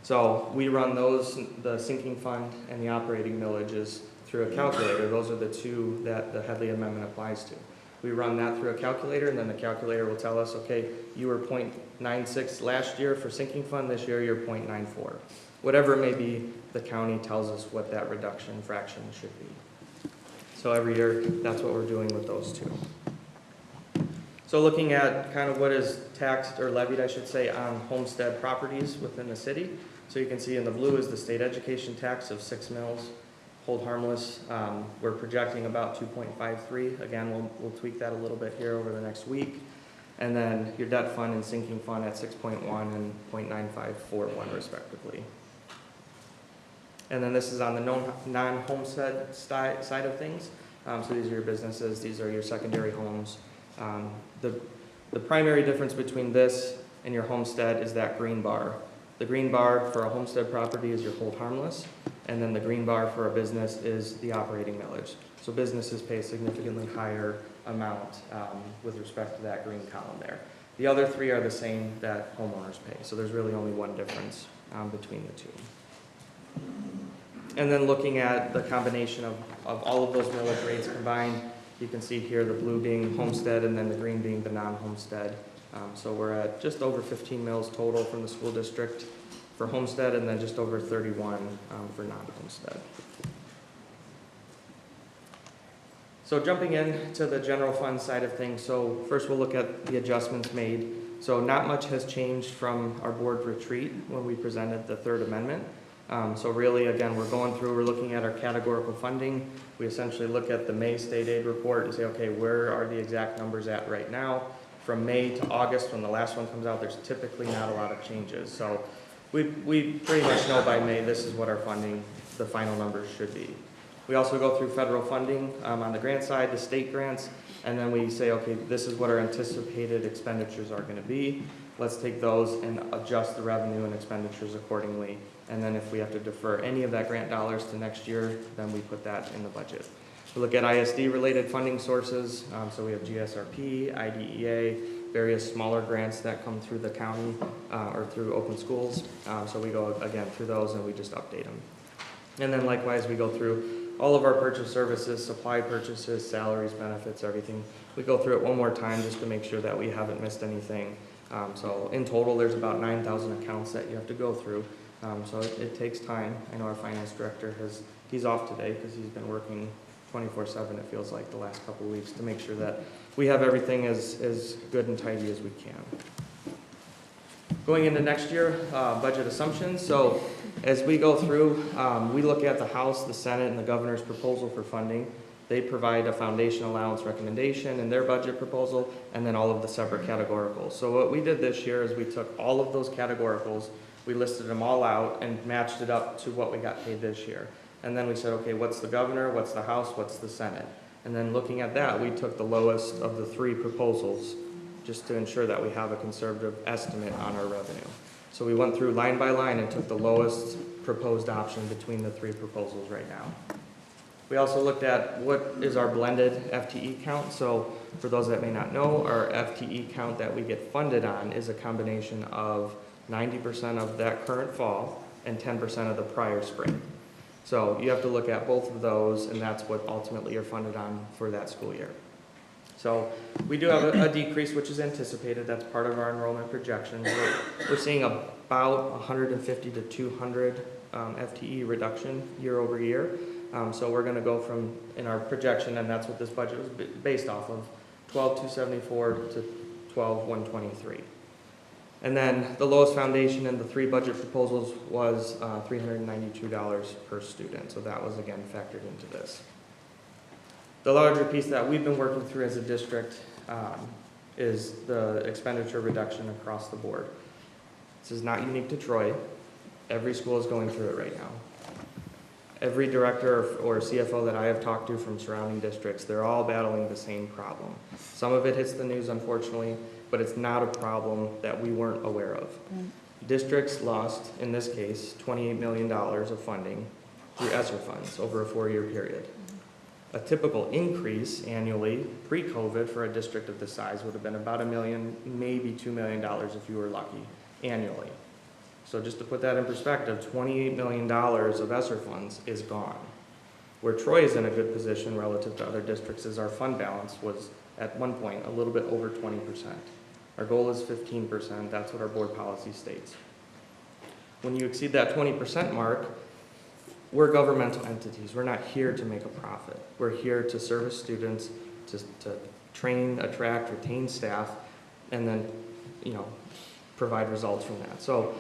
So we run those, the sinking fund and the operating millages, through a calculator. Those are the two that the Headley Amendment applies to. We run that through a calculator, and then the calculator will tell us, okay, you were 0.96 last year for sinking fund, this year you're 0.94. Whatever it may be, the county tells us what that reduction fraction should be. So every year, that's what we're doing with those two. So looking at kind of what is taxed or levied, I should say, on homestead properties within the city. So you can see in the blue is the state education tax of 6 mils. Hold harmless, we're projecting about 2.53. Again, we'll tweak that a little bit here over the next week. And then your debt fund and sinking fund at 6.1 and 0.9541 respectively. And then this is on the non-homestead side of things. So these are your businesses, these are your secondary homes. The primary difference between this and your homestead is that green bar. The green bar for a homestead property is your hold harmless, and then the green bar for a business is the operating millage. So businesses pay a significantly higher amount with respect to that green column there. The other three are the same that homeowners pay, so there's really only one difference between the two. And then looking at the combination of all of those millage rates combined, you can see here the blue being homestead and then the green being the non-homestead. So we're at just over 15 mills total from the school district for homestead, and then just over 31 for non-homestead. So jumping into the general fund side of things, so first we'll look at the adjustments made. So not much has changed from our board retreat when we presented the third amendment. So really, again, we're going through, we're looking at our categorical funding. We essentially look at the May state aid report and say, okay, where are the exact numbers at right now? From May to August, when the last one comes out, there's typically not a lot of changes. So we pretty much know by May, this is what our funding, the final numbers should be. We also go through federal funding on the grant side, the state grants, and then we say, okay, this is what our anticipated expenditures are going to be. Let's take those and adjust the revenue and expenditures accordingly. And then if we have to defer any of that grant dollars to next year, then we put that in the budget. We look at ISD-related funding sources. So we have GSRP, IDEA, various smaller grants that come through the county or through open schools. So we go, again, through those and we just update them. And then likewise, we go through all of our purchase services, supply purchases, salaries, benefits, everything. We go through it one more time just to make sure that we haven't missed anything. So in total, there's about 9,000 accounts that you have to go through. So it takes time. I know our finance director he's off today because he's been working 24/7, it feels like, the last couple of weeks to make sure that we have everything as good and tidy as we can. Going into next year, budget assumptions. So as we go through, we look at the House, the Senate, and the governor's proposal for funding. They provide a foundation allowance recommendation in their budget proposal, and then all of the separate categoricals. So what we did this year is we took all of those categoricals, we listed them all out, and matched it up to what we got paid this year. And then we said, okay, what's the governor, what's the House, what's the Senate? And then looking at that, we took the lowest of the three proposals just to ensure that we have a conservative estimate on our revenue. So we went through line by line and took the lowest proposed option between the three proposals right now. We also looked at what is our blended FTE count. So for those that may not know, our FTE count that we get funded on is a combination of 90% of that current fall and 10% of the prior spring. So you have to look at both of those, and that's what ultimately you're funded on for that school year. So we do have a decrease, which is anticipated. That's part of our enrollment projections. We're seeing about 150 to 200 FTE reduction year over year. So we're going to go from, in our projection, and that's what this budget was based off of, 12,274 to 12,123. And then the lowest foundation in the three budget proposals was $392 per student. So that was, again, factored into this. The larger piece that we've been working through as a district is the expenditure reduction across the board. This is not unique to Troy. Every school is going through it right now. Every director or CFO that I have talked to from surrounding districts, they're all battling the same problem. Some of it hits the news, unfortunately, but it's not a problem that we weren't aware of. Districts lost, in this case, $28 million of funding through ESSER funds over a 4-year period. A typical increase annually, pre-COVID, for a district of this size would have been about $1 million, maybe $2 million if you were lucky, annually. So just to put that in perspective, $28 million of ESSER funds is gone. Where Troy is in a good position relative to other districts is our fund balance was, at one point, a little bit over 20%. Our goal is 15%, that's what our board policy states. When you exceed that 20% mark, we're governmental entities. We're not here to make a profit. We're here to service students, to train, attract, retain staff, and then, provide results from that. So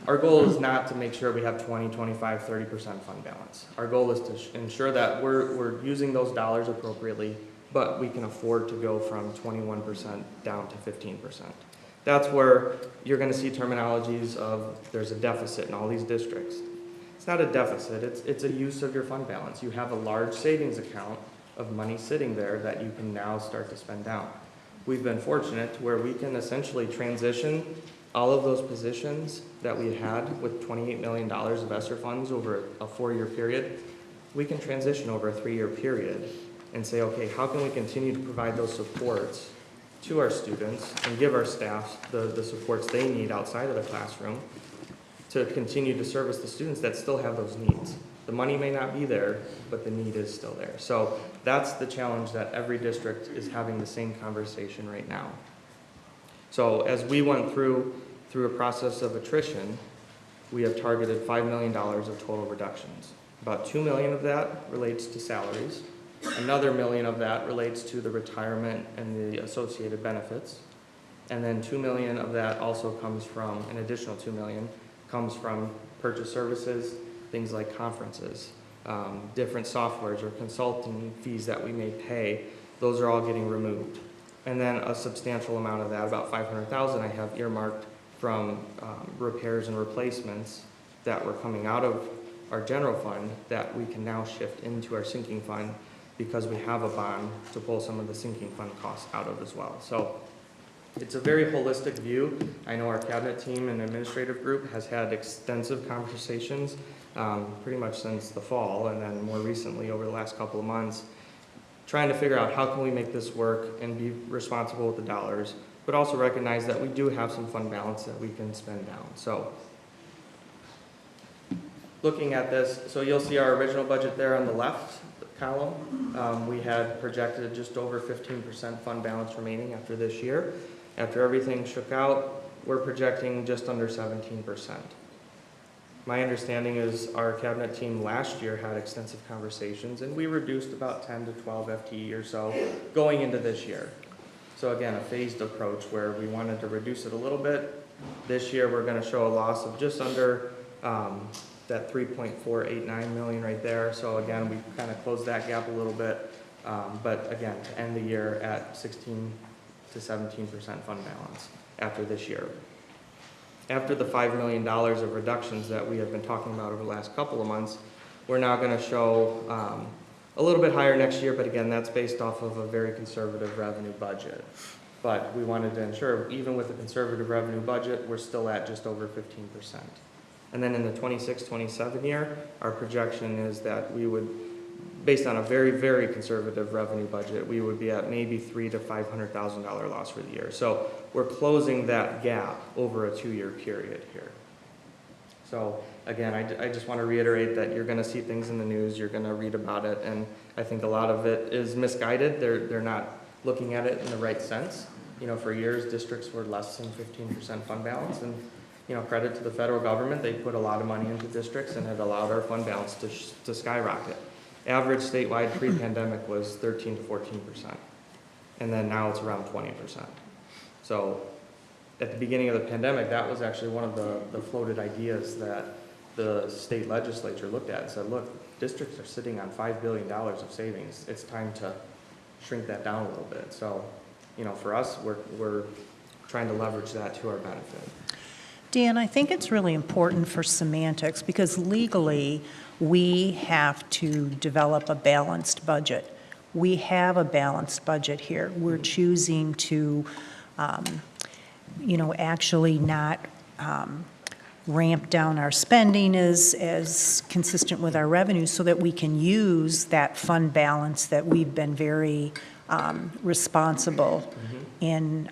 our goal is not to make sure we have 20, 25, 30% fund balance. Our goal is to ensure that we're using those dollars appropriately, but we can afford to go from 21% down to 15%. That's where you're going to see terminologies of there's a deficit in all these districts. It's not a deficit, it's a use of your fund balance. You have a large savings account of money sitting there that you can now start to spend down. we've been fortunate to where we can essentially transition all of those positions that we had with $28 million of ESSER funds over a 4-year period. We can transition over a 3-year period and say, okay, how can we continue to provide those supports to our students and give our staff the supports they need outside of the classroom to continue to service the students that still have those needs. The money may not be there, but the need is still there. So that's the challenge that every district is having the same conversation right now. So as we went through a process of attrition, we have targeted $5 million of total reductions. About $2 million of that relates to salaries. Another $1 million of that relates to the retirement and the associated benefits. And then $2 million of that also comes from, an additional $2 million, comes from purchase services, things like conferences, different softwares or consulting fees that we may pay. Those are all getting removed. And then a substantial amount of that, about $500,000, I have earmarked from repairs and replacements that were coming out of our general fund that we can now shift into our sinking fund because we have a bond to pull some of the sinking fund costs out of as well. So it's a very holistic view. I know our cabinet team and administrative group has had extensive conversations pretty much since the fall and then more recently over the last couple of months, trying to figure out how can we make this work and be responsible with the dollars, but also recognize that we do have some fund balance that we can spend down. So looking at this, so you'll see our original budget there on the left column. We had projected just over 15% fund balance remaining after this year. After everything shook out, we're projecting just under 17%. My understanding is our cabinet team last year had extensive conversations and we reduced about 10 to 12 FTE or so going into this year. So again, a phased approach where we wanted to reduce it a little bit. This year we're going to show a loss of just under that 3.489 million right there. So again, we kind of closed that gap a little bit. But again, to end the year at 16 to 17% fund balance after this year. After the $5 million of reductions that we have been talking about over the last couple of months, we're now going to show a little bit higher next year, but again, that's based off of a very conservative revenue budget. But we wanted to ensure, even with a conservative revenue budget, we're still at just over 15%. And then in the 26-27 year, our projection is that we would, based on a very, very conservative revenue budget, we would be at maybe $300,000 to $500,000 loss for the year. So we're closing that gap over a 2-year period here. So again, I just want to reiterate that you're going to see things in the news, you're going to read about it, and I think a lot of it is misguided. They're not looking at it in the right sense. You know, for years, districts were less than 15% fund balance, and you know, credit to the federal government, they put a lot of money into districts and it allowed our fund balance to skyrocket. Average statewide pre-pandemic was 13 to 14%, and then now it's around 20%. So at the beginning of the pandemic, that was actually one of the floated ideas that the state legislature looked at and said, look, districts are sitting on $5 billion of savings. It's time to shrink that down a little bit. So, you know, for us, we're trying to leverage that to our benefit. Dan, I think it's really important for semantics because legally we have to develop a balanced budget. We have a balanced budget here. We're choosing to, actually not ramp down our spending as consistent with our revenues so that we can use that fund balance that we've been very responsible in,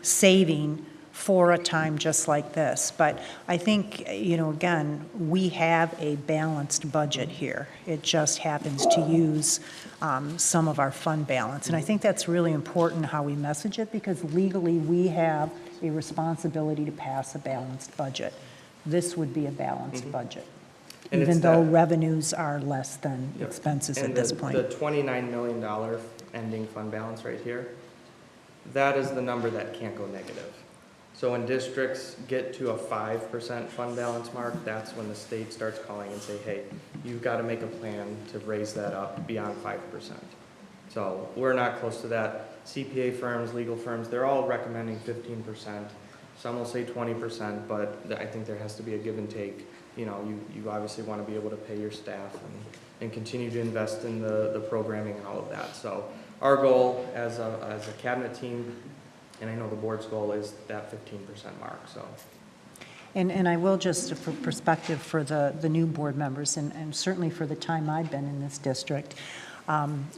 saving for a time just like this. But I think, again, we have a balanced budget here. It just happens to use some of our fund balance. And I think that's really important how we message it because legally we have a responsibility to pass a balanced budget. This would be a balanced budget, And even it's though that- revenues are less than expenses at this point. And the $29 million ending fund balance right here, that is the number that can't go negative. So when districts get to a 5% fund balance mark, that's when the state starts calling and say, hey, you've got to make a plan to raise that up beyond 5%. So we're not close to that. CPA firms, legal firms, they're all recommending 15%. Some will say 20%, but I think there has to be a give and take you know, you obviously want to be able to pay your staff and continue to invest in the programming and all of that. So our goal as a cabinet team, and I know the board's goal, is that 15% mark, so. And I will just, for perspective for the new board members, and certainly for the time I've been in this district,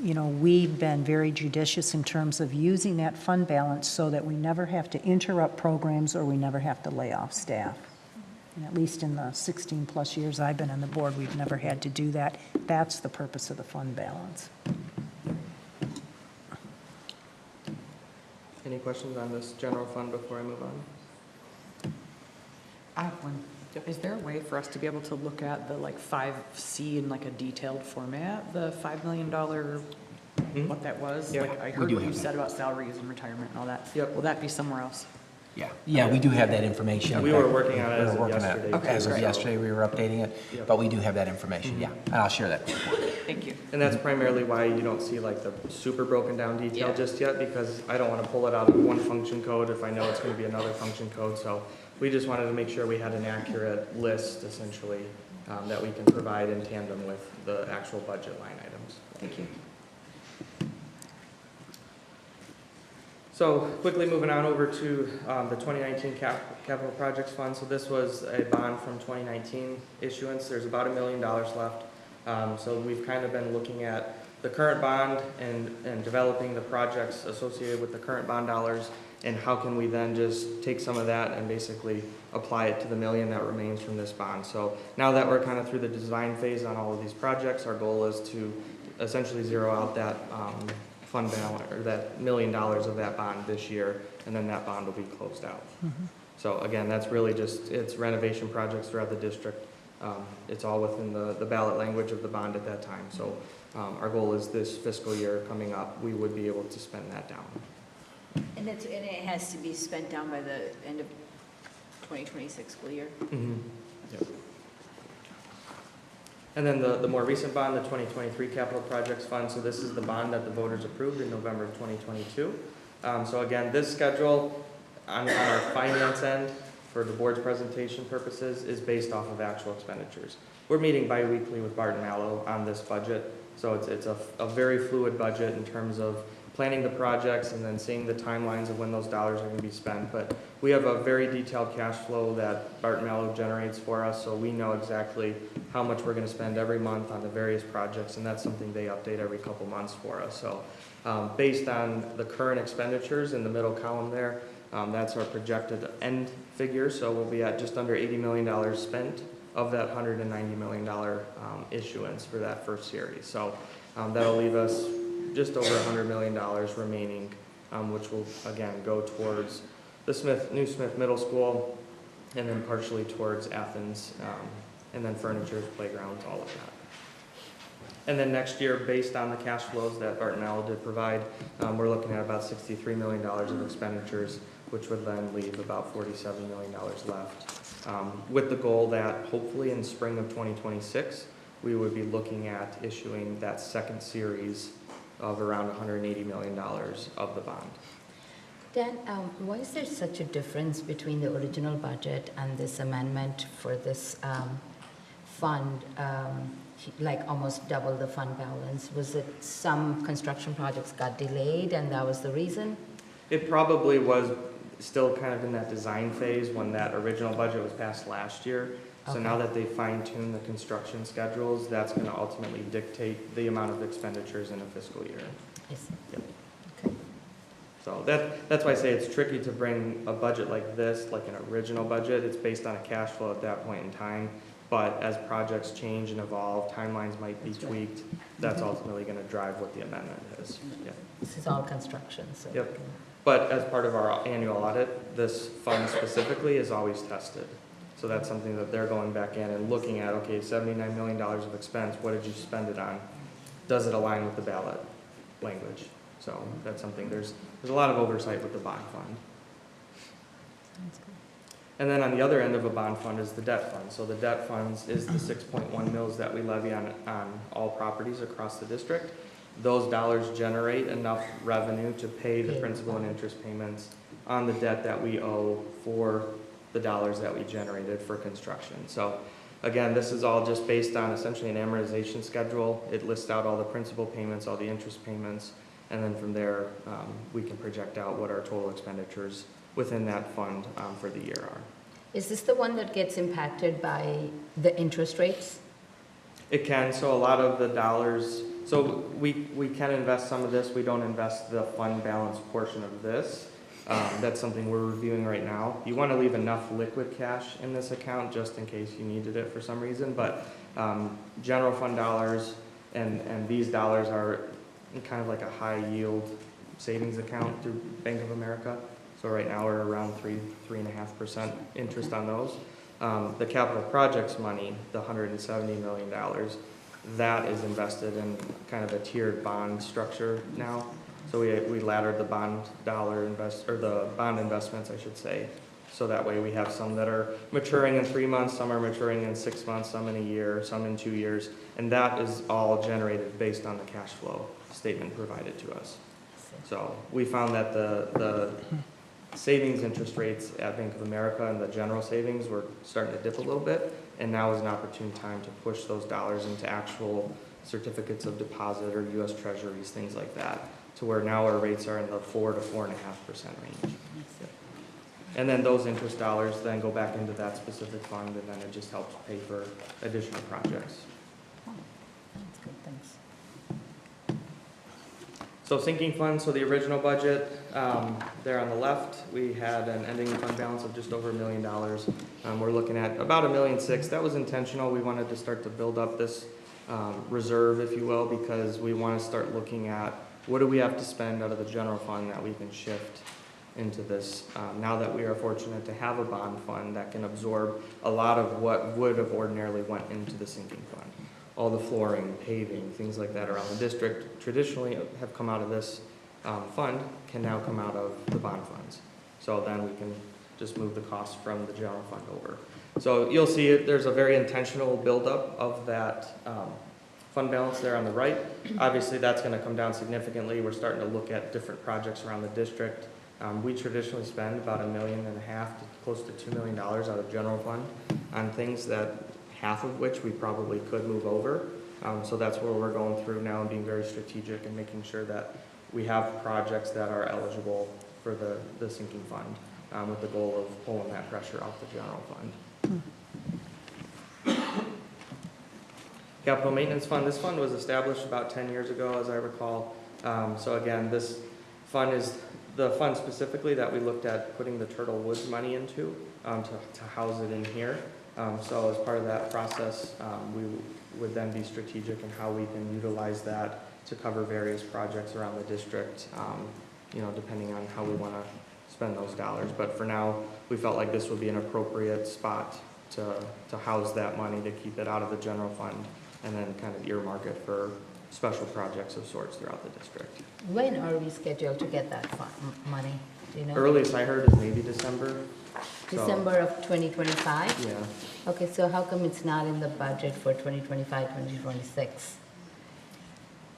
you know, we've been very judicious in terms of using that fund balance so that we never have to interrupt programs or we never have to lay off staff. And at least in the 16-plus years I've been on the board, we've never had to do that. That's the purpose of the fund balance. Any questions on this general fund before I move on? I have one. Is there a way for us to be able to look at the like 5C in like a detailed format, the $5 million, what that was? Yeah. Like I We heard do what you have that. said about salaries and retirement and all that. Yep. Will that be somewhere else? Yeah, we do have that information. We were working on it We as were of working on it. yesterday, Okay, as of too, so- yesterday, we were updating it, Yep. but we do have that information, yeah. And I'll share that with you. Thank you. And that's primarily why you don't see like the super broken down detail Yeah. just yet, because I don't want to pull it out of one function code if I know it's going to be another function code. So we just wanted to make sure we had an accurate list, essentially, that we can provide in tandem with the actual budget line items. Thank you. So quickly moving on over to the 2019 Capital Projects Fund. So this was a bond from 2019 issuance. There's about $1 million left. So we've kind of been looking at the current bond and developing the projects associated with the current bond dollars, and how can we then just take some of that and basically apply it to the $1 million that remains from this bond. So now that we're kind of through the design phase on all of these projects, our goal is to essentially zero out that fund balance, or that $1 million of that bond this year, and then that bond will be closed out. So again, that's really just, it's renovation projects throughout the district. It's all within the ballot language of the bond at that time. So our goal is this fiscal year coming up, we would be able to spend that down. And it has to be spent down by the end of 2026 school year? Yep. And then the more recent bond, the 2023 Capital Projects Fund, so this is the bond that the voters approved in November of 2022. So again, this schedule on our finance end for the board's presentation purposes is based off of actual expenditures. We're meeting bi-weekly with Barton Mallow on this budget, so it's a very fluid budget in terms of planning the projects and then seeing the timelines of when those dollars are going to be spent. But we have a very detailed cash flow that Barton Mallow generates for us, so we know exactly how much we're going to spend every month on the various projects, and that's something they update every couple months for us. So based on the current expenditures in the middle column there, that's our projected end figure, so we'll be at just under $80 million spent of that $190 million issuance for that first series. So that'll leave us just over $100 million remaining, which will again go towards the new Smith Middle School, and then partially towards Athens, and then furniture, playgrounds, all of that. And then next year, based on the cash flows that Barton Mallow did provide, we're looking at about $63 million of expenditures, which would then leave about $47 million left, with the goal that hopefully in spring of 2026, we would be looking at issuing that second series of around $180 million of the bond. Dan, why is there such a difference between the original budget and this amendment for this fund, like almost double the fund balance? Was it some construction projects got delayed and that was the reason? It probably was still kind of in that design phase when that original budget was passed last year. So Okay. now that they fine-tune the construction schedules, that's going to ultimately dictate the amount of expenditures in a fiscal year. I see. Yep. Okay. So that's why I say it's tricky to bring a budget like this, like an original budget. It's based on a cash flow at that point in time. But as projects change and evolve, timelines might be That's right. tweaked. That's ultimately going to drive what the amendment is. Yeah. This is all construction, so. Yep. But as part of our annual audit, this fund specifically is always tested. So that's something that they're going back in and looking at, okay, $79 million of expense, what did you spend it on? Does it align with the ballot language? So that's something, there's a lot of oversight with the bond fund. And then on the other end of a bond fund is the debt fund. So the debt funds is the 6.1 mils that we levy on all properties across the district. Those dollars generate enough revenue to pay the principal and interest payments on the debt that we owe for the dollars that we generated for construction. So Again, this is all just based on essentially an amortization schedule. It lists out all the principal payments, all the interest payments, and then from there, we can project out what our total expenditures within that fund for the year are. Is this the one that gets impacted by the interest rates? It can, so a lot of the dollars, so we can invest some of this, we don't invest the fund balance portion of this. That's something we're reviewing right now. You want to leave enough liquid cash in this account just in case you needed it for some reason, but general fund dollars and these dollars are kind of like a high yield savings account through Bank of America. So right now we're around 3.5% interest on those. The capital projects money, the $170 million, that is invested in kind of a tiered bond structure now. So we laddered the bond investments, I should say. So that way we have some that are maturing in 3 months, some are maturing in 6 months, some in a year, some in 2 years. And that is all generated based on the cash flow statement provided to us. So we found that the savings interest rates at Bank of America and the general savings were starting to dip a little bit. And now is an opportune time to push those dollars into actual certificates of deposit or U.S. Treasuries, things like that, to where now our rates are in the 4 to 4.5% range. And then those interest dollars then go back into that specific fund, and then it just helps pay for additional projects. That's good, thanks. So sinking fund, so the original budget, there on the left, we had an ending fund balance of just over $1 million. We're looking at about $1.6 million. That was intentional. We wanted to start to build up this reserve, if you will, because we want to start looking at what do we have to spend out of the general fund that we can shift into this. Now that we are fortunate to have a bond fund that can absorb a lot of what would have ordinarily went into the sinking fund. All the flooring, paving, things like that around the district traditionally have come out of this fund, can now come out of the bond funds. So then we can just move the costs from the general fund over. So you'll see it, there's a very intentional buildup of that fund balance there on the right. Obviously that's going to come down significantly. We're starting to look at different projects around the district. We traditionally spend about $1.5 million to close to $2 million out of general fund on things that half of which we probably could move over. So that's where we're going through now and being very strategic and making sure that we have projects that are eligible for the sinking fund with the goal of pulling that pressure off the general fund. Capital maintenance fund, this fund was established about 10 years ago, as I recall. So again, this fund is the fund specifically that we looked at putting the Turtle Woods money into to house it in here. So as part of that process, we would then be strategic in how we can utilize that to cover various projects around the district, depending on how we want to spend those dollars. But for now, we felt like this would be an appropriate spot to house that money, to keep it out of the general fund, and then kind of earmark it for special projects of sorts throughout the district. When are we scheduled to get that money? Do you know? Earliest I heard is maybe December. December of 2025? Yeah. Okay, so how come it's not in the budget for 2025, 2026?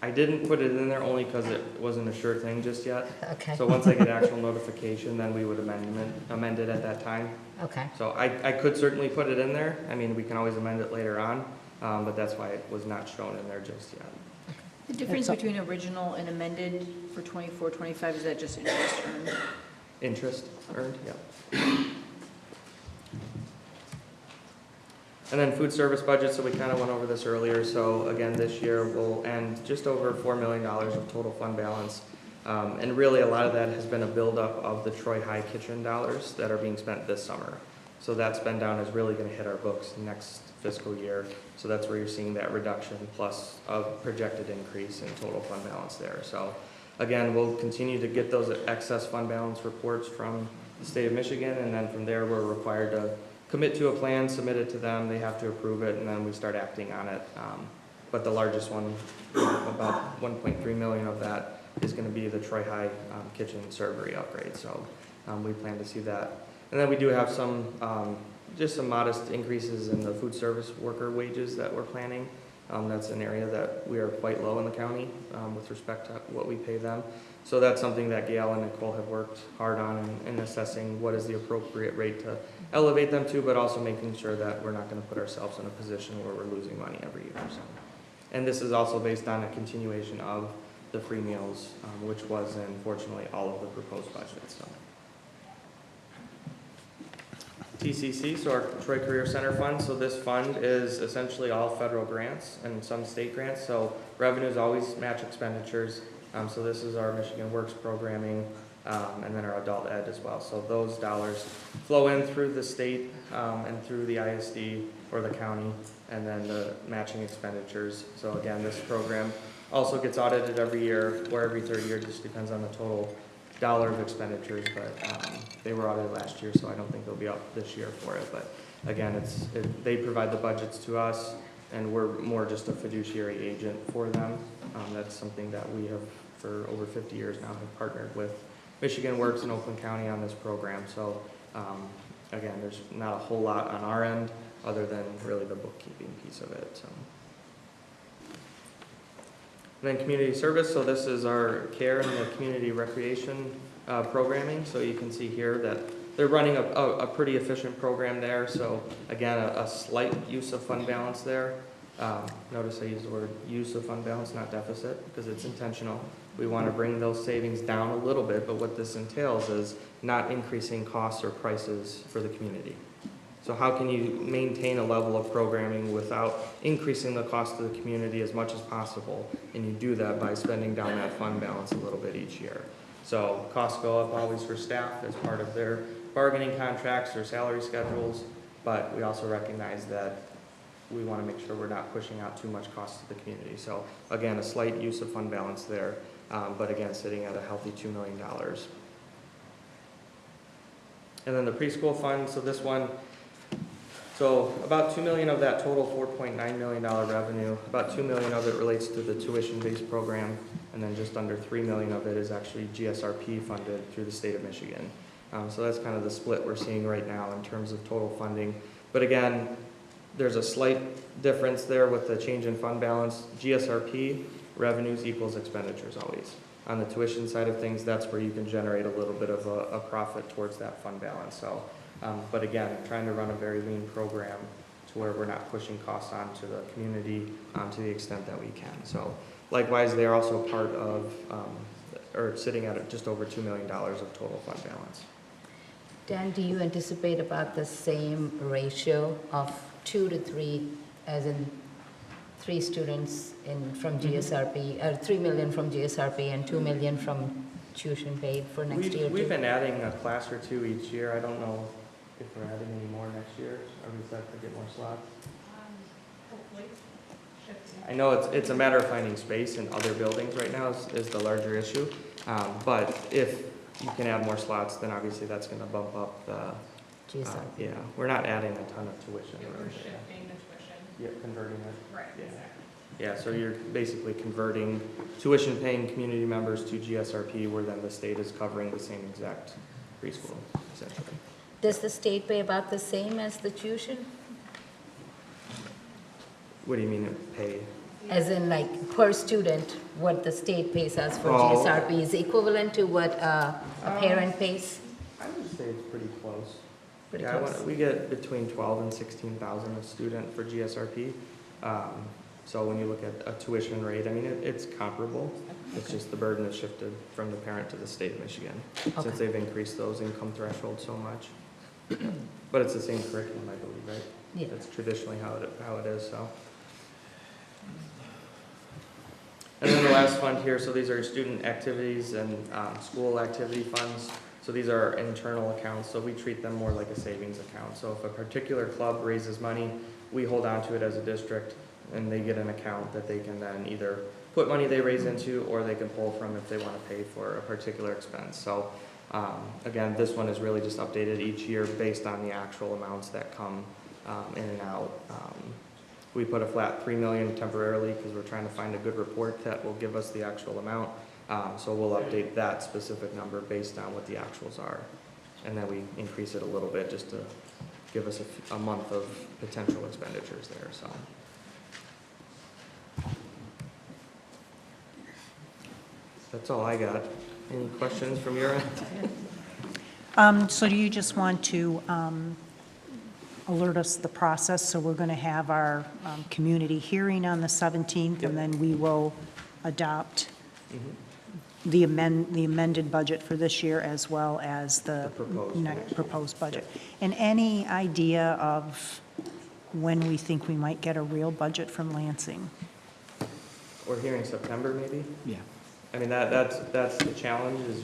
I didn't put it in there only because it wasn't a sure thing just yet. Okay. So once I get actual notification, then we would amend it at that time. Okay. So I could certainly put it in there. I mean, we can always amend it later on, but that's why it was not shown in there just yet. The difference between original and amended for 24, 25, is that just interest earned? Interest earned, yeah. And then food service budget, so we kind of went over this earlier. So again, this year we'll end just over $4 million of total fund balance. And really a lot of that has been a buildup of the Troy High kitchen dollars that are being spent this summer. So that spend down is really going to hit our books next fiscal year. So that's where you're seeing that reduction plus a projected increase in total fund balance there. So again, we'll continue to get those excess fund balance reports from the state of Michigan, and then from there we're required to commit to a plan, submit it to them, they have to approve it, and then we start acting on it. But the largest one, about 1.3 million of that, is going to be the Troy High kitchen servery upgrade. So we plan to see that. And then we do have some, just some modest increases in the food service worker wages that we're planning. That's an area that we are quite low in the county with respect to what we pay them. So that's something that Gail and Nicole have worked hard on in assessing what is the appropriate rate to elevate them to, but also making sure that we're not going to put ourselves in a position where we're losing money every year. So. And this is also based on a continuation of the free meals, which was unfortunately all of the proposed budget. So. TCC, so our Troy Career Center Fund. So this fund is essentially all federal grants and some state grants. So revenues always match expenditures. So this is our Michigan Works programming and then our adult ed as well. So those dollars flow in through the state and through the ISD or the county, and then the matching expenditures. So again, this program also gets audited every year, or every third year, just depends on the total dollar of expenditures, but they were audited last year, so I don't think they'll be up this year for it. But again, they provide the budgets to us, and we're more just a fiduciary agent for them. That's something that we have for over 50 years now have partnered with Michigan Works in Oakland County on this program. So again, there's not a whole lot on our end other than really the bookkeeping piece of it. So. And then community service, so this is our care and the community recreation programming. So you can see here that they're running a pretty efficient program there. So again, a slight use of fund balance there. Notice I use the word use of fund balance, not deficit, because it's intentional. We want to bring those savings down a little bit, but what this entails is not increasing costs or prices for the community. So how can you maintain a level of programming without increasing the cost to the community as much as possible? And you do that by spending down that fund balance a little bit each year. So costs go up always for staff as part of their bargaining contracts or salary schedules, but we also recognize that we want to make sure we're not pushing out too much cost to the community. So again, a slight use of fund balance there, but again, sitting at a healthy $2 million. And then the preschool fund, so this one, so about $2 million of that total $4.9 million revenue, about $2 million of it relates to the tuition-based program, and then just under $3 million of it is actually GSRP funded through the state of Michigan. So that's kind of the split we're seeing right now in terms of total funding. But again, there's a slight difference there with the change in fund balance. GSRP, revenues equals expenditures always. On the tuition side of things, that's where you can generate a little bit of a profit towards that fund balance. So, but again, trying to run a very lean program to where we're not pushing costs onto the community to the extent that we can. So likewise, they are also part of, or sitting at just over $2 million of total fund balance. Dan, do you anticipate about the same ratio of 2 to 3, as in 3 students from GSRP, or 3 million from GSRP and 2 million from tuition paid for next year? We've been adding a class or two each year. I don't know if we're adding any more next year. Are we set to get more slots? Hopefully. I know it's a matter of finding space in other buildings right now is the larger issue. But if you can add more slots, then obviously that's going to bump up the GSRP. yeah, we're not adding a ton of tuition. We're shifting the tuition. Yeah, converting it. Right, Yeah. exactly. Yeah, so you're basically converting tuition-paying community members to GSRP, where then the state is covering the same exact preschool, essentially. Does the state pay about the same as the tuition? What do you mean pay? As in, like, per student, what the state pays us for Oh. GSRP is equivalent to what a parent pays? I would say it's pretty close. Pretty Yeah, close. we get between 12 and 16,000 a student for GSRP. So when you look at a tuition rate, I mean, it's comparable. It's just the burden is shifted from the parent to the state of Michigan, Okay. since they've increased those income thresholds so much. But it's the same curriculum, I believe, right? Yeah. That's traditionally how it is, so. And then the last fund here, so these are student activities and school activity funds. So these are internal accounts, so we treat them more like a savings account. So if a particular club raises money, we hold on to it as a district, and they get an account that they can then either put money they raise into, or they can pull from if they want to pay for a particular expense. So again, this one is really just updated each year based on the actual amounts that come in and out. We put a flat $3 million temporarily because we're trying to find a good report that will give us the actual amount. So we'll update that specific number based on what the actuals are. And then we increase it a little bit just to give us a month of potential expenditures there. So. That's all I got. Any questions from your end? So do you just want to alert us the process? So we're going to have our community hearing on the 17th, and then we will adopt the amended budget for this year as well as the proposed budget. And any idea of when we think we might get a real budget from Lansing? We're hearing September, maybe? Yeah. I mean, that's the challenge, is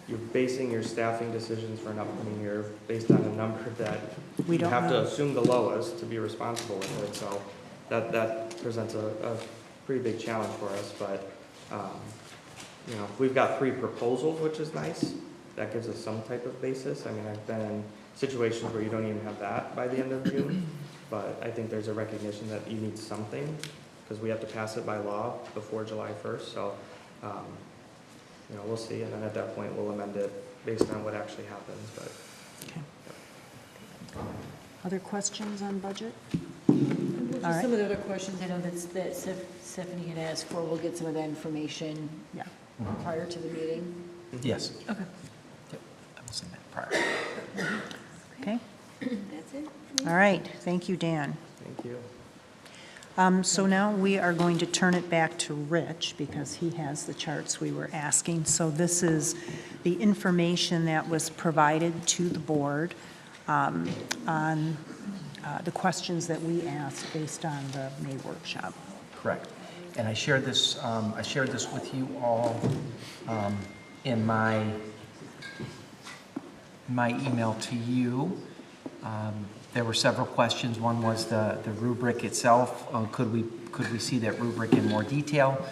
you're basing your staffing decisions for an upcoming year based on a number that We you don't have to know. assume the lowest to be responsible with it, so that presents a pretty big challenge for us, but, you know, we've got 3 proposals, which is nice. That gives us some type of basis. I mean, I've been in situations where you don't even have that by the end of June, but I think there's a recognition that you need something, because we have to pass it by law before July 1st, so, you know, we'll see, and then at that point, we'll amend it based on what actually happens, but. Okay. Other questions on budget? Just All right. some of the other questions I know that Stephanie had asked for, we'll get some of that information Yeah. prior to the meeting. Yes. Okay. Yep, I will send that prior. Okay. That's it. All right. Thank you, Dan. Thank you. So now we are going to turn it back to Rich because he has the charts we were asking. So this is the information that was provided to the board on the questions that we asked based on the May workshop. Correct. And I shared this with you all in my email to you. There were several questions. One was the rubric itself. Could we see that rubric in more detail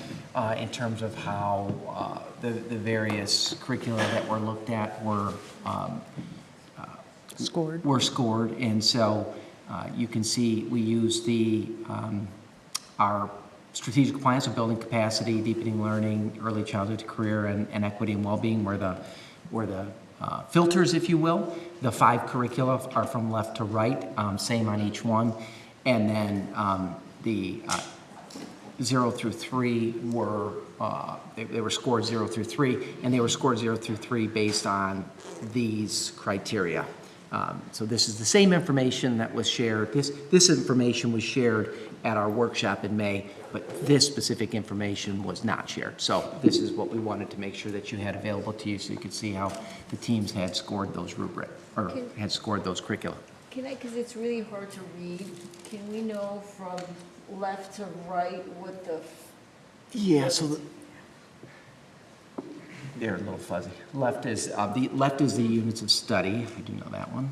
in terms of how the various curricula that were looked at were scored. And so you can see we use our strategic plans of building capacity, deepening learning, early childhood to career, and equity and well-being were the filters, if you will. The 5 curricula are from left to right, same on each one. And then the 0 through 3 were, they were scored 0 through 3, and they were scored 0 through 3 based on these criteria. So this is the same information that was shared. This information was shared at our workshop in May, but this specific information was not shared. So this is what we wanted to make sure that you had available to you so you could see how the teams had scored those rubric, or had scored those curricula. Can I, because it's really hard to read, can we know from left to right what the? Yeah, so they're a little fuzzy. Left is the units of study. I do know that one.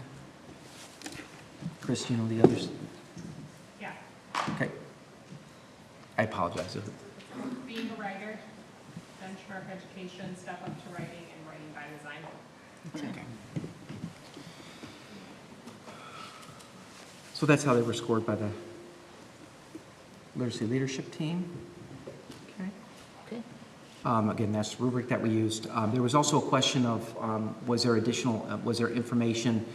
Chris, do you know the others? Yeah. Okay. I apologize. Being a writer, benchmark education, step up to writing, and writing by design. Okay. So that's how they were scored by the literacy leadership team. Okay. Okay. Again, that's the rubric that we used. There was also a question of was there information?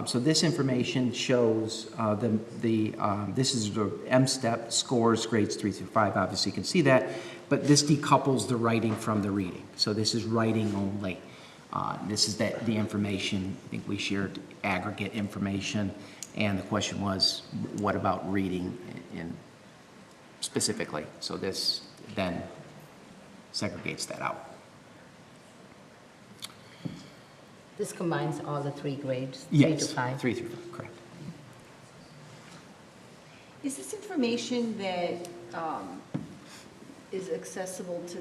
So this information shows this is the M-STEP scores, grades 3 through 5. Obviously, you can see that, but this decouples the writing from the reading. So this is writing only. This is the information. I think we shared aggregate information, and the question was, what about reading in specifically? So this then segregates that out. This combines all the 3 grades, 3 Yes, to 5. 3 through 5, correct. Is this information that is accessible to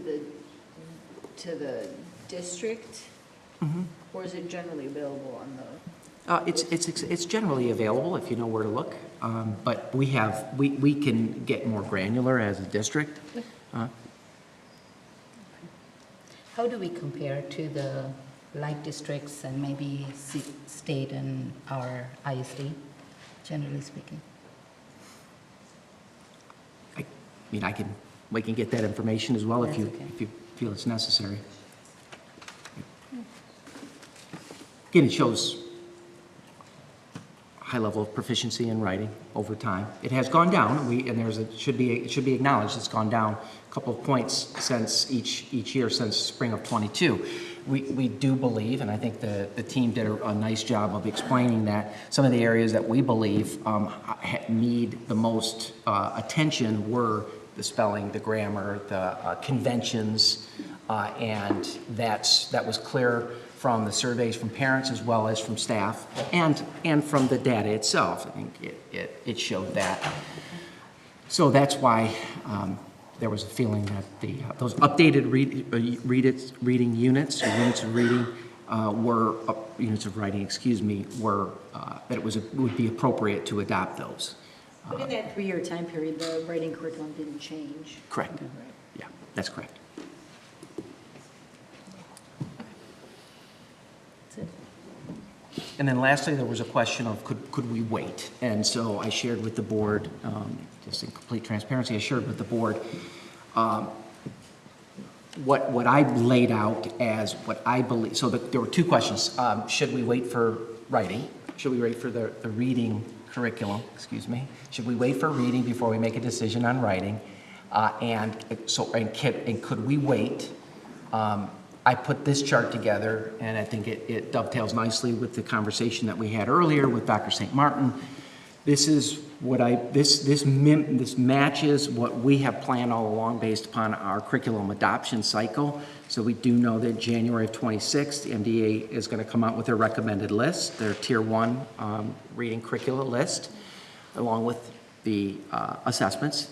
the district? Or is it generally available on the? It's generally available if you know where to look, but we can get more granular as a district. How do we compare to the like districts and maybe state and our ISD, generally speaking? I mean, we can get that information as well if That's okay. if you feel it's necessary. Again, it shows high level of proficiency in writing over time. It has gone down, and it should be acknowledged, it's gone down a couple of points since each year since spring of '22. We do believe, and I think the team did a nice job of explaining that some of the areas that we believe need the most attention were the spelling, the grammar, the conventions, and that was clear from the surveys from parents as well as from staff and from the data itself. I think it showed that. So that's why there was a feeling that those updated reading units, or units of reading, units of writing, were that it would be appropriate to adopt those. But in that 3-year time period, the writing curriculum didn't change. Correct. Yeah, that's correct. That's it. And then lastly, there was a question of could we wait? And so I shared with the board, just in complete transparency, I shared with the board what I laid out as what I believe. So there were two questions. Should we wait for writing? Should we wait for the reading curriculum, Should we wait for reading before we make a decision on writing? And could we wait? I put this chart together, and I think it dovetails nicely with the conversation that we had earlier with Dr. St. Martin. This is what this matches what we have planned all along based upon our curriculum adoption cycle. So we do know that January of 26, the MDA is going to come out with their recommended list, their Tier 1 reading curricula list, along with the assessments.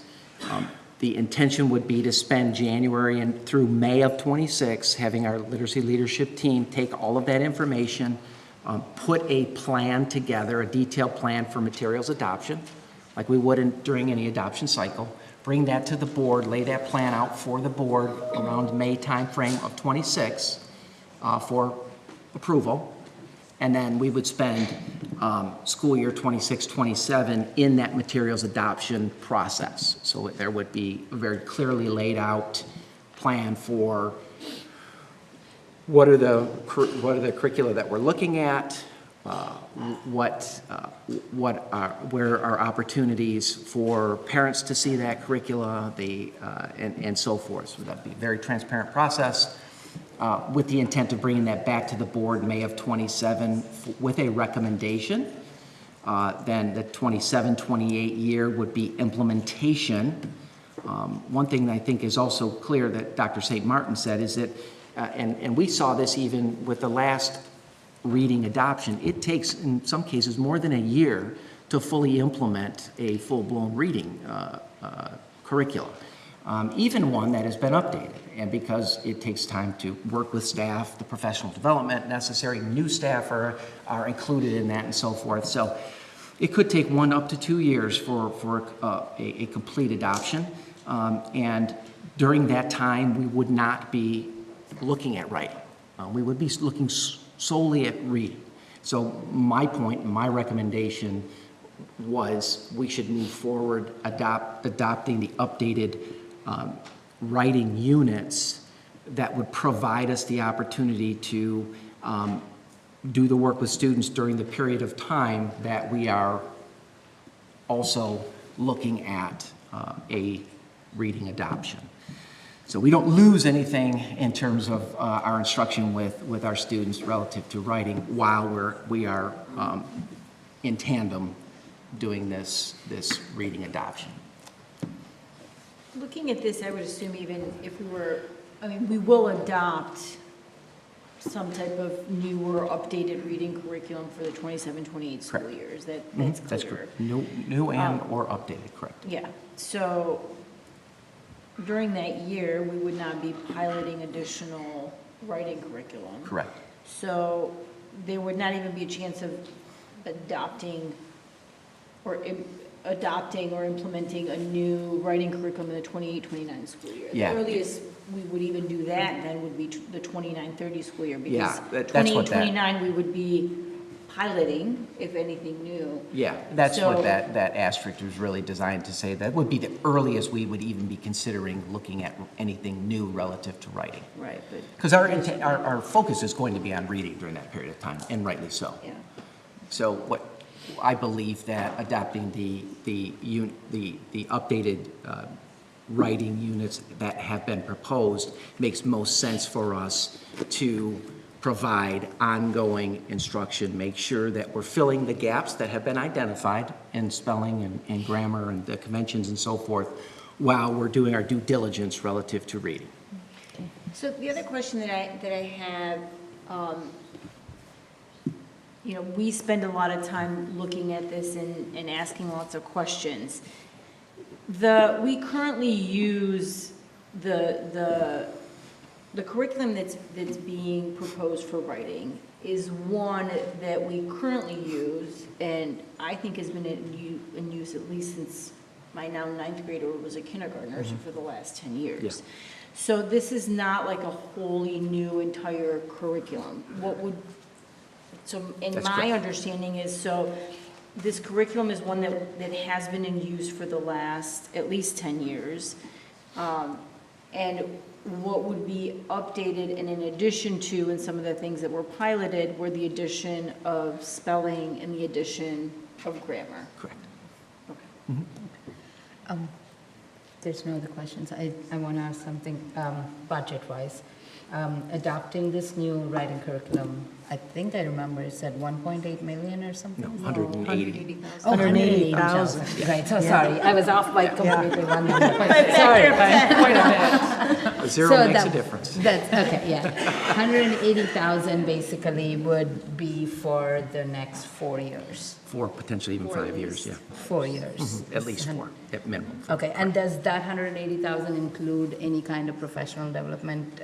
The intention would be to spend January and through May of 26 having our literacy leadership team take all of that information, put a plan together, a detailed plan for materials adoption, like we would during any adoption cycle, bring that to the board, lay that plan out for the board around May timeframe of 26 for approval, and then we would spend school year 26-27 in that materials adoption process. So there would be a very clearly laid out plan for what are the curricula that we're looking at, where are opportunities for parents to see that curricula, and so forth. So that'd be a very transparent process with the intent of bringing that back to the board May of 27 with a recommendation. Then the 27-28 year would be implementation. One thing that I think is also clear that Dr. St. Martin said is that, and we saw this even with the last reading adoption, it takes in some cases more than a year to fully implement a full-blown reading curricula, even one that has been updated. And because it takes time to work with staff, the professional development necessary, new staff are included in that and so forth. So it could take 1 up to 2 years for a complete adoption. And during that time, we would not be looking at writing. We would be looking solely at reading. So my point, my recommendation was we should move forward adopting the updated writing units that would provide us the opportunity to do the work with students during the period of time that we are also looking at a reading adoption. So we don't lose anything in terms of our instruction with our students relative to writing while we are in tandem doing this reading adoption. Looking at this, I would assume even if we will adopt some type of newer, updated reading curriculum for the 27-28 school Correct. years. That's clear. That's correct. New and or updated, correct. Yeah, so during that year, we would not be piloting additional writing curriculum. Correct. So there would not even be a chance of adopting or implementing a new writing curriculum in the 28-29 school year. Yeah. The earliest we would even do that then would be the 29-30 school year, because Yeah, that's what that- 28-29 we would be piloting, if anything new. Yeah, that's what So- that asterisk was really designed to say. That would be the earliest we would even be considering looking at anything new relative to writing. Right, but, Because our focus is going to be on reading during that period of time, and rightly so. yeah. So I believe that adopting the updated writing units that have been proposed makes most sense for us to provide ongoing instruction, make sure that we're filling the gaps that have been identified in spelling and grammar and the conventions and so forth, while we're doing our due diligence relative to reading. So the other question that I have, you know, we spend a lot of time looking at this and asking lots of questions. We currently use the curriculum that's being proposed for writing is one that we currently use, and I think has been in use at least since my now 9th grader was a kindergartner, so for the last 10 years. Yeah. So this is not like a wholly new entire curriculum. That's My correct. understanding is, so this curriculum is one that has been in use for the last at least 10 years. And what would be updated and in addition to, and some of the things that were piloted, were the addition of spelling and the addition of grammar. Correct. There's no other questions. I want to ask something budget-wise. Adopting this new writing curriculum, I think I remember it said 1.8 million or something? No, 180. Oh, 180,000. Right, so sorry, I was off by completely one number. Sorry, quite a bit. A zero So makes a that- difference. That's, okay, yeah. 180,000 basically would be for the next 4 years. 4, potentially even 5 years, yeah. 4 years. At least 4, at minimum. Okay, and does that 180,000 include any kind of professional development,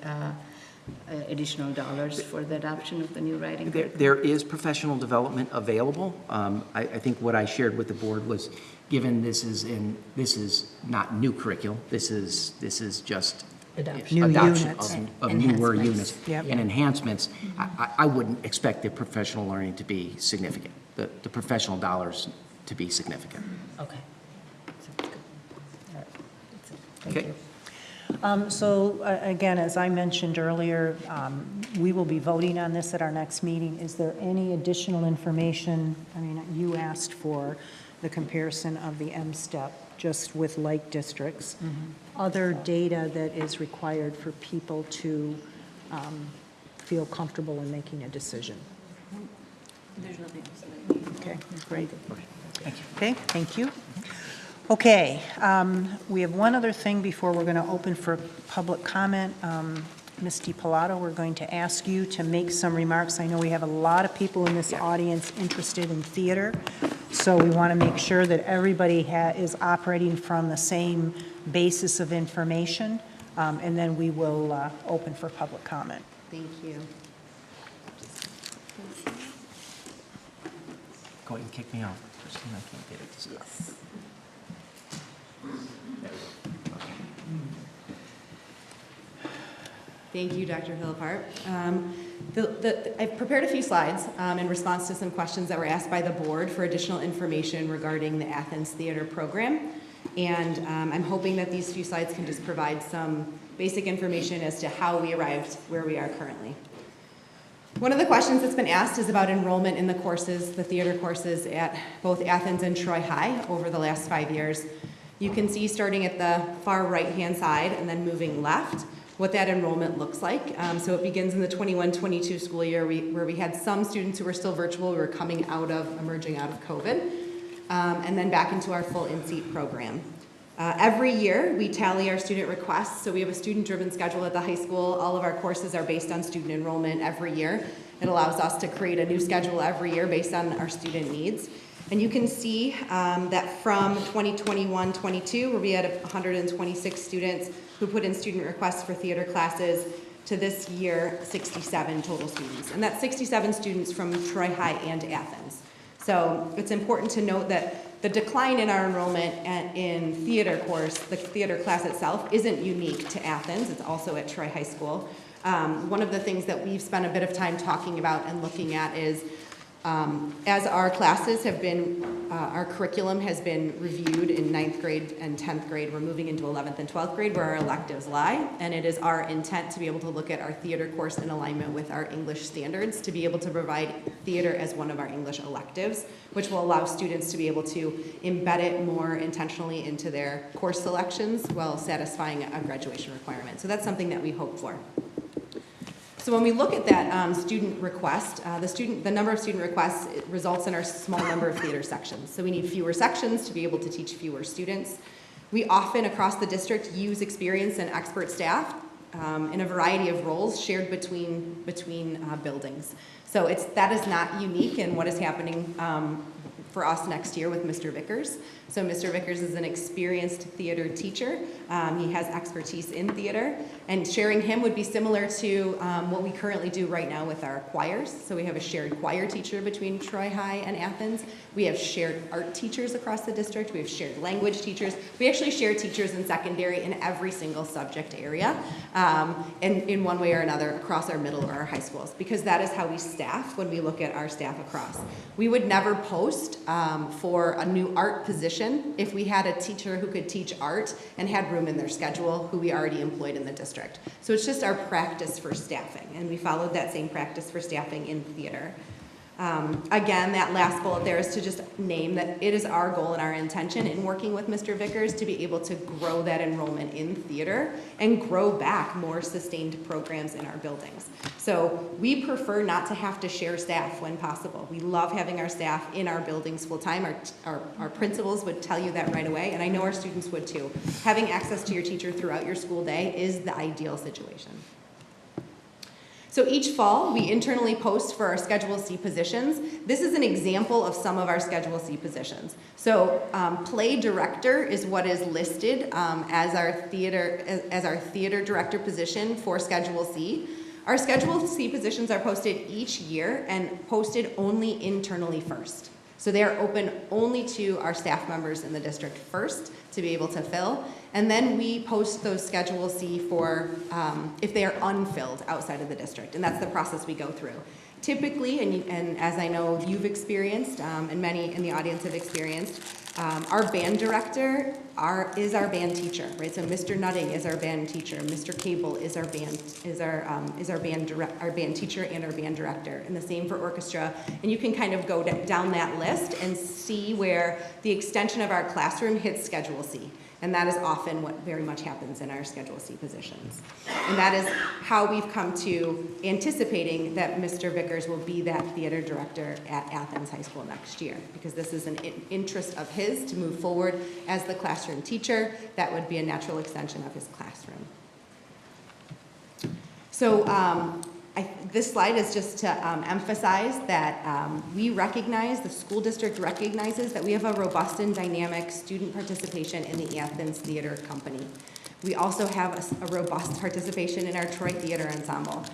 additional dollars for the adoption of the new writing? There is professional development available. I think what I shared with the board was, given this is not new curriculum, this is just Adoption. New adoption units. of newer Enhancements. units Yep. and enhancements. I wouldn't expect the professional learning to be significant, the professional dollars to be significant. Okay. Sounds good. All right. That's it. Thank Okay. you. Again, as I mentioned earlier, we will be voting on this at our next meeting. Is there any additional information? I mean, you asked for the comparison of the M-STEP just with like districts. Other data that is required for people to feel comfortable in making a decision. There's nothing else. Okay, great. Okay, thank you. Okay, we have one other thing before we're going to open for public comment. Ms. DiPilato, we're going to ask you to make some remarks. I know we have a lot of people in this audience interested in theater, so we want to make sure that everybody is operating from the same basis of information, and then we will open for public comment. Thank you. Go ahead and kick me out. Christine, I can't get it to stop. Yes. Thank you, Dr. Hillapart. I've prepared a few slides in response to some questions that were asked by the board for additional information regarding the Athens Theater program. And I'm hoping that these few slides can just provide some basic information as to how we arrived where we are currently. One of the questions that's been asked is about enrollment in the courses, the theater courses at both Athens and Troy High over the last 5 years. You can see starting at the far right-hand side and then moving left what that enrollment looks like. So it begins in the 21-22 school year where we had some students who were still virtual, we were emerging out of COVID, and then back into our full in-seat program. Every year, we tally our student requests, so we have a student-driven schedule at the high school. All of our courses are based on student enrollment every year. It allows us to create a new schedule every year based on our student needs. And you can see that from 2021-22, where we had 126 students who put in student requests for theater classes, to this year, 67 total students. And that's 67 students from Troy High and Athens. So it's important to note that the decline in our enrollment in theater course, the theater class itself, isn't unique to Athens. It's also at Troy High School. One of the things that we've spent a bit of time talking about and looking at is As our classes have been, our curriculum has been reviewed in 9th grade and 10th grade, we're moving into 11th and 12th grade where our electives lie, and it is our intent to be able to look at our theater course in alignment with our English standards, to be able to provide theater as one of our English electives, which will allow students to be able to embed it more intentionally into their course selections while satisfying a graduation requirement. So that's something that we hope for. So when we look at that student request, the number of student requests results in our small number of theater sections. So we need fewer sections to be able to teach fewer students. We often, across the district, use experienced and expert staff in a variety of roles shared between buildings. So that is not unique in what is happening for us next year with Mr. Vickers. So Mr. Vickers is an experienced theater teacher. He has expertise in theater, and sharing him would be similar to what we currently do right now with our choirs. So we have a shared choir teacher between Troy High and Athens. We have shared art teachers across the district. We have shared language teachers. We actually share teachers in secondary in every single subject area, and in one way or another across our middle or our high schools, because that is how we staff when we look at our staff across. We would never post for a new art position if we had a teacher who could teach art and had room in their schedule who we already employed in the district. So it's just our practice for staffing, and we followed that same practice for staffing in theater. Again, that last bullet there is to just name that it is our goal and our intention in working with Mr. Vickers to be able to grow that enrollment in theater and grow back more sustained programs in our buildings. So we prefer not to have to share staff when possible. We love having our staff in our buildings full time. Our principals would tell you that right away, and I know our students would too. Having access to your teacher throughout your school day is the ideal situation. So each fall, we internally post for our Schedule C positions. This is an example of some of our Schedule C positions. So play director is what is listed as our theater director position for Schedule C. Our Schedule C positions are posted each year and posted only internally first. So they are open only to our staff members in the district first to be able to fill. And then we post those Schedule C for if they are unfilled outside of the district. And that's the process we go through. Typically, and as I know you've experienced, and many in the audience have experienced, our band director is our band teacher, right? So Mr. Nutting is our band teacher. Mr. Cable is our band teacher and our band director, and the same for orchestra. And you can kind of go down that list and see where the extension of our classroom hits Schedule C. And that is often what very much happens in our Schedule C positions. And that is how we've come to anticipating that Mr. Vickers will be that theater director at Athens High School next year, because this is an interest of his to move forward as the classroom teacher. That would be a natural extension of his classroom. So this slide is just to emphasize that we recognize, the school district recognizes that we have a robust and dynamic student participation in the Athens Theater Company. We also have a robust participation in our Troy Theater Ensemble.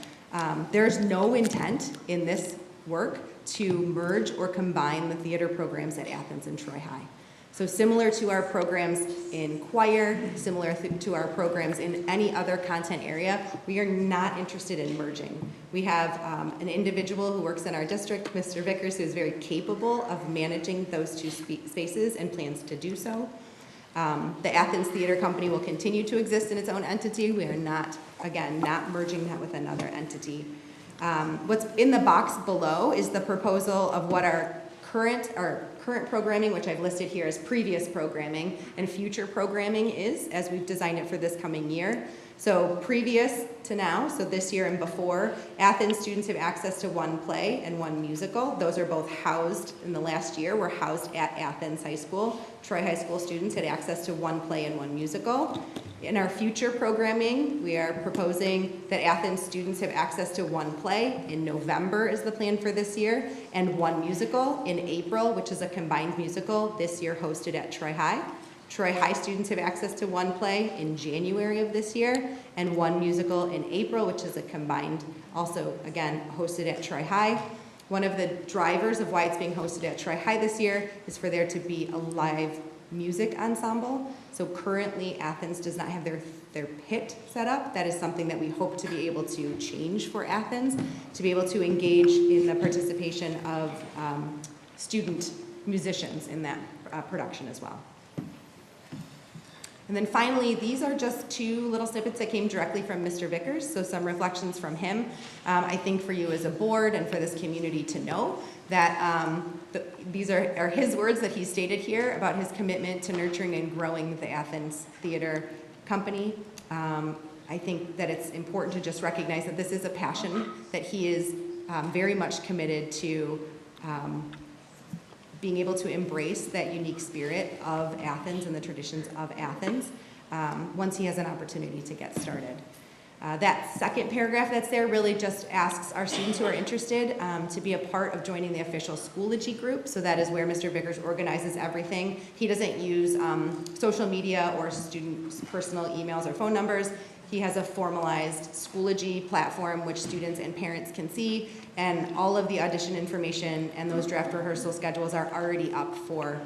There's no intent in this work to merge or combine the theater programs at Athens and Troy High. So similar to our programs in choir, similar to our programs in any other content area, we are not interested in merging. We have an individual who works in our district, Mr. Vickers, who is very capable of managing those two spaces and plans to do so. The Athens Theater Company will continue to exist in its own entity. We are not, again, not merging that with another entity. What's in the box below is the proposal of what our current programming, which I've listed here as previous programming, and future programming is, as we've designed it for this coming year. So previous to now, so this year and before, Athens students have access to one play and one musical. Those are both housed in the last year, were housed at Athens High School. Troy High School students had access to one play and one musical. In our future programming, we are proposing that Athens students have access to one play. In November is the plan for this year, and one musical in April, which is a combined musical, this year hosted at Troy High. Troy High students have access to one play in January of this year, and one musical in April, which is a combined, also, again, hosted at Troy High. One of the drivers of why it's being hosted at Troy High this year is for there to be a live music ensemble. So currently Athens does not have their pit set up. That is something that we hope to be able to change for Athens, to be able to engage in the participation of student musicians in that production as well. And then finally, these are just two little snippets that came directly from Mr. Vickers, so some reflections from him. I think for you as a board and for this community to know that these are his words that he stated here about his commitment to nurturing and growing the Athens Theater Company. I think that it's important to just recognize that this is a passion, that he is very much committed to being able to embrace that unique spirit of Athens and the traditions of Athens once he has an opportunity to get started. That second paragraph that's there really just asks our students who are interested to be a part of joining the official Schoology group. So that is where Mr. Vickers organizes everything. He doesn't use social media or students' personal emails or phone numbers. He has a formalized Schoology platform which students and parents can see, and all of the audition information and those draft rehearsal schedules are already up for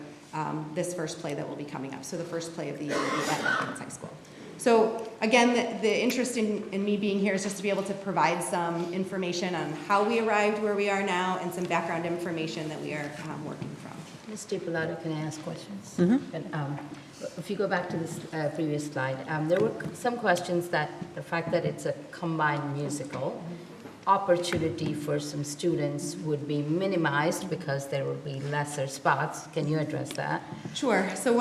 this first play that will be coming up. So the first play of the year will be at Athens High School. So again, the interest in me being here is just to be able to provide some information on how we arrived where we are now and some background information that we are working from. Ms. DiPilato, can I ask questions? Mm-hmm. And, if you go back to this previous slide, there were some questions that the fact that it's a combined musical opportunity for some students would be minimized because there would be lesser spots. Can you address that? Sure. So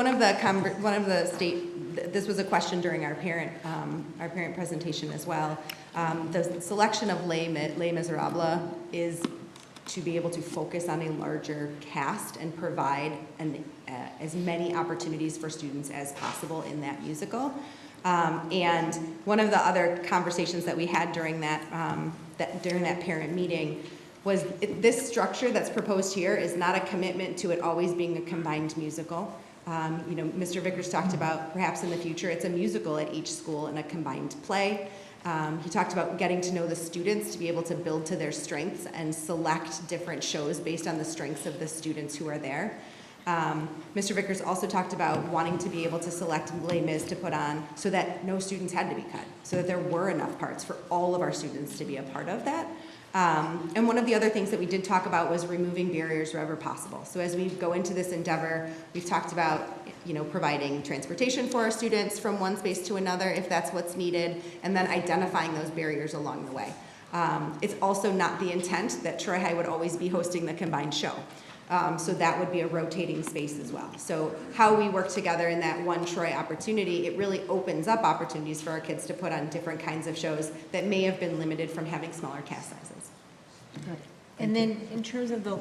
this was a question during our parent presentation as well. The selection of Les Miserables is to be able to focus on a larger cast and provide as many opportunities for students as possible in that musical. And one of the other conversations that we had during that parent meeting was this structure that's proposed here is not a commitment to it always being a combined musical. Mr. Vickers talked about perhaps in the future it's a musical at each school and a combined play. He talked about getting to know the students to be able to build to their strengths and select different shows based on the strengths of the students who are there. Mr. Vickers also talked about wanting to be able to select Les Mis to put on so that no students had to be cut, so that there were enough parts for all of our students to be a part of that. And one of the other things that we did talk about was removing barriers wherever possible. So as we go into this endeavor, we've talked about providing transportation for our students from one space to another if that's what's needed, and then identifying those barriers along the way. It's also not the intent that Troy High would always be hosting the combined show. So that would be a rotating space as well. So how we work together in that one Troy opportunity, it really opens up opportunities for our kids to put on different kinds of shows that may have been limited from having smaller cast sizes. And then in terms of the,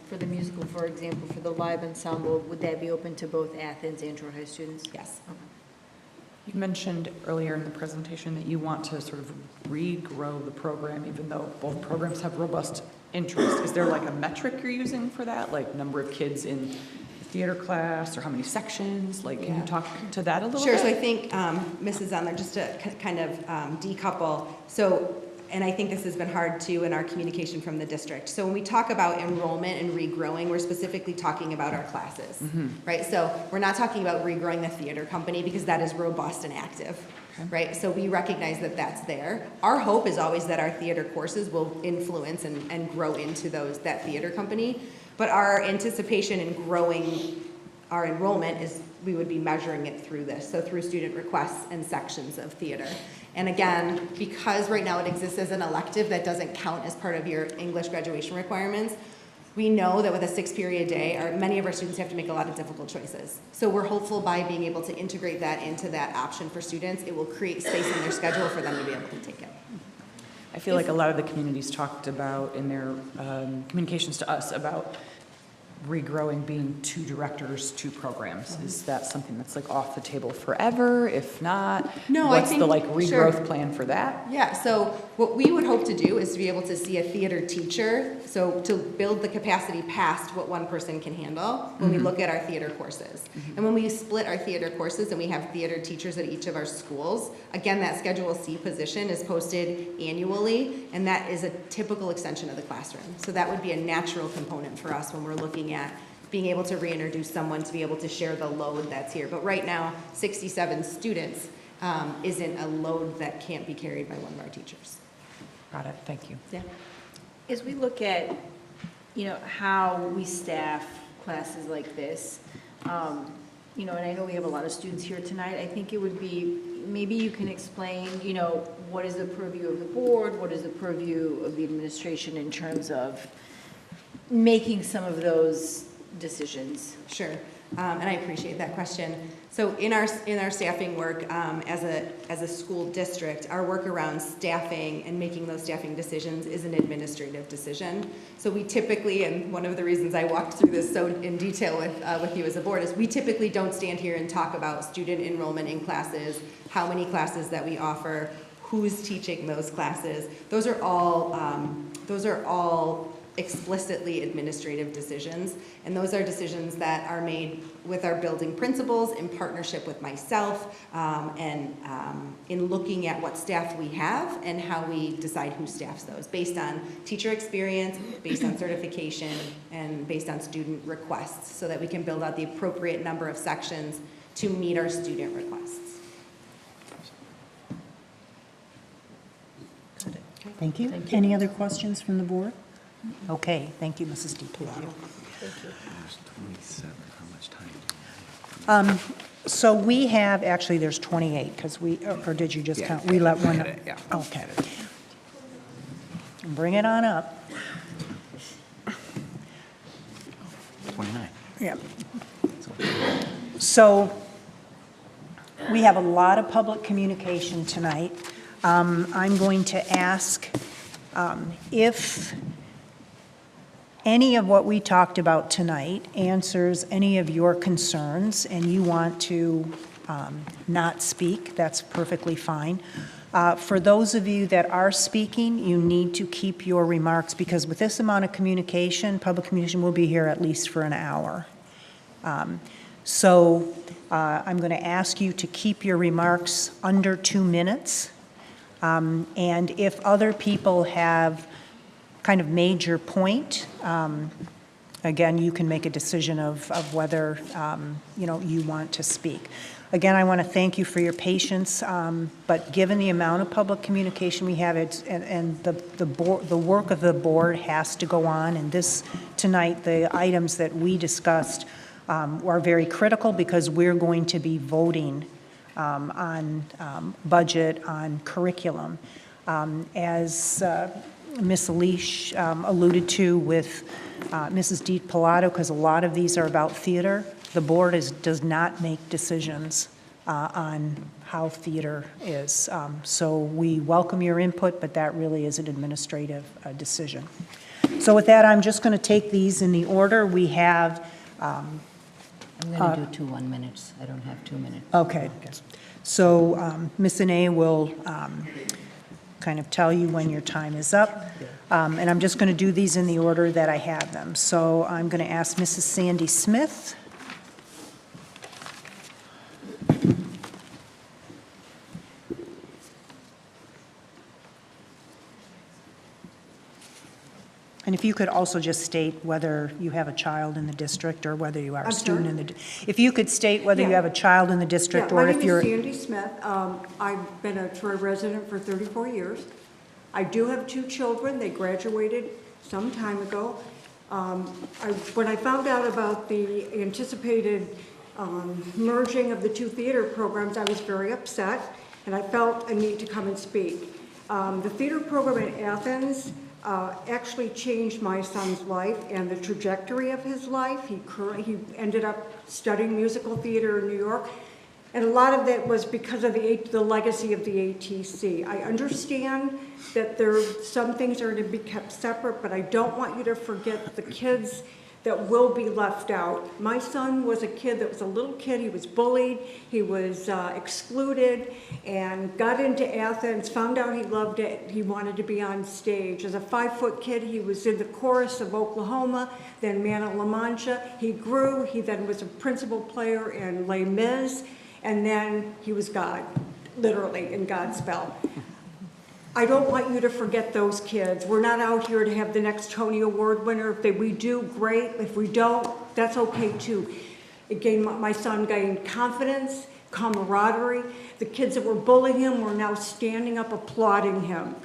for the musical, for example, for the live ensemble, would that be open to both Athens and Troy High students? Yes. You mentioned earlier in the presentation that you want to sort of regrow the program, even though both programs have robust interest. Is there like a metric you're using for that, like number of kids in the theater class or how many sections? Like, can you talk to that a little bit? Sure. So I think Mrs. Zondler, just to kind of decouple. So, and I think this has been hard too in our communication from the district. So when we talk about enrollment and regrowing, we're specifically talking about our classes, right? So we're not talking about regrowing the theater company because that is robust and active, right? So we recognize that that's there. Our hope is always that our theater courses will influence and grow into that theater company. But our anticipation in growing our enrollment is we would be measuring it through this, so through student requests and sections of theater. And again, because right now it exists as an elective that doesn't count as part of your English graduation requirements, we know that with a 6-period day, many of our students have to make a lot of difficult choices. So we're hopeful by being able to integrate that into that option for students, it will create space in their schedule for them to be able to take it. I feel like a lot of the communities talked about in their communications to us about regrowing being 2 directors, 2 programs. Is that something that's like off the table forever? If not, no, what's the like regrowth sure. plan for that? Yeah, so what we would hope to do is to be able to see a theater teacher, so to build the capacity past what one person can handle when we look at our theater courses. And when we split our theater courses and we have theater teachers at each of our schools, again, that Schedule C position is posted annually, and that is a typical extension of the classroom. So that would be a natural component for us when we're looking at being able to reintroduce someone to be able to share the load that's here. But right now, 67 students isn't a load that can't be carried by one of our teachers. Got it, thank you. Yeah. As we look at, how we staff classes like this, and I know we have a lot of students here tonight, I think it would be, maybe you can explain, what is the purview of the board, what is the purview of the administration in terms of making some of those decisions? Sure, and I appreciate that question. So in our staffing work, as a school district, our work around staffing and making those staffing decisions is an administrative decision. So we typically, and one of the reasons I walked through this so in detail with you as a board, is we typically don't stand here and talk about student enrollment in classes, how many classes that we offer, who's teaching those classes. Those are all explicitly administrative decisions, and those are decisions that are made with our building principals in partnership with myself, and in looking at what staff we have and how we decide who staffs those based on teacher experience, based on certification, and based on student requests, so that we can build out the appropriate number of sections to meet our student requests. Thank you. Any other questions from the board? Okay, thank you, Mrs. DiPietro. So we have, actually, there's 28, because or did you just count? We let one. Okay. Bring it on up. 29. Yeah. So we have a lot of public communication tonight. I'm going to ask if any of what we talked about tonight answers any of your concerns and you want to not speak, that's perfectly fine. For those of you that are speaking, you need to keep your remarks, because with this amount of communication, public communication will be here at least for an hour. So I'm going to ask you to keep your remarks under 2 minutes. And if other people have kind of made your point, again, you can make a decision of whether, you want to speak. Again, I want to thank you for your patience, but given the amount of public communication we have, and the work of the board has to go on, and tonight, the items that we discussed are very critical, because we're going to be voting on budget, on curriculum. As Ms. Leash alluded to with Mrs. DiPietro, because a lot of these are about theater, the board does not make decisions on how theater is. So we welcome your input, but that really is an administrative decision. So with that, I'm just going to take these in the order. We have... I'm going to do 2 1 minutes. I don't have 2 minutes. Okay. So Ms. Ine will kind of tell you when your time is up. And I'm just going to do these in the order that I have them. So I'm going to ask Mrs. Sandy Smith. And if you could also just state whether you have a child in the district or whether you are a student in the... If you could state whether you have a child in the district or if you're... My name is Sandy Smith. I've been a Troy resident for 34 years. I do have 2 children. They graduated some time ago. When I found out about the anticipated merging of the 2 theater programs, I was very upset, and I felt a need to come and speak. The theater program in Athens actually changed my son's life and the trajectory of his life. He ended up studying musical theater in New York, and a lot of that was because of the legacy of the ATC. I understand that some things are to be kept separate, but I don't want you to forget the kids that will be left out. My son was a kid that was a little kid. He was bullied, he was excluded, and got into Athens, found out he loved it, he wanted to be on stage. As a 5-foot kid, he was in the chorus of Oklahoma, then Man of La Mancha. He grew, he then was a principal player in Les Mis, and then he was God, literally in Godspell. I don't want you to forget those kids. We're not out here to have the next Tony Award winner. If we do, great. If we don't, that's okay too. My son gained confidence, camaraderie. The kids that were bullying him were now standing up applauding him.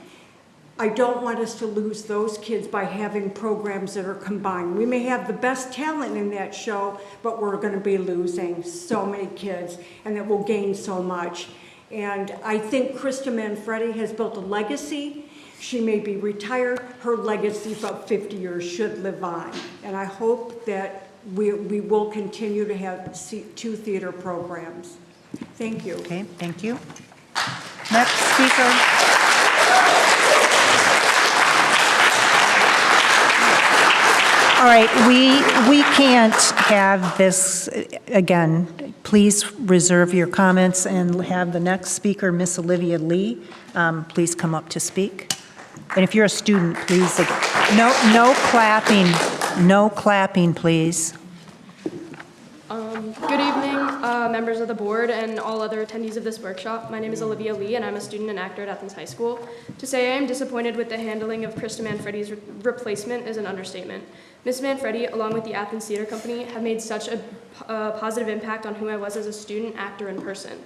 I don't want us to lose those kids by having programs that are combined. We may have the best talent in that show, but we're going to be losing so many kids, and that will gain so much. And I think Krista Manfredi has built a legacy. She may be retired. Her legacy for 50 years should live on. And I hope that we will continue to have 2 theater programs. Thank you. Okay, thank you. Next speaker. All right, we can't have this, again, please reserve your comments and have the next speaker, Miss Olivia Lee, please come up to speak. And if you're a student, please, no clapping, please. Good evening, members of the board and all other attendees of this workshop. My name is Olivia Lee, and I'm a student and actor at Athens High School. To say I am disappointed with the handling of Krista Manfredi's replacement is an understatement. Ms. Manfredi, along with the Athens Theater Company, have made such a positive impact on who I was as a student, actor, and person.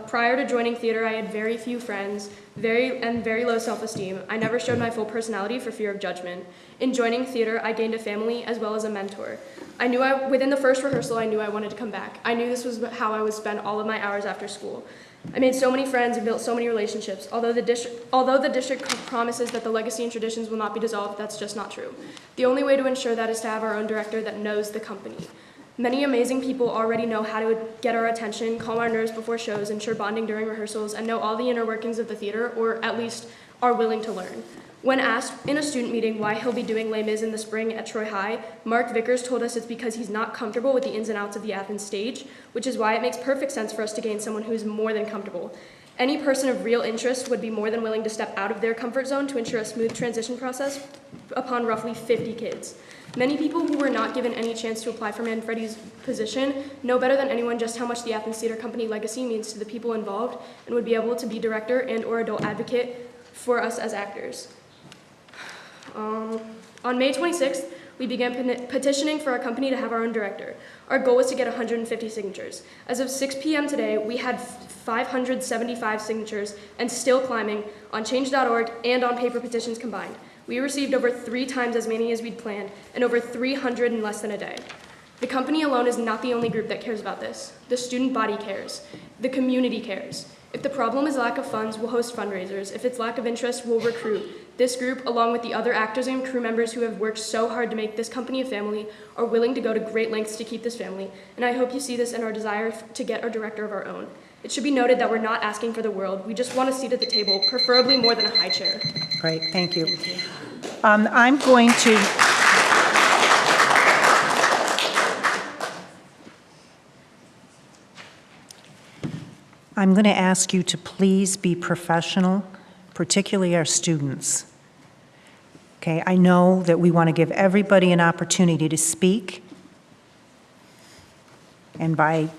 Prior to joining theater, I had very few friends, very low self-esteem. I never showed my full personality for fear of judgment. In joining theater, I gained a family as well as a mentor. Within the first rehearsal, I knew I wanted to come back. I knew this was how I would spend all of my hours after school. I made so many friends and built so many relationships. Although the district promises that the legacy and traditions will not be dissolved, that's just not true. The only way to ensure that is to have our own director that knows the company. Many amazing people already know how to get our attention, calm our nerves before shows, ensure bonding during rehearsals, and know all the inner workings of the theater, or at least are willing to learn. When asked in a student meeting why he'll be doing Les Mis in the spring at Troy High, Mark Vickers told us it's because he's not comfortable with the ins and outs of the Athens stage, which is why it makes perfect sense for us to gain someone who's more than comfortable. Any person of real interest would be more than willing to step out of their comfort zone to ensure a smooth transition process upon roughly 50 kids. Many people who were not given any chance to apply for Manfredi's position know better than anyone just how much the Athens Theater Company legacy means to the people involved and would be able to be director and/or adult advocate for us as actors. On May 26th, we began petitioning for our company to have our own director. Our goal was to get 150 signatures. As of 6 p.m. today, we had 575 signatures and still climbing on change.org and on paper petitions combined. We received over 3 times as many as we'd planned and over 300 in less than a day. The company alone is not the only group that cares about this. The student body cares. The community cares. If the problem is lack of funds, we'll host fundraisers. If it's lack of interest, we'll recruit. This group, along with the other actors and crew members who have worked so hard to make this company a family, are willing to go to great lengths to keep this family, and I hope you see this in our desire to get our director of our own. It should be noted that we're not asking for the world. We just want a seat at the table, preferably more than a high chair. Great, thank you. I'm going to... I'm going to ask you to please be professional, particularly our students. Okay, I know that we want to give everybody an opportunity to speak, and by,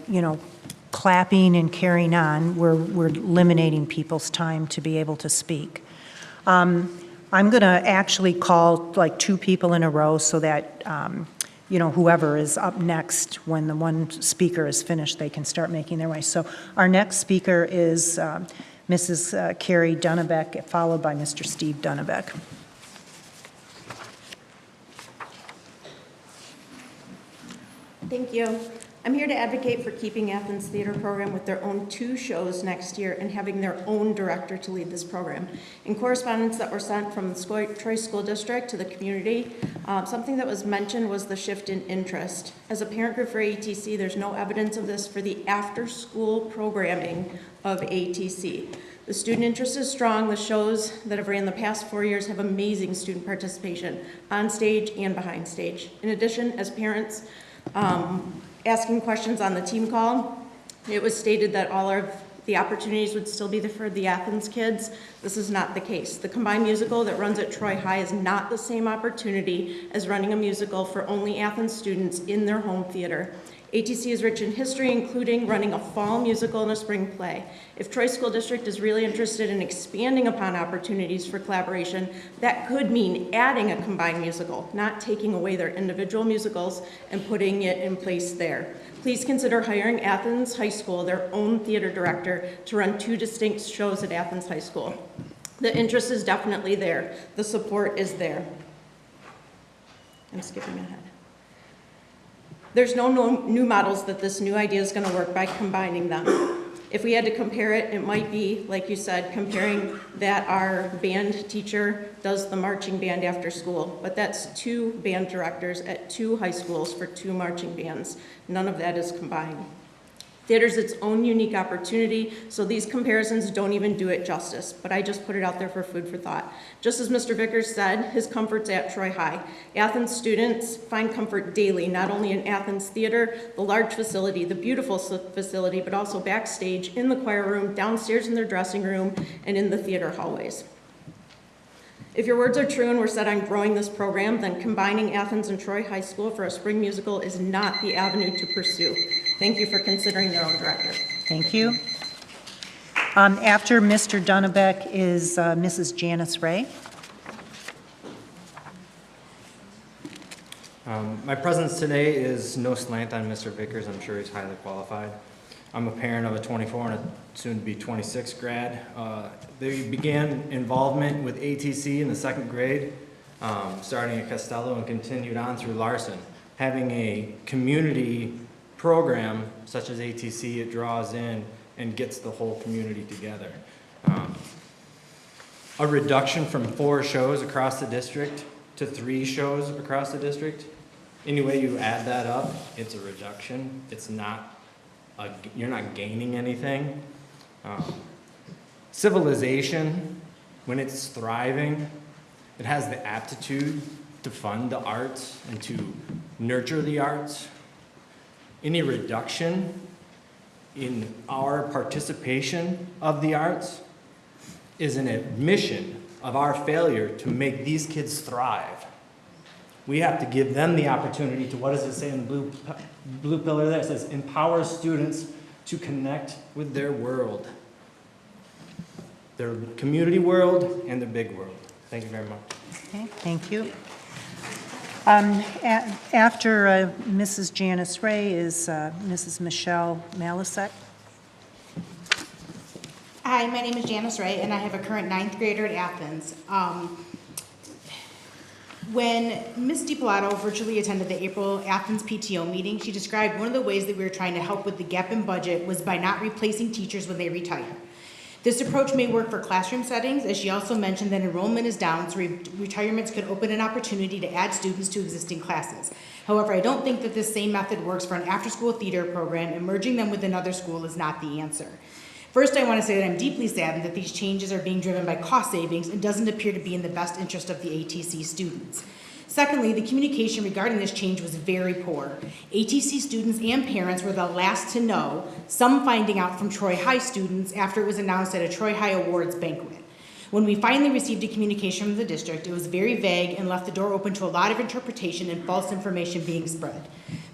clapping and carrying on, we're eliminating people's time to be able to speak. I'm going to actually call like 2 people in a row so that whoever is up next, when the one speaker is finished, they can start making their way. So our next speaker is Mrs. Carrie Dunnebeck, followed by Mr. Steve Dunnebeck. Thank you. I'm here to advocate for keeping Athens Theater Program with their own 2 shows next year and having their own director to lead this program. In correspondence that were sent from the Troy School District to the community, something that was mentioned was the shift in interest. As a parent group for ATC, there's no evidence of this for the after-school programming of ATC. The student interest is strong. The shows that have ran the past 4 years have amazing student participation on stage and behind stage. In addition, as parents, asking questions on the team call, it was stated that all of the opportunities would still be there for the Athens kids. This is not the case. The combined musical that runs at Troy High is not the same opportunity as running a musical for only Athens students in their home theater. ATC is rich in history, including running a fall musical and a spring play. If Troy School District is really interested in expanding upon opportunities for collaboration, that could mean adding a combined musical, not taking away their individual musicals and putting it in place there. Please consider hiring Athens High School, their own theater director, to run 2 distinct shows at Athens High School. The interest is definitely there. The support is there. I'm skipping ahead. There's no new models that this new idea is going to work by combining them. If we had to compare it, it might be, like you said, comparing that our band teacher does the marching band after school, but that's 2 band directors at 2 high schools for 2 marching bands. None of that is combined. Theater's its own unique opportunity, so these comparisons don't even do it justice, but I just put it out there for food for thought. Just as Mr. Vickers said, his comfort's at Troy High. Athens students find comfort daily, not only in Athens Theater, the large facility, the beautiful facility, but also backstage, in the choir room, downstairs in their dressing room, and in the theater hallways. If your words are true and we're set on growing this program, then combining Athens and Troy High School for a spring musical is not the avenue to pursue. Thank you for considering their own director. Thank you. After Mr. Dunnebeck is Mrs. Janice Ray. My presence today is no slant on Mr. Vickers. I'm sure he's highly qualified. I'm a parent of a 24 and a soon-to-be 26 grad. They began involvement with ATC in the 2nd grade, starting at Costello and continued on through Larson. Having a community program such as ATC, it draws in and gets the whole community together. A reduction from 4 shows across the district to 3 shows across the district. Any way you add that up, it's a reduction. It's not you're not gaining anything. Civilization, when it's thriving, it has the aptitude to fund the arts and to nurture the arts. Any reduction in our participation of the arts is an admission of our failure to make these kids thrive. We have to give them the opportunity to, what does it say in the blue pillar there? It says, empower students to connect with their world, their community world and their big world. Thank you very much. Okay, thank you. After Mrs. Janice Ray is Mrs. Michelle Malasek. Hi, my name is Janice Ray, and I have a current 9th grader at Athens. When Ms. DiPilato virtually attended the April Athens PTO meeting, she described one of the ways that we were trying to help with the gap in budget was by not replacing teachers when they retire. This approach may work for classroom settings, as she also mentioned that enrollment is down, so retirements could open an opportunity to add students to existing classes. However, I don't think that this same method works for an after-school theater program, and merging them with another school is not the answer. First, I want to say that I'm deeply saddened that these changes are being driven by cost savings and doesn't appear to be in the best interest of the ATC students. Secondly, the communication regarding this change was very poor. ATC students and parents were the last to know, some finding out from Troy High students after it was announced at a Troy High Awards banquet. When we finally received a communication from the district, it was very vague and left the door open to a lot of interpretation and false information being spread.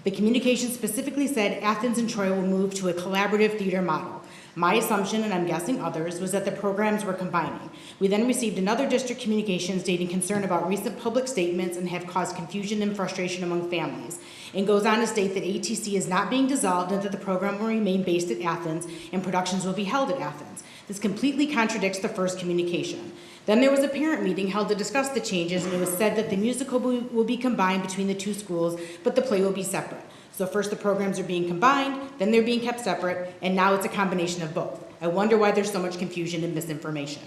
The communication specifically said Athens and Troy will move to a collaborative theater model. My assumption, and I'm guessing others, was that the programs were combining. We then received another district communication stating concern about recent public statements and have caused confusion and frustration among families, and goes on to state that ATC is not being dissolved and that the program will remain based at Athens and productions will be held at Athens. This completely contradicts the first communication. Then there was a parent meeting held to discuss the changes, and it was said that the musical will be combined between the 2 schools, but the play will be separate. So first the programs are being combined, then they're being kept separate, and now it's a combination of both. I wonder why there's so much confusion and misinformation.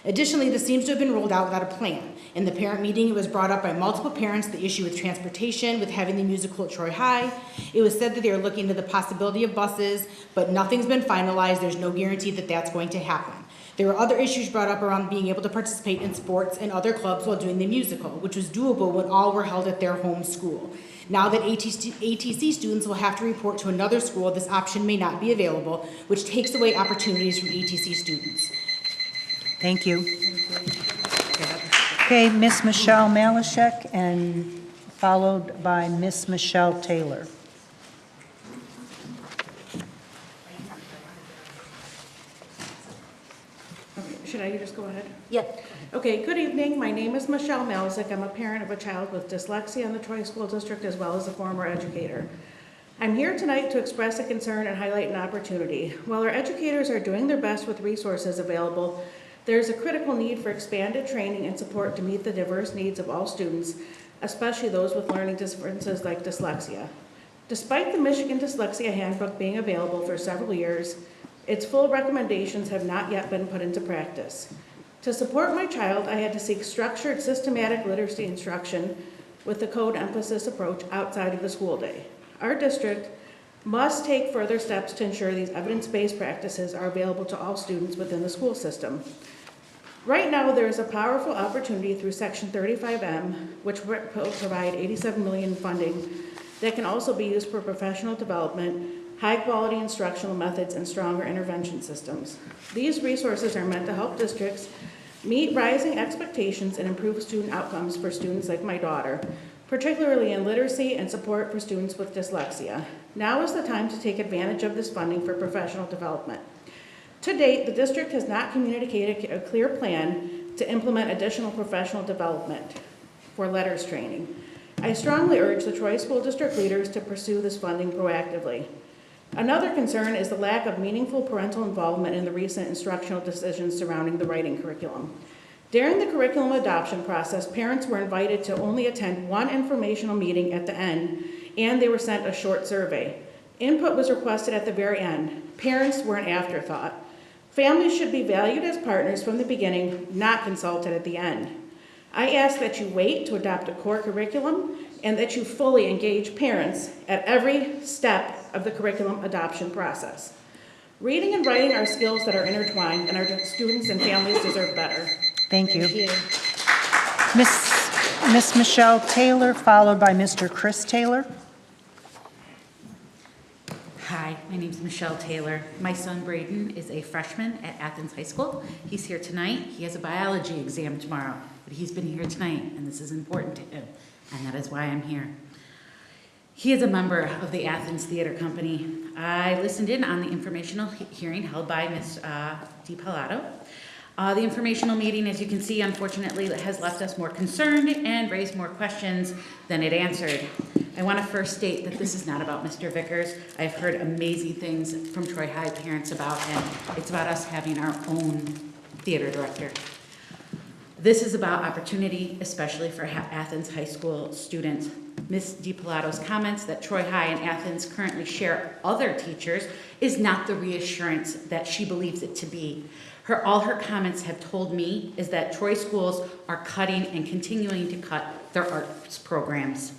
Additionally, this seems to have been rolled out without a plan. In the parent meeting, it was brought up by multiple parents, the issue with transportation, with having the musical at Troy High. It was said that they are looking into the possibility of buses, but nothing's been finalized. There's no guarantee that that's going to happen. There were other issues brought up around being able to participate in sports and other clubs while doing the musical, which was doable when all were held at their home school. Now that ATC students will have to report to another school, this option may not be available, which takes away opportunities from ATC students. Thank you. Okay, Miss Michelle Malashek, and followed by Miss Michelle Taylor. Okay, should I just go ahead? Yeah. Okay, good evening. My name is Michelle Malzik. I'm a parent of a child with dyslexia in the Troy School District as well as a former educator. I'm here tonight to express a concern and highlight an opportunity. While our educators are doing their best with resources available, there is a critical need for expanded training and support to meet the diverse needs of all students, especially those with learning differences like dyslexia. Despite the Michigan Dyslexia Handbook being available for several years, its full recommendations have not yet been put into practice. To support my child, I had to seek structured, systematic literacy instruction with the code emphasis approach outside of the school day. Our district must take further steps to ensure these evidence-based practices are available to all students within the school system. Right now, there is a powerful opportunity through Section 35M, which will provide $87 million in funding that can also be used for professional development, high-quality instructional methods, and stronger intervention systems. These resources are meant to help districts meet rising expectations and improve student outcomes for students like my daughter, particularly in literacy and support for students with dyslexia. Now is the time to take advantage of this funding for professional development. To date, the district has not communicated a clear plan to implement additional professional development for letters training. I strongly urge the Troy School District leaders to pursue this funding proactively. Another concern is the lack of meaningful parental involvement in the recent instructional decisions surrounding the writing curriculum. During the curriculum adoption process, parents were invited to only attend one informational meeting at the end, and they were sent a short survey. Input was requested at the very end. Parents were an afterthought. Families should be valued as partners from the beginning, not consulted at the end. I ask that you wait to adopt a core curriculum and that you fully engage parents at every step of the curriculum adoption process. Reading and writing are skills that are intertwined, and our students and families deserve better. Thank you. Miss Michelle Taylor, followed by Mr. Chris Taylor. Hi, my name's Michelle Taylor. My son Braden is a freshman at Athens High School. He's here tonight. He has a biology exam tomorrow, but he's been here tonight, and this is important to him, and that is why I'm here. He is a member of the Athens Theater Company. I listened in on the informational hearing held by Ms. DiPalato. The informational meeting, as you can see, unfortunately, has left us more concerned and raised more questions than it answered. I want to first state that this is not about Mr. Vickers. I've heard amazing things from Troy High parents about him. It's about us having our own theater director. This is about opportunity, especially for Athens High School students. Ms. DiPalato's comments that Troy High and Athens currently share other teachers is not the reassurance that she believes it to be. All her comments have told me is that Troy schools are cutting and continuing to cut their arts programs.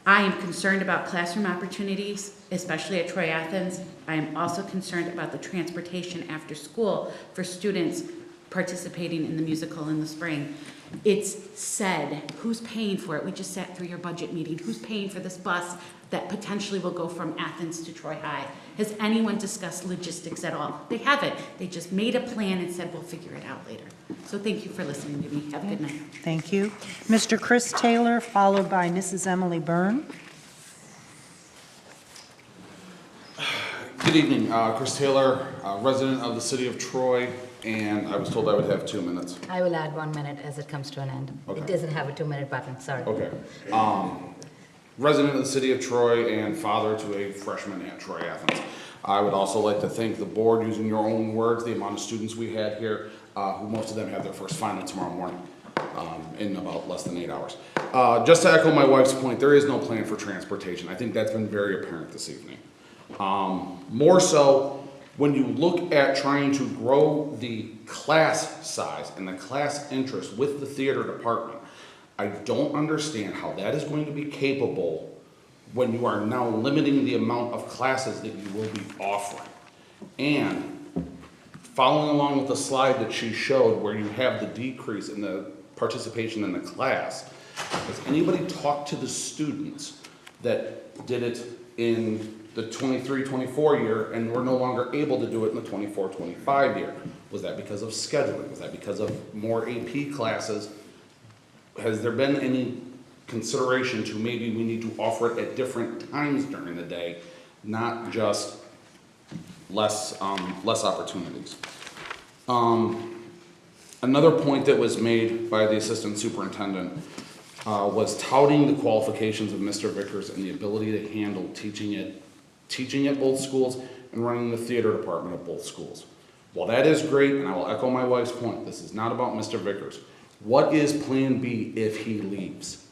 I am concerned about classroom opportunities, especially at Troy Athens. I am also concerned about the transportation after school for students participating in the musical in the spring. It's said, who's paying for it? We just sat through your budget meeting. Who's paying for this bus that potentially will go from Athens to Troy High? Has anyone discussed logistics at all? They haven't. They just made a plan and said, we'll figure it out later. So thank you for listening to me. Have a good night. Thank you. Mr. Chris Taylor, followed by Mrs. Emily Byrne. Good evening, Chris Taylor, resident of the city of Troy, and I was told I would have 2 minutes. I will add 1 minute as it comes to an end. Okay. It doesn't have a 2-minute button, sorry. Okay. Resident of the city of Troy and father to a freshman at Troy Athens. I would also like to thank the board, using your own words, the amount of students we had here, who most of them have their first final tomorrow morning in about less than 8 hours. Just to echo my wife's point, there is no plan for transportation. I think that's been very apparent this evening. More so, when you look at trying to grow the class size and the class interest with the theater department, I don't understand how that is going to be capable when you are now limiting the amount of classes that you will be offering. And following along with the slide that she showed where you have the decrease in the participation in the class, has anybody talked to the students that did it in the 23-24 year and were no longer able to do it in the 24-25 year? Was that because of scheduling? Was that because of more AP classes? Has there been any consideration to maybe we need to offer it at different times during the day, not just less opportunities? Another point that was made by the assistant superintendent was touting the qualifications of Mr. Vickers and the ability to handle teaching at both schools and running the theater department at both schools. While that is great, and I will echo my wife's point, this is not about Mr. Vickers. What is plan B if he leaves?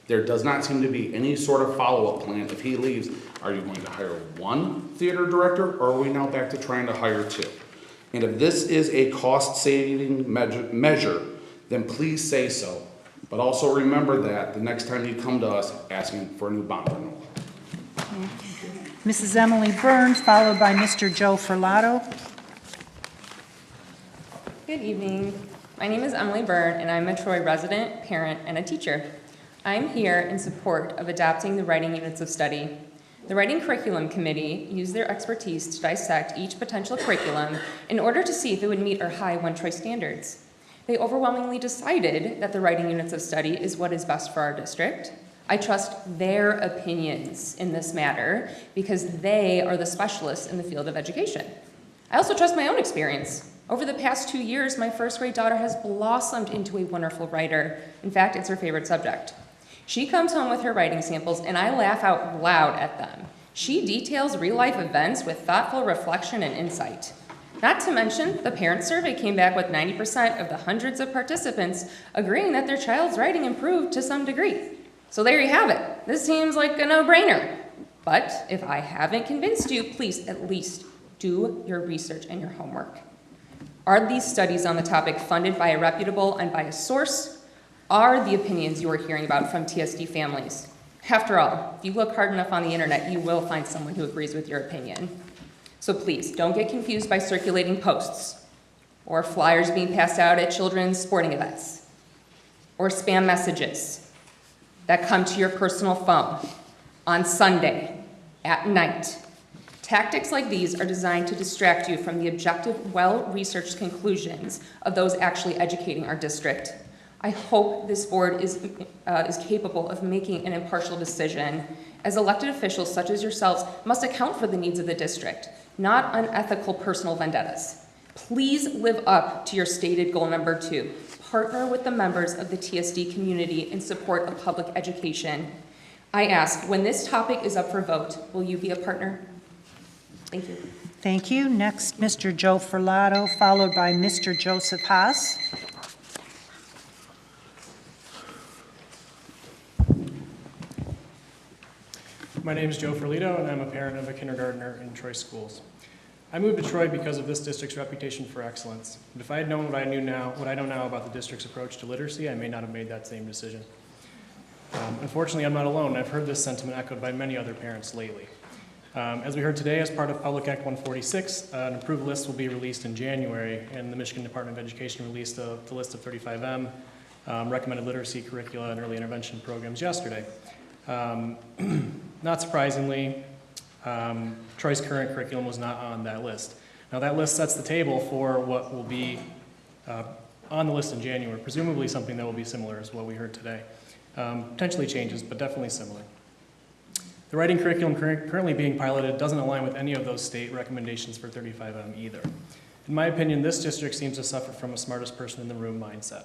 There does not seem to be any sort of follow-up plan if he leaves. Are you going to hire one theater director, or are we now back to trying to hire two? And if this is a cost-saving measure, then please say so. But also remember that the next time you come to us asking for a new bond renewal. Mrs. Emily Burns, followed by Mr. Joe Ferlato. Good evening. My name is Emily Byrne, and I'm a Troy resident, parent, and a teacher. I'm here in support of adapting the writing units of study. The Writing Curriculum Committee used their expertise to dissect each potential curriculum in order to see if it would meet our high one-choice standards. They overwhelmingly decided that the writing units of study is what is best for our district. I trust their opinions in this matter because they are the specialists in the field of education. I also trust my own experience. Over the past 2 years, my first grade daughter has blossomed into a wonderful writer. In fact, it's her favorite subject. She comes home with her writing samples, and I laugh out loud at them. She details real-life events with thoughtful reflection and insight. Not to mention, the parent survey came back with 90% of the hundreds of participants agreeing that their child's writing improved to some degree. So there you have it. This seems like a no-brainer. But if I haven't convinced you, please at least do your research and your homework. Are these studies on the topic funded by a reputable and biased source? Are the opinions you are hearing about from TSD families? After all, if you look hard enough on the internet, you will find someone who agrees with your opinion. So please, don't get confused by circulating posts, or flyers being passed out at children's sporting events, or spam messages that come to your personal phone on Sunday at night. Tactics like these are designed to distract you from the objective, well-researched conclusions of those actually educating our district. I hope this board is capable of making an impartial decision, as elected officials such as yourselves must account for the needs of the district, not unethical personal vendettas. Please live up to your stated goal number 2. Partner with the members of the TSD community in support of public education. I ask, when this topic is up for vote, will you be a partner? Thank you. Thank you. Next, Mr. Joe Ferlato, followed by Mr. Joseph Haas. My name is Joe Ferlito, and I'm a parent of a kindergartner in Troy schools. I moved to Troy because of this district's reputation for excellence. But if I had known what I know now about the district's approach to literacy, I may not have made that same decision. Unfortunately, I'm not alone. I've heard this sentiment echoed by many other parents lately. As we heard today, as part of Public Act 146, an approved list will be released in January, and the Michigan Department of Education released the list of 35M recommended literacy curricula and early intervention programs yesterday. Not surprisingly, Troy's current curriculum was not on that list. Now that list sets the table for what will be on the list in January, presumably something that will be similar as what we heard today. Potentially changes, but definitely similar. The writing curriculum currently being piloted doesn't align with any of those state recommendations for 35M either. In my opinion, this district seems to suffer from a smartest person in the room mindset.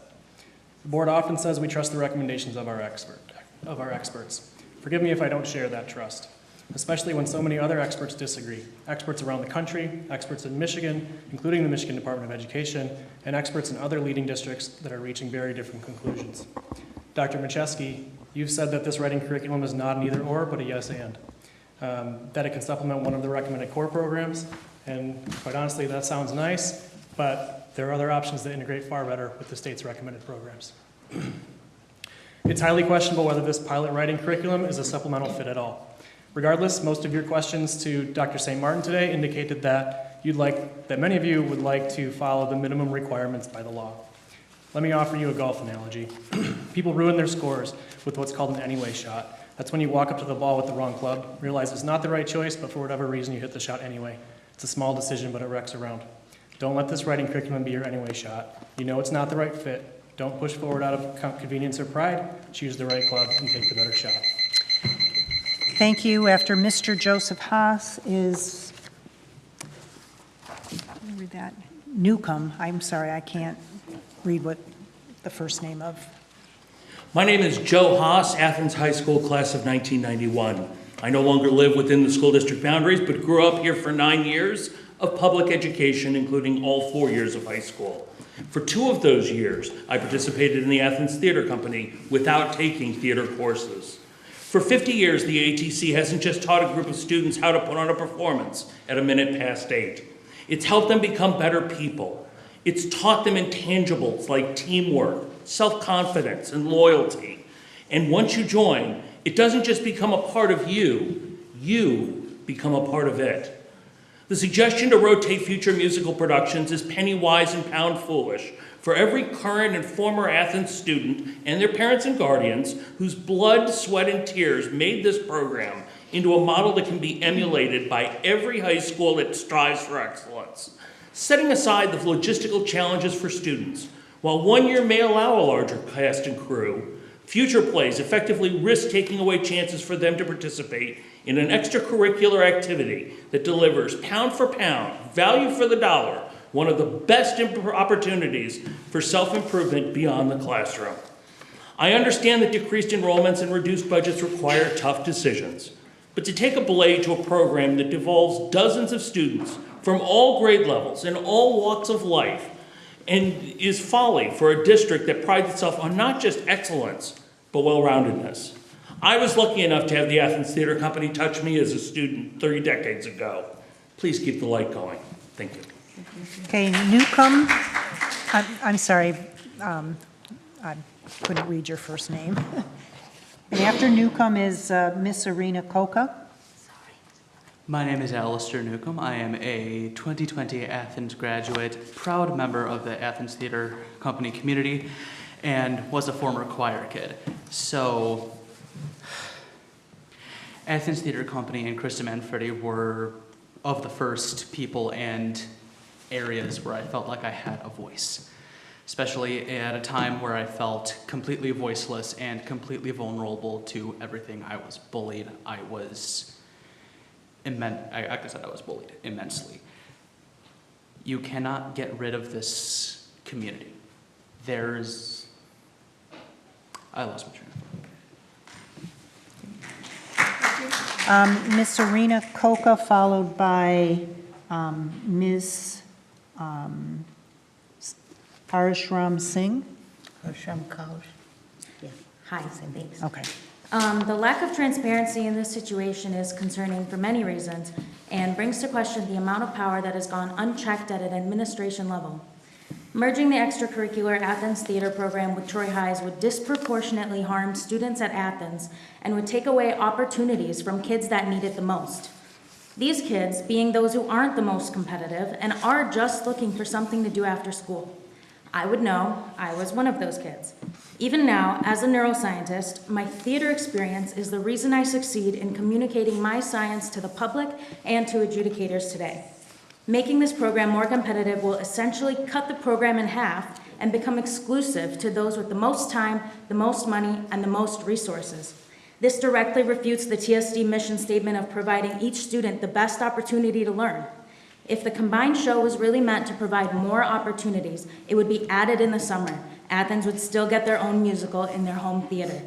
The board often says we trust the recommendations of our experts. Forgive me if I don't share that trust, especially when so many other experts disagree. Experts around the country, experts in Michigan, including the Michigan Department of Education, and experts in other leading districts that are reaching very different conclusions. Dr. Macheski, you've said that this writing curriculum is not an either or, but a yes and. That it can supplement one of the recommended core programs, and quite honestly, that sounds nice, but there are other options that integrate far better with the state's recommended programs. It's highly questionable whether this pilot writing curriculum is a supplemental fit at all. Regardless, most of your questions to Dr. St. Martin today indicated that many of you would like to follow the minimum requirements by the law. Let me offer you a golf analogy. People ruin their scores with what's called an anyway shot. That's when you walk up to the ball with the wrong club, realize it's not the right choice, but for whatever reason you hit the shot anyway. It's a small decision, but it wrecks a round. Don't let this writing curriculum be your anyway shot. You know it's not the right fit. Don't push forward out of convenience or pride. Choose the right club and take the better shot. Thank you. After Mr. Joseph Haas is, let me read that, Newcomb. I'm sorry, I can't read what the first name of. My name is Joe Haas, Athens High School, class of 1991. I no longer live within the school district boundaries, but grew up here for 9 years of public education, including all 4 years of high school. For 2 of those years, I participated in the Athens Theater Company without taking theater courses. For 50 years, the ATC hasn't just taught a group of students how to put on a performance at 8:01. It's helped them become better people. It's taught them intangibles like teamwork, self-confidence, and loyalty. And once you join, it doesn't just become a part of you, you become a part of it. The suggestion to rotate future musical productions is penny wise and pound foolish for every current and former Athens student and their parents and guardians whose blood, sweat, and tears made this program into a model that can be emulated by every high school that strives for excellence. Setting aside the logistical challenges for students, while 1 year may allow a larger cast and crew, future plays effectively risk taking away chances for them to participate in an extracurricular activity that delivers pound for pound, value for the dollar, one of the best opportunities for self-improvement beyond the classroom. I understand that decreased enrollments and reduced budgets require tough decisions, but to take a blade to a program that devolves dozens of students from all grade levels and all walks of life and is folly for a district that prides itself on not just excellence, but well-roundedness. I was lucky enough to have the Athens Theater Company touch me as a student 30 decades ago. Please keep the light going. Thank you. Okay, Newcomb, I'm sorry, I couldn't read your first name. And after Newcomb is Miss Irina Koka. My name is Alistair Newcomb. I am a 2020 Athens graduate, proud member of the Athens Theater Company community, and was a former choir kid. So, Athens Theater Company and Krista Manfredi were of the first people and areas where I felt like I had a voice, especially at a time where I felt completely voiceless and completely vulnerable to everything. I was bullied. I was I was bullied immensely. You cannot get rid of this community. I lost my train of thought. Miss Irina Koka, followed by Ms. Parashram Singh. Parashram Kaur. Yeah. Hi, thanks. Okay. The lack of transparency in this situation is concerning for many reasons and brings to question the amount of power that has gone unchecked at an administration level. Merging the extracurricular Athens Theater program with Troy High's would disproportionately harm students at Athens and would take away opportunities from kids that need it the most. These kids being those who aren't the most competitive and are just looking for something to do after school. I would know I was one of those kids. Even now, as a neuroscientist, my theater experience is the reason I succeed in communicating my science to the public and to adjudicators today. Making this program more competitive will essentially cut the program in half and become exclusive to those with the most time, the most money, and the most resources. This directly refutes the TSD mission statement of providing each student the best opportunity to learn. If the combined show was really meant to provide more opportunities, it would be added in the summer. Athens would still get their own musical in their home theater.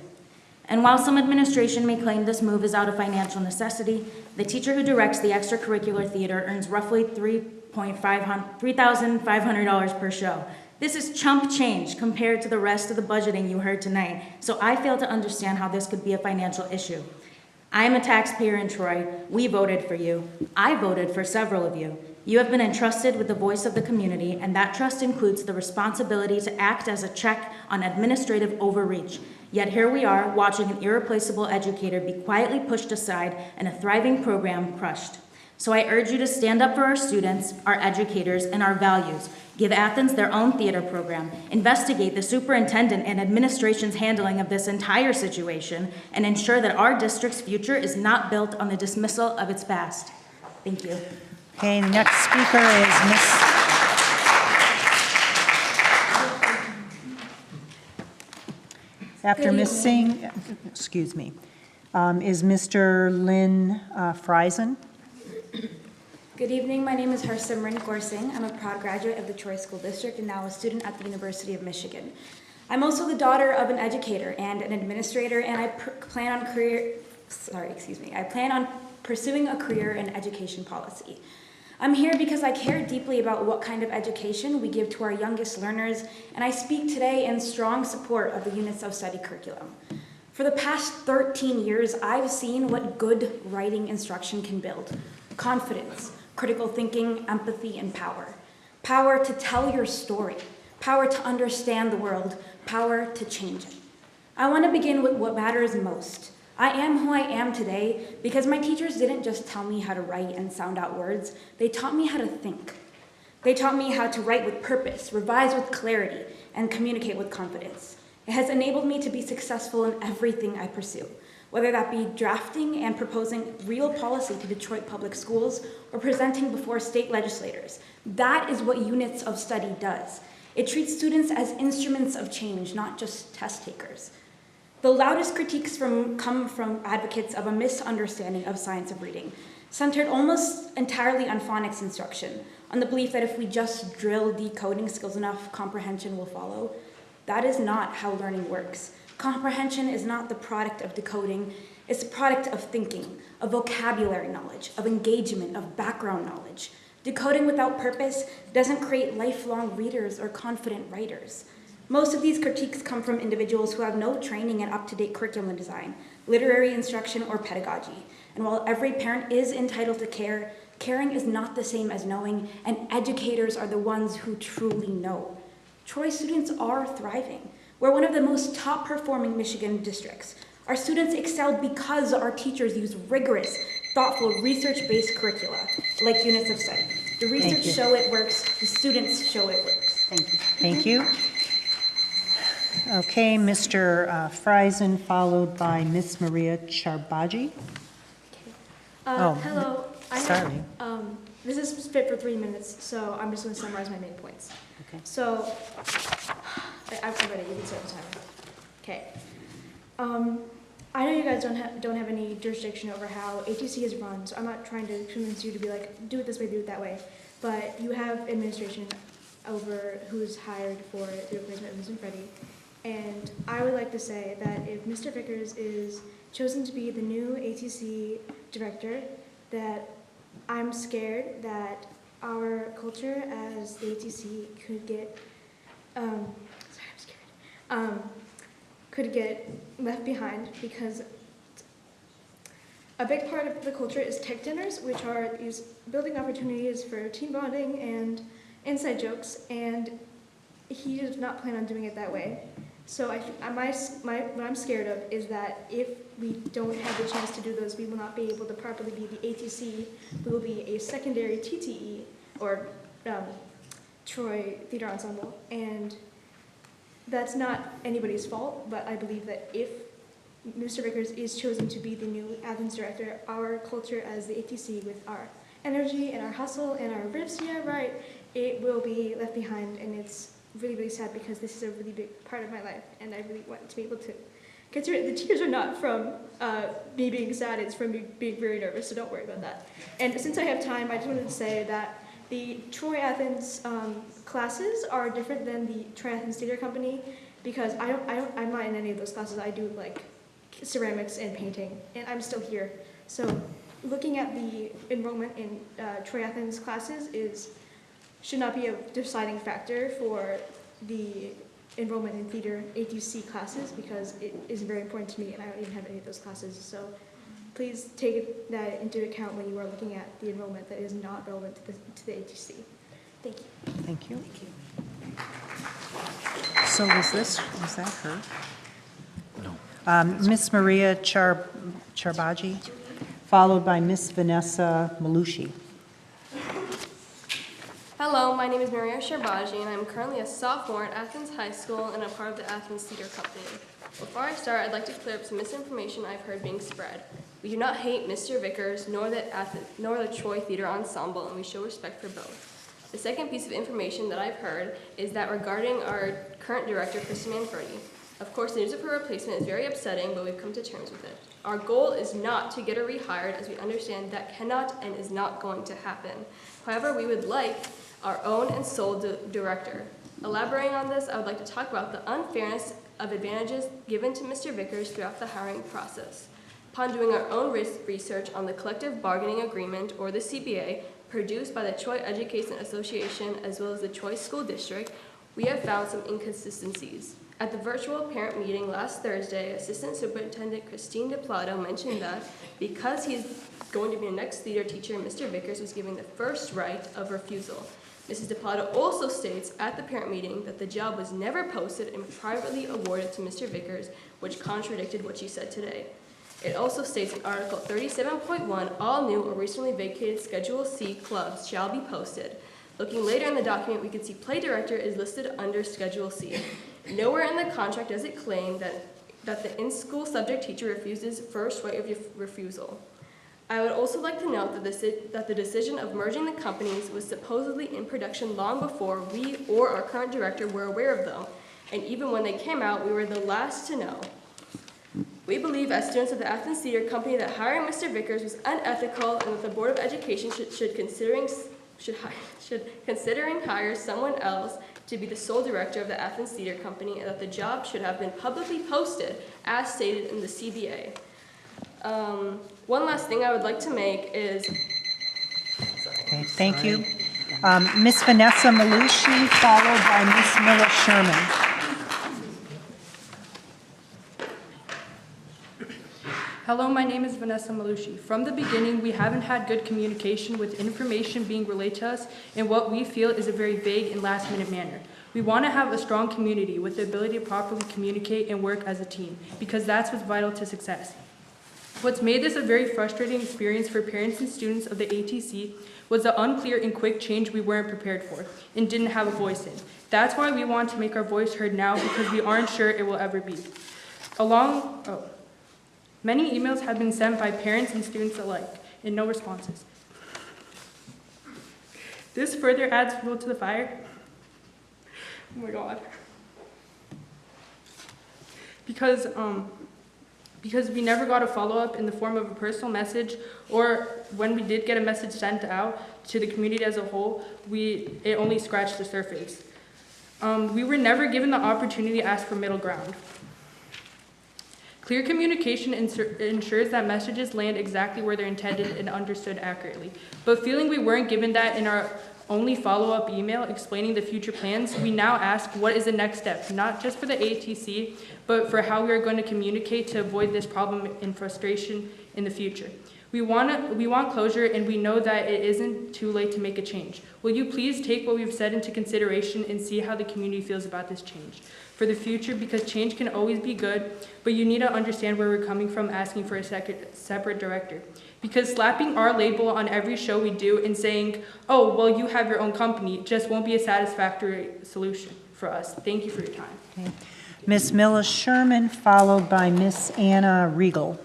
And while some administration may claim this move is out of financial necessity, the teacher who directs the extracurricular theater earns roughly $3,500 per show. This is chump change compared to the rest of the budgeting you heard tonight, so I fail to understand how this could be a financial issue. I am a taxpayer in Troy. We voted for you. I voted for several of you. You have been entrusted with the voice of the community, and that trust includes the responsibility to act as a check on administrative overreach. Yet here we are, watching an irreplaceable educator be quietly pushed aside and a thriving program crushed. So I urge you to stand up for our students, our educators, and our values. Give Athens their own theater program. Investigate the superintendent and administration's handling of this entire situation, and ensure that our district's future is not built on the dismissal of its past. Thank you. Okay, the next speaker is Miss. After Miss Singh, excuse me, is Mr. Lynn Friesen. Good evening, my name is Harsimran Kaur Singh. I'm a proud graduate of the Troy School District and now a student at the University of Michigan. I'm also the daughter of an educator and an administrator, and I plan on pursuing a career in education policy. I'm here because I care deeply about what kind of education we give to our youngest learners, and I speak today in strong support of the units of study curriculum. For the past 13 years, I've seen what good writing instruction can build: confidence, critical thinking, empathy, and power. Power to tell your story, power to understand the world, power to change it. I want to begin with what matters most. I am who I am today because my teachers didn't just tell me how to write and sound out words, they taught me how to think. They taught me how to write with purpose, revise with clarity, and communicate with confidence. It has enabled me to be successful in everything I pursue, whether that be drafting and proposing real policy to Detroit Public Schools or presenting before state legislators. That is what units of study does. It treats students as instruments of change, not just test takers. The loudest critiques come from advocates of a misunderstanding of science of reading, centered almost entirely on phonics instruction, on the belief that if we just drill decoding skills enough, comprehension will follow. That is not how learning works. Comprehension is not the product of decoding, it's the product of thinking, of vocabulary knowledge, of engagement, of background knowledge. Decoding without purpose doesn't create lifelong readers or confident writers. Most of these critiques come from individuals who have no training in up-to-date curriculum design, literary instruction, or pedagogy. And while every parent is entitled to care, caring is not the same as knowing, and educators are the ones who truly know. Troy students are thriving. We're one of the most top-performing Michigan districts. Our students excel because our teachers use rigorous, thoughtful, research-based curricula, like units of study. The research show it works, the students show it works. Thank you. Thank you. Okay, Mr. Friesen, followed by Miss Maria Charbaji. Hello. Sorry. This is fit for 3 minutes, so I'm just going to summarize my main points. Okay. So, I'm ready. You can start the timer. Okay. I know you guys don't have any jurisdiction over how ATC is run, so I'm not trying to convince you to be like, do it this way, do it that way. But you have administration over who's hired for the replacement of Mr. Freddie. And I would like to say that if Mr. Vickers is chosen to be the new ATC director, that I'm scared that our culture as the ATC could get, could get left behind, because a big part of the culture is tech dinners, which are these building opportunities for team bonding and inside jokes, and he does not plan on doing it that way. So what I'm scared of is that if we don't have the chance to do those, we will not be able to properly be the ATC. We will be a secondary TTE, or Troy Theater Ensemble, and that's not anybody's fault, but I believe that if Mr. Vickers is chosen to be the new Athens director, our culture as the ATC, with our energy and our hustle and our riffs, yeah, right, it will be left behind, and it's really, really sad because this is a really big part of my life, and I really want to be able to consider it. The tears are not from me being sad, it's from me being very nervous, so don't worry about that. And since I have time, I just wanted to say that the Troy Athens classes are different than the Troy Athens Theater Company, because I'm not in any of those classes. I do like ceramics and painting, and I'm still here. So looking at the enrollment in Troy Athens classes should not be a deciding factor for the enrollment in theater ATC classes, because it is very important to me, and I don't even have any of those classes. So please take that into account when you are looking at the enrollment that is not relevant to the ATC. Thank you. Thank you. So was that her? No. Miss Maria Charbaji, followed by Miss Vanessa Malushi. Hello, my name is Maria Sherbaji, and I'm currently a sophomore at Athens High School and a part of the Athens Theater Company. Before I start, I'd like to clear up some misinformation I've heard being spread. We do not hate Mr. Vickers nor the Troy Theater Ensemble, and we show respect for both. The second piece of information that I've heard is that regarding our current director, Krista Manfredi, Of course, the news of her replacement is very upsetting, but we've come to terms with it. Our goal is not to get her rehired, as we understand that cannot and is not going to happen. However, we would like our own and sole director. Elaborating on this, I would like to talk about the unfairness of advantages given to Mr. Vickers throughout the hiring process. Upon doing our own research on the collective bargaining agreement, or the CBA, produced by the Troy Education Association as well as the Troy School District, we have found some inconsistencies. At the virtual parent meeting last Thursday, Assistant Superintendent Christine DePlato mentioned that because he's going to be the next theater teacher, Mr. Vickers was given the first right of refusal. Mrs. DePlato also states at the parent meeting that the job was never posted and privately awarded to Mr. Vickers, which contradicted what she said today. It also states in Article 37.1, all new or recently vacated Schedule C clubs shall be posted. Looking later in the document, we can see Play Director is listed under Schedule C. Nowhere in the contract does it claim that the in-school subject teacher refuses first right of refusal. I would also like to note that the decision of merging the companies was supposedly in production long before we or our current director were aware of them, and even when they came out, we were the last to know. We believe as students of the Athens Theater Company that hiring Mr. Vickers was unethical and that the Board of Education should considering hire someone else to be the sole director of the Athens Theater Company, and that the job should have been publicly posted as stated in the CBA. One last thing I would like to make is... Okay, thank you. Ms. Vanessa Malucci, followed by Ms. Miller Sherman. Hello, my name is Vanessa Malucci. From the beginning, we haven't had good communication with information being relayed to us in what we feel is a very vague and last-minute manner. We want to have a strong community with the ability to properly communicate and work as a team, because that's what's vital to success. What's made this a very frustrating experience for parents and students of the ATC was the unclear and quick change we weren't prepared for and didn't have a voice in. That's why we want to make our voice heard now, because we aren't sure it will ever be. Many emails have been sent by parents and students alike, and no responses. This further adds fuel to the fire. Oh my God. Because we never got a follow-up in the form of a personal message, or when we did get a message sent out to the community as a whole, it only scratched the surface. We were never given the opportunity to ask for middle ground. Clear communication ensures that messages land exactly where they're intended and understood accurately. But feeling we weren't given that in our only follow-up email explaining the future plans, we now ask what is the next step, not just for the ATC, but for how we are going to communicate to avoid this problem and frustration in the future. We want closure, and we know that it isn't too late to make a change. Will you please take what we've said into consideration and see how the community feels about this change for the future, because change can always be good, but you need to understand where we're coming from asking for a separate director. Because slapping our label on every show we do and saying, oh, well, you have your own company, just won't be a satisfactory solution for us. Thank you for your time. Okay. Ms. Miller Sherman, followed by Ms. Anna Regal.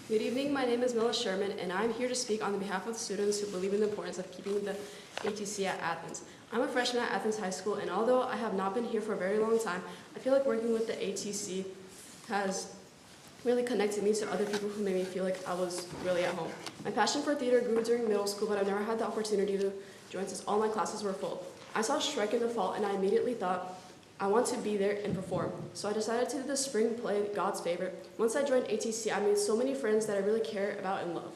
Good evening, my name is Mila Sherman, and I'm here to speak on behalf of the students who believe in the importance of keeping the ATC at Athens. I'm a freshman at Athens High School, and although I have not been here for a very long time, I feel like working with the ATC has really connected me to other people who made me feel like I was really at home. My passion for theater grew during middle school, but I've never had the opportunity to join since all my classes were full. I saw Shrek in the fall, and I immediately thought, I want to be there and perform. So I decided to do the spring play, God's Favorite. Once I joined ATC, I made so many friends that I really care about and love.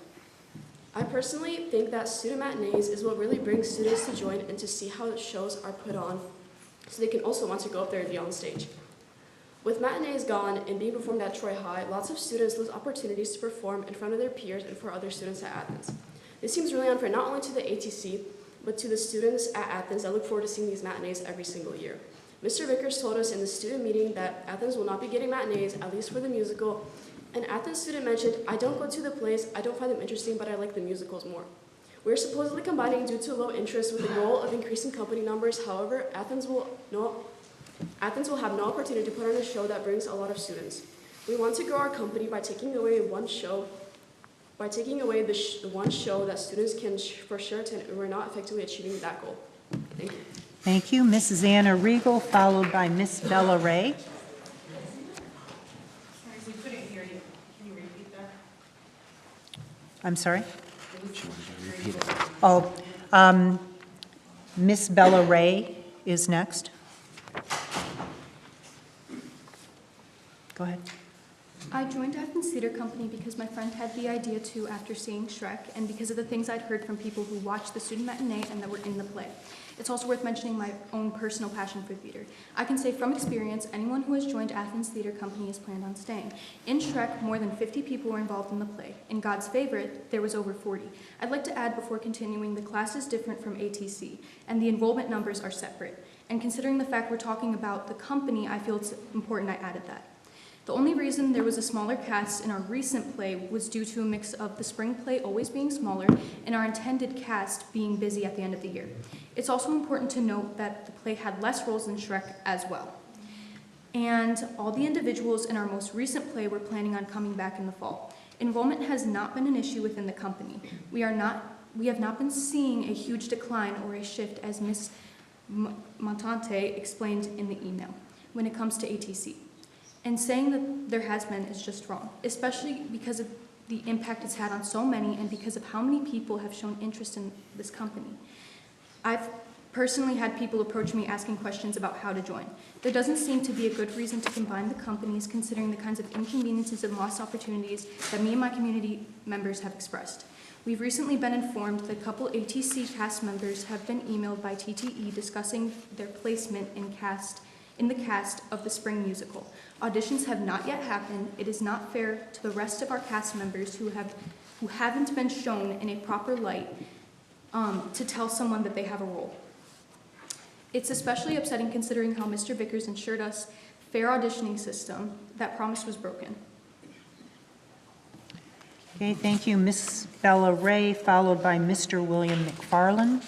I personally think that student matinees is what really brings students to join and to see how the shows are put on, so they can also want to go up there and be on stage. With matinees gone and being performed at Troy High, lots of students lose opportunities to perform in front of their peers and for other students at Athens. This seems really unfair not only to the ATC, but to the students at Athens that look forward to seeing these matinees every single year. Mr. Vickers told us in the student meeting that Athens will not be getting matinees, at least for the musical. An Athens student mentioned, I don't go to the plays, I don't find them interesting, but I like the musicals more. We're supposedly combining due to low interest with the goal of increasing company numbers. However, Athens will have no opportunity to put on a show that brings a lot of students. We want to grow our company by taking away one show By taking away the one show that students can for sure attend, we're not effectively achieving that goal. Thank you. Thank you. Mrs. Anna Regal, followed by Miss Bella Ray. We couldn't hear you. Can you repeat that? I'm sorry? She wants you to repeat it. Oh, Miss Bella Ray is next. Go ahead. I joined Athens Theater Company because my friend had the idea to after seeing Shrek, and because of the things I'd heard from people who watched the student matinee and that were in the play. It's also worth mentioning my own personal passion for theater. I can say from experience, anyone who has joined Athens Theater Company is planned on staying. In Shrek, more than 50 people were involved in the play. In God's Favorite, there was over 40. I'd like to add before continuing, the class is different from ATC, and the enrollment numbers are separate. And considering the fact we're talking about the company, I feel it's important I added that. The only reason there was a smaller cast in our recent play was due to a mix of the spring play always being smaller and our intended cast being busy at the end of the year. It's also important to note that the play had less roles than Shrek as well. And all the individuals in our most recent play were planning on coming back in the fall. Enrollment has not been an issue within the company. We have not been seeing a huge decline or a shift, as Ms. Montante explained in the email, when it comes to ATC. And saying that there has been is just wrong, especially because of the impact it's had on so many and because of how many people have shown interest in this company. I've personally had people approach me asking questions about how to join. There doesn't seem to be a good reason to combine the companies considering the kinds of inconveniences and lost opportunities that me and my community members have expressed. We've recently been informed that a couple ATC cast members have been emailed by TTE discussing their placement in the cast of the spring musical. Auditions have not yet happened. It is not fair to the rest of our cast members who haven't been shown in a proper light to tell someone that they have a role. It's especially upsetting considering how Mr. Vickers ensured us fair auditioning system. That promise was broken. Okay, thank you. Miss Bella Ray, followed by Mr. William McFarland.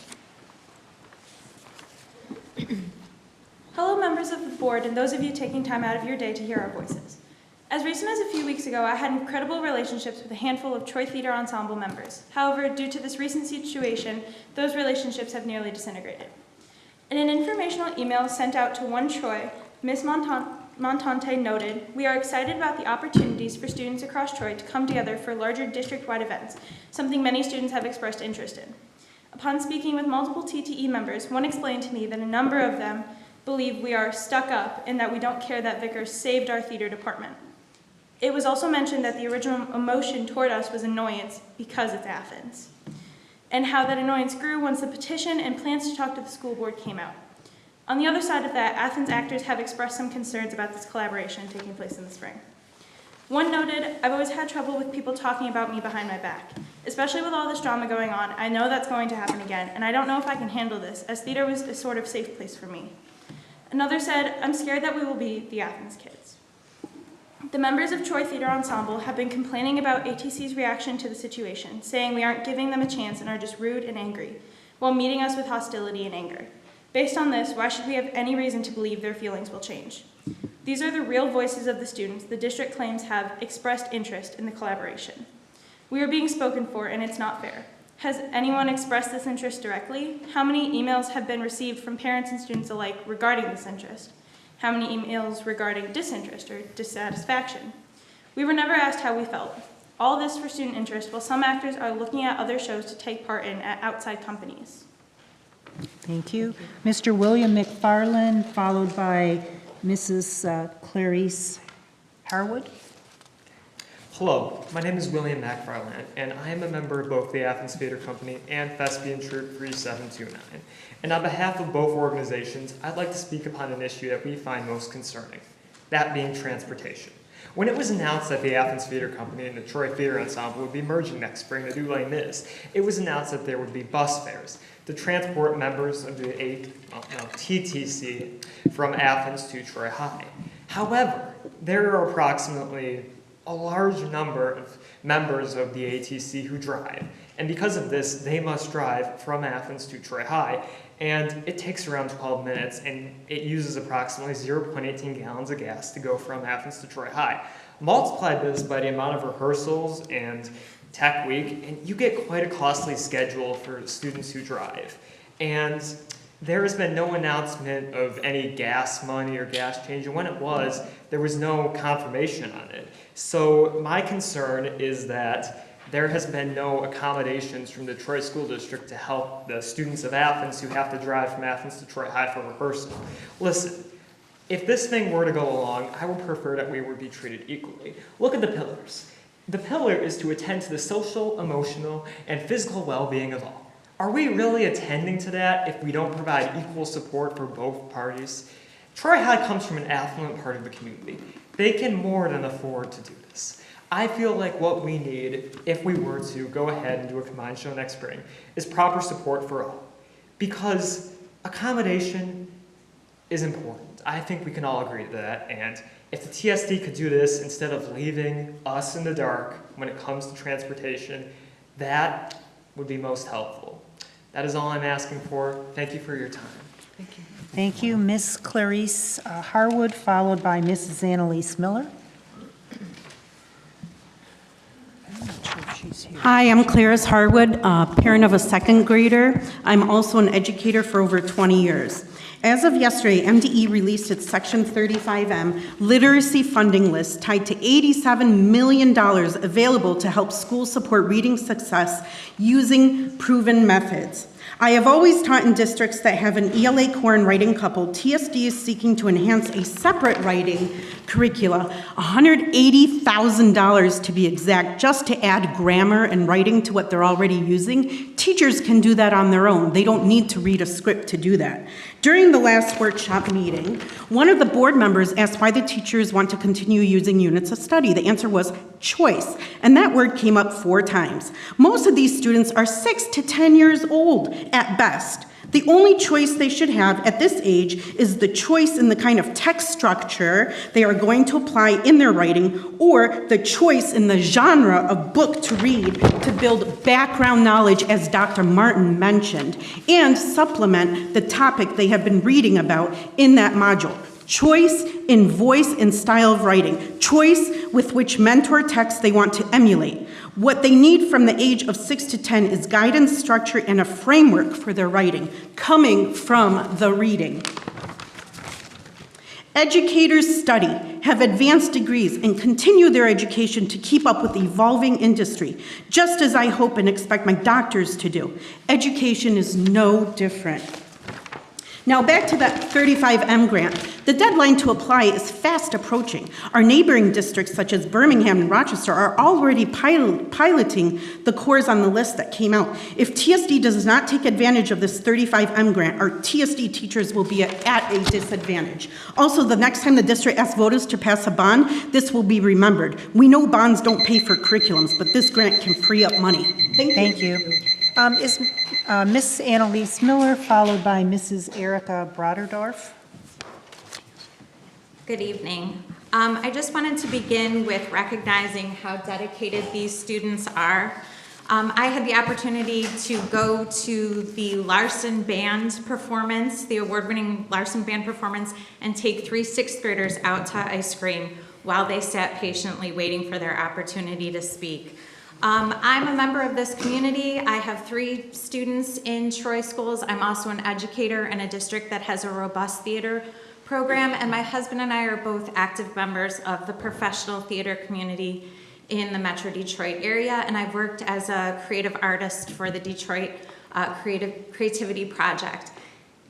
Hello, members of the board and those of you taking time out of your day to hear our voices. As recent as a few weeks ago, I had incredible relationships with a handful of Troy Theater Ensemble members. However, due to this recent situation, those relationships have nearly disintegrated. In an informational email sent out to one Troy, Ms. Montante noted, "We are excited about the opportunities for students across Troy to come together for larger district-wide events, something many students have expressed interest in." Upon speaking with multiple TTE members, one explained to me that a number of them believe we are stuck up and that we don't care that Vickers saved our theater department. It was also mentioned that the original emotion toward us was annoyance because it's Athens, and how that annoyance grew once the petition and plans to talk to the school board came out. On the other side of that, Athens actors have expressed some concerns about this collaboration taking place in the spring. One noted, "I've always had trouble with people talking about me behind my back. Especially with all this drama going on, I know that's going to happen again, and I don't know if I can handle this, as theater was a sort of safe place for me." Another said, "I'm scared that we will be the Athens kids." The members of Troy Theater Ensemble have been complaining about ATC's reaction to the situation, saying we aren't giving them a chance and are just rude and angry, while meeting us with hostility and anger. Based on this, why should we have any reason to believe their feelings will change? These are the real voices of the students the district claims have expressed interest in the collaboration. We are being spoken for, and it's not fair. Has anyone expressed this interest directly? How many emails have been received from parents and students alike regarding this interest? How many emails regarding disinterest or dissatisfaction? We were never asked how we felt. All this for student interest, while some actors are looking at other shows to take part in at outside companies. Thank you. Mr. William McFarland, followed by Mrs. Clarice Harwood. Hello, my name is William McFarland, and I am a member of both the Athens Theater Company and Thespian Troop 3729. And on behalf of both organizations, I'd like to speak upon an issue that we find most concerning, that being transportation. When it was announced that the Athens Theater Company and the Troy Theater Ensemble would be merging next spring to do Les Mis, it was announced that there would be bus fares to transport members of the TTC from Athens to Troy High. However, there are approximately a large number of members of the ATC who drive, and because of this, they must drive from Athens to Troy High, and it takes around 12 minutes, and it uses approximately 0.18 gallons of gas to go from Athens to Troy High. Multiply this by the amount of rehearsals and Tech Week, and you get quite a costly schedule for students who drive. And there has been no announcement of any gas money or gas change, and when it was, there was no confirmation on it. So my concern is that there has been no accommodations from the Troy School District to help the students of Athens who have to drive from Athens to Troy High for rehearsal. Listen, if this thing were to go along, I would prefer that we would be treated equally. Look at the pillars. The pillar is to attend to the social, emotional, and physical well-being of all. Are we really attending to that if we don't provide equal support for both parties? Troy High comes from an affluent part of the community. They can more than afford to do this. I feel like what we need, if we were to go ahead and do a combined show next spring, is proper support for all. Because accommodation is important. I think we can all agree to that, and if the TSD could do this instead of leaving us in the dark when it comes to transportation, that would be most helpful. That is all I'm asking for. Thank you for your time. Thank you. Thank you, Ms. Clarice Harwood, followed by Mrs. Annalise Miller. Hi, I'm Clarice Harwood, parent of a second grader. I'm also an educator for over 20 years. As of yesterday, MDE released its Section 35M literacy funding list tied to $87 million available to help schools support reading success using proven methods. I have always taught in districts that have an ELA core and writing coupled. TSD is seeking to enhance a separate writing curricula, $180,000 to be exact, just to add grammar and writing to what they're already using. Teachers can do that on their own. They don't need to read a script to do that. During the last workshop meeting, one of the board members asked why the teachers want to continue using units of study. The answer was choice, and that word came up 4 times. Most of these students are 6 to 10 years old at best. The only choice they should have at this age is the choice in the kind of text structure they are going to apply in their writing, or the choice in the genre of book to read to build background knowledge, as Dr. Martin mentioned, and supplement the topic they have been reading about in that module. Choice in voice and style of writing. Choice with which mentor text they want to emulate. What they need from the age of 6 to 10 is guidance, structure, and a framework for their writing, coming from the reading. Educators study, have advanced degrees, and continue their education to keep up with the evolving industry, just as I hope and expect my doctors to do. Education is no different. Now back to that 35M grant. The deadline to apply is fast approaching. Our neighboring districts such as Birmingham and Rochester are already piloting the cores on the list that came out. If TSD does not take advantage of this 35M grant, our TSD teachers will be at a disadvantage. Also, the next time the district asks voters to pass a bond, this will be remembered. We know bonds don't pay for curriculums, but this grant can free up money. Thank you. Is Ms. Annalise Miller, followed by Mrs. Erica Broderdorf. Good evening. I just wanted to begin with recognizing how dedicated these students are. I had the opportunity to go to the Larson Band performance, the award-winning Larson Band performance, and take 3 6th graders out to ice cream while they sat patiently waiting for their opportunity to speak. I'm a member of this community. I have 3 students in Troy schools. I'm also an educator in a district that has a robust theater program, and my husband and I are both active members of the professional theater community in the Metro Detroit area, and I've worked as a creative artist for the Detroit Creativity Project.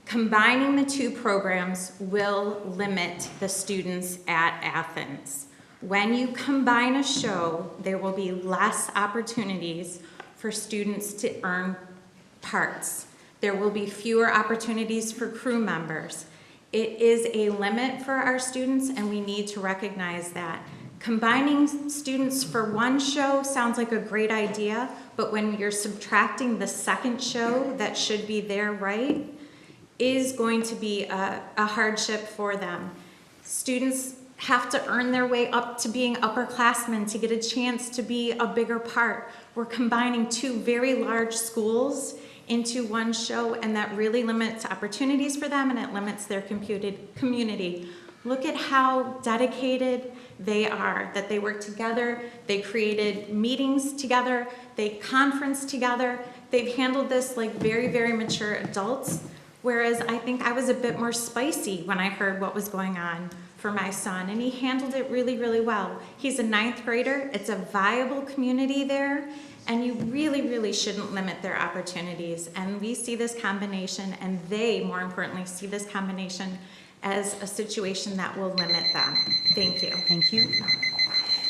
Combining the 2 programs will limit the students at Athens. When you combine a show, there will be less opportunities for students to earn parts. There will be fewer opportunities for crew members. It is a limit for our students, and we need to recognize that. Combining students for one show sounds like a great idea, but when you're subtracting the second show that should be their right, is going to be a hardship for them. Students have to earn their way up to being upperclassmen to get a chance to be a bigger part. We're combining 2 very large schools into one show, and that really limits opportunities for them, and it limits their community. Look at how dedicated that they work together, they created meetings together, they conference together, they've handled this like very, very mature adults, whereas I think I was a bit more spicy when I heard what was going on for my son, and he handled it really, really well. He's a 9th grader, it's a viable community there, and you really, really shouldn't limit their opportunities. And we see this combination, and they, more importantly, see this combination as a situation that will limit them. Thank you. Thank you.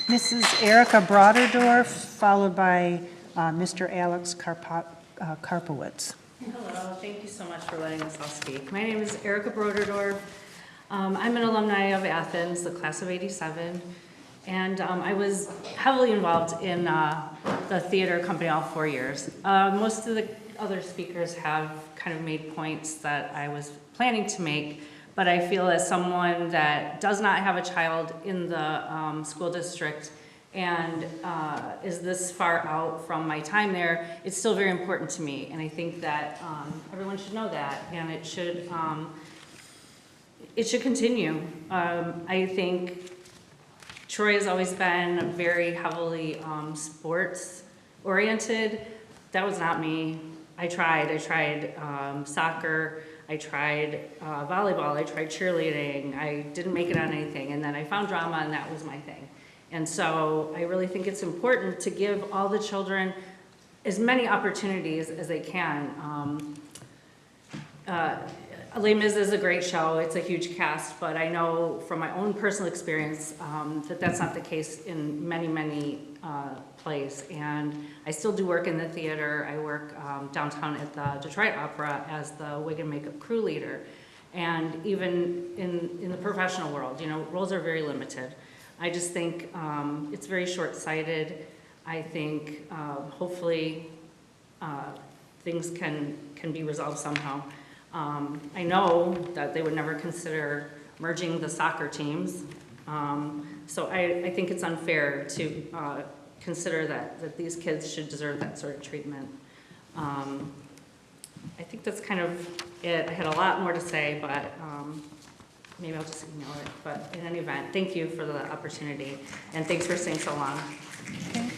Mrs. Erica Broderdorf, followed by Mr. Alex Karpowitz. Hello, thank you so much for letting us all speak. My name is Erica Broderdorf. I'm an alumni of Athens, the class of '87, and I was heavily involved in the theater company all 4 years. Most of the other speakers have kind of made points that I was planning to make, but I feel as someone that does not have a child in the school district and is this far out from my time there, it's still very important to me, and I think that everyone should know that, and it should continue. I think Troy has always been very heavily sports oriented. That was not me. I tried soccer, I tried volleyball, I tried cheerleading. I didn't make it on anything, and then I found drama, and that was my thing. And so I really think it's important to give all the children as many opportunities as they can. Les Mis is a great show, it's a huge cast, but I know from my own personal experience that that's not the case in many, many plays. And I still do work in the theater. I work downtown at the Detroit Opera as the wig and makeup crew leader. And even in the professional world, you know, roles are very limited. I just think it's very short-sighted. I think hopefully things can be resolved somehow. I know that they would never consider merging the soccer teams, so I think it's unfair to consider that these kids should deserve that sort of treatment. I think that's kind of it. I had a lot more to say, but maybe I'll just ignore it. But in any event, thank you for the opportunity, and thanks for staying so long. Okay.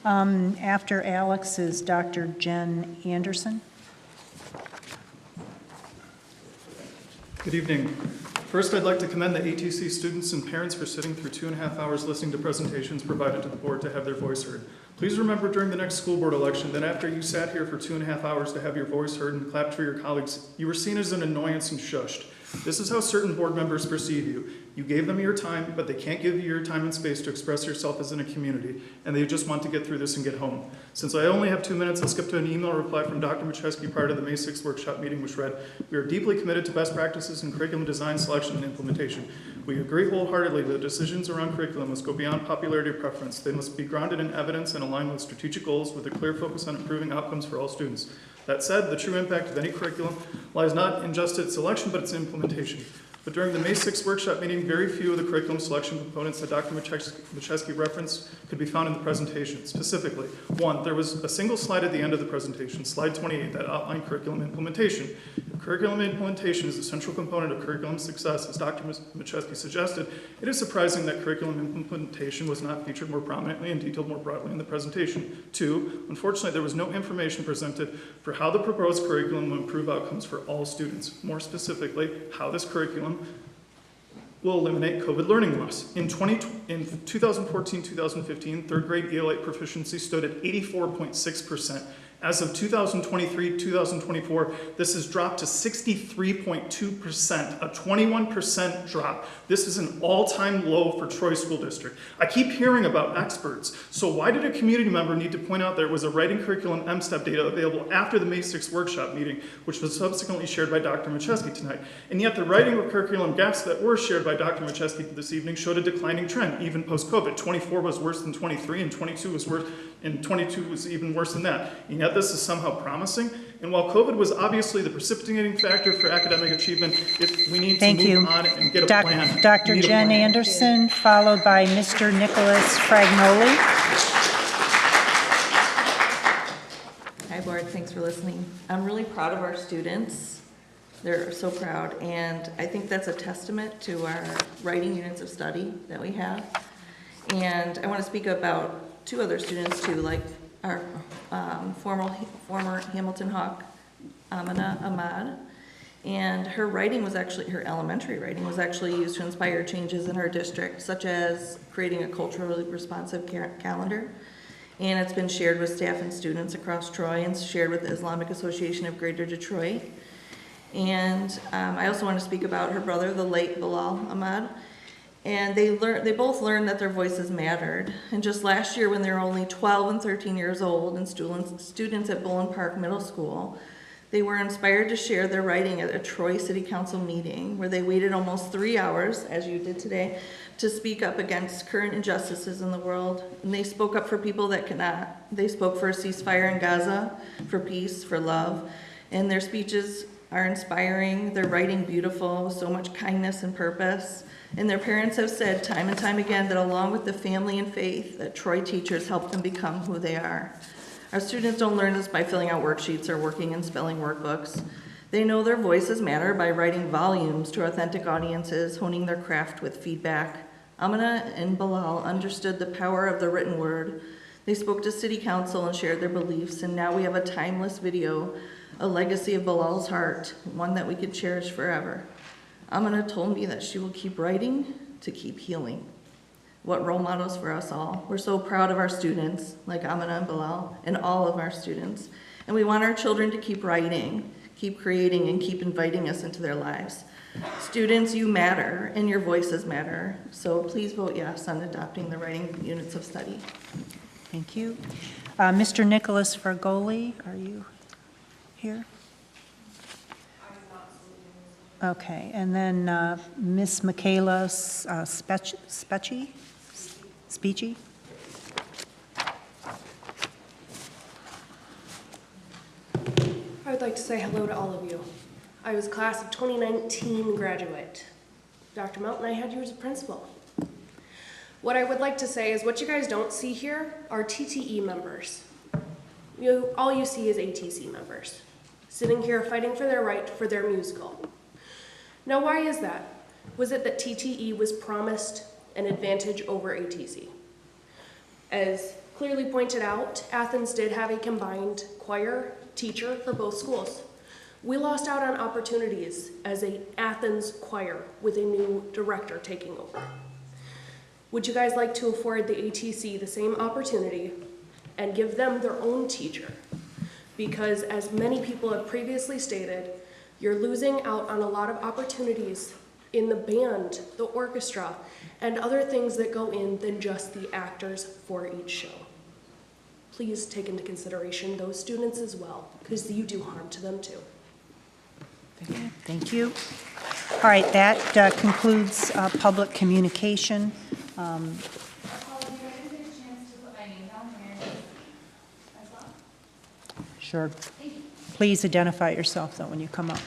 After Alex is Dr. Jen Anderson. Good evening. First, I'd like to commend the ATC students and parents for sitting through 2.5 hours listening to presentations provided to the board to have their voice heard. Please remember during the next school board election that after you sat here for 2.5 hours to have your voice heard and clapped for your colleagues, you were seen as an annoyance and shushed. This is how certain board members perceive you. You gave them your time, but they can't give you your time and space to express yourself as in a community, and they just want to get through this and get home. Since I only have 2 minutes, I'll skip to an email reply from Dr. Macheski prior to the May 6th workshop meeting, which read, "We are deeply committed to best practices in curriculum design, selection, and implementation. We agree wholeheartedly that decisions around curriculum must go beyond popularity or preference. They must be grounded in evidence and aligned with strategic goals with a clear focus on improving outcomes for all students. That said, the true impact of any curriculum lies not in just its selection, but its implementation." But during the May 6th workshop meeting, very few of the curriculum selection components that Dr. Macheski referenced could be found in the presentation. Specifically, one, there was a single slide at the end of the presentation, slide 28, that outlined curriculum implementation. If curriculum implementation is a central component of curriculum success, as Dr. Macheski suggested, it is surprising that curriculum implementation was not featured more prominently and detailed more broadly in the presentation. Two, unfortunately, there was no information presented for how the proposed curriculum will improve outcomes for all students. More specifically, how this curriculum will eliminate COVID learning loss. In 2014-2015, third grade ELA proficiency stood at 84.6%. As of 2023-2024, this has dropped to 63.2%, a 21% drop. This is an all-time low for Troy School District. I keep hearing about experts, so why did a community member need to point out there was a writing curriculum M-STEP data available after the May 6th workshop meeting, which was subsequently shared by Dr. Macheski tonight? And yet the writing curriculum gaps that were shared by Dr. Macheski this evening showed a declining trend, even post-COVID. 24 was worse than 23, and 22 was worse, and 22 was even worse than that. And yet this is somehow promising. And while COVID was obviously the precipitating factor for academic achievement, we need to move on and get a plan. Dr. Jen Anderson, followed by Mr. Nicholas Fragnoli. Hi, board. Thanks for listening. I'm really proud of our students. They're so proud, and I think that's a testament to our writing units of study that we have. And I want to speak about two other students too, like our former Hamilton Hawk, Amina Ahmad. And her writing was actually, her elementary writing was actually used to inspire changes in her district, such as creating a culturally responsive calendar. And it's been shared with staff and students across Troy and shared with the Islamic Association of Greater Detroit. And I also want to speak about her brother, the late Bilal Ahmad. And they both learned that their voices mattered. And just last year, when they were only 12 and 13 years old and students at Bullen Park Middle School, they were inspired to share their writing at a Troy City Council meeting where they waited almost 3 hours, as you did today, to speak up against current injustices in the world. And they spoke up for people that cannot. They spoke for a ceasefire in Gaza, for peace, for love. And their speeches are inspiring. They're writing beautiful with so much kindness and purpose. And their parents have said time and time again that along with the family and faith, that Troy teachers help them become who they are. Our students don't learn this by filling out worksheets or working in spelling workbooks. They know their voices matter by writing volumes to authentic audiences, honing their craft with feedback. Amina and Bilal understood the power of the written word. They spoke to city council and shared their beliefs, and now we have a timeless video, a legacy of Bilal's heart, one that we could cherish forever. Amina told me that she will keep writing to keep healing. What role models for us all. We're so proud of our students, like Amina and Bilal, and all of our students. And we want our children to keep writing, keep creating, and keep inviting us into their lives. Students, you matter, and your voices matter. So please vote yes on adopting the writing units of study. Thank you. Mr. Nicholas Fergoli, are you here? Okay, and then Miss Michaela Specci? I would like to say hello to all of you. I was class of 2019 graduate. Dr. Melton, I had you as a principal. What I would like to say is what you guys don't see here are TTE members. All you see is ATC members, sitting here fighting for their right for their musical. Now, why is that? Was it that TTE was promised an advantage over ATC? As clearly pointed out, Athens did have a combined choir teacher for both schools. We lost out on opportunities as an Athens choir with a new director taking over. Would you guys like to afford the ATC the same opportunity and give them their own teacher? Because as many people have previously stated, you're losing out on a lot of opportunities in the band, the orchestra, and other things that go in than just the actors for each show. Please take into consideration those students as well, because you do harm to them too. Thank you. All right, that concludes public communication. Sure. Please identify yourself, though, when you come up.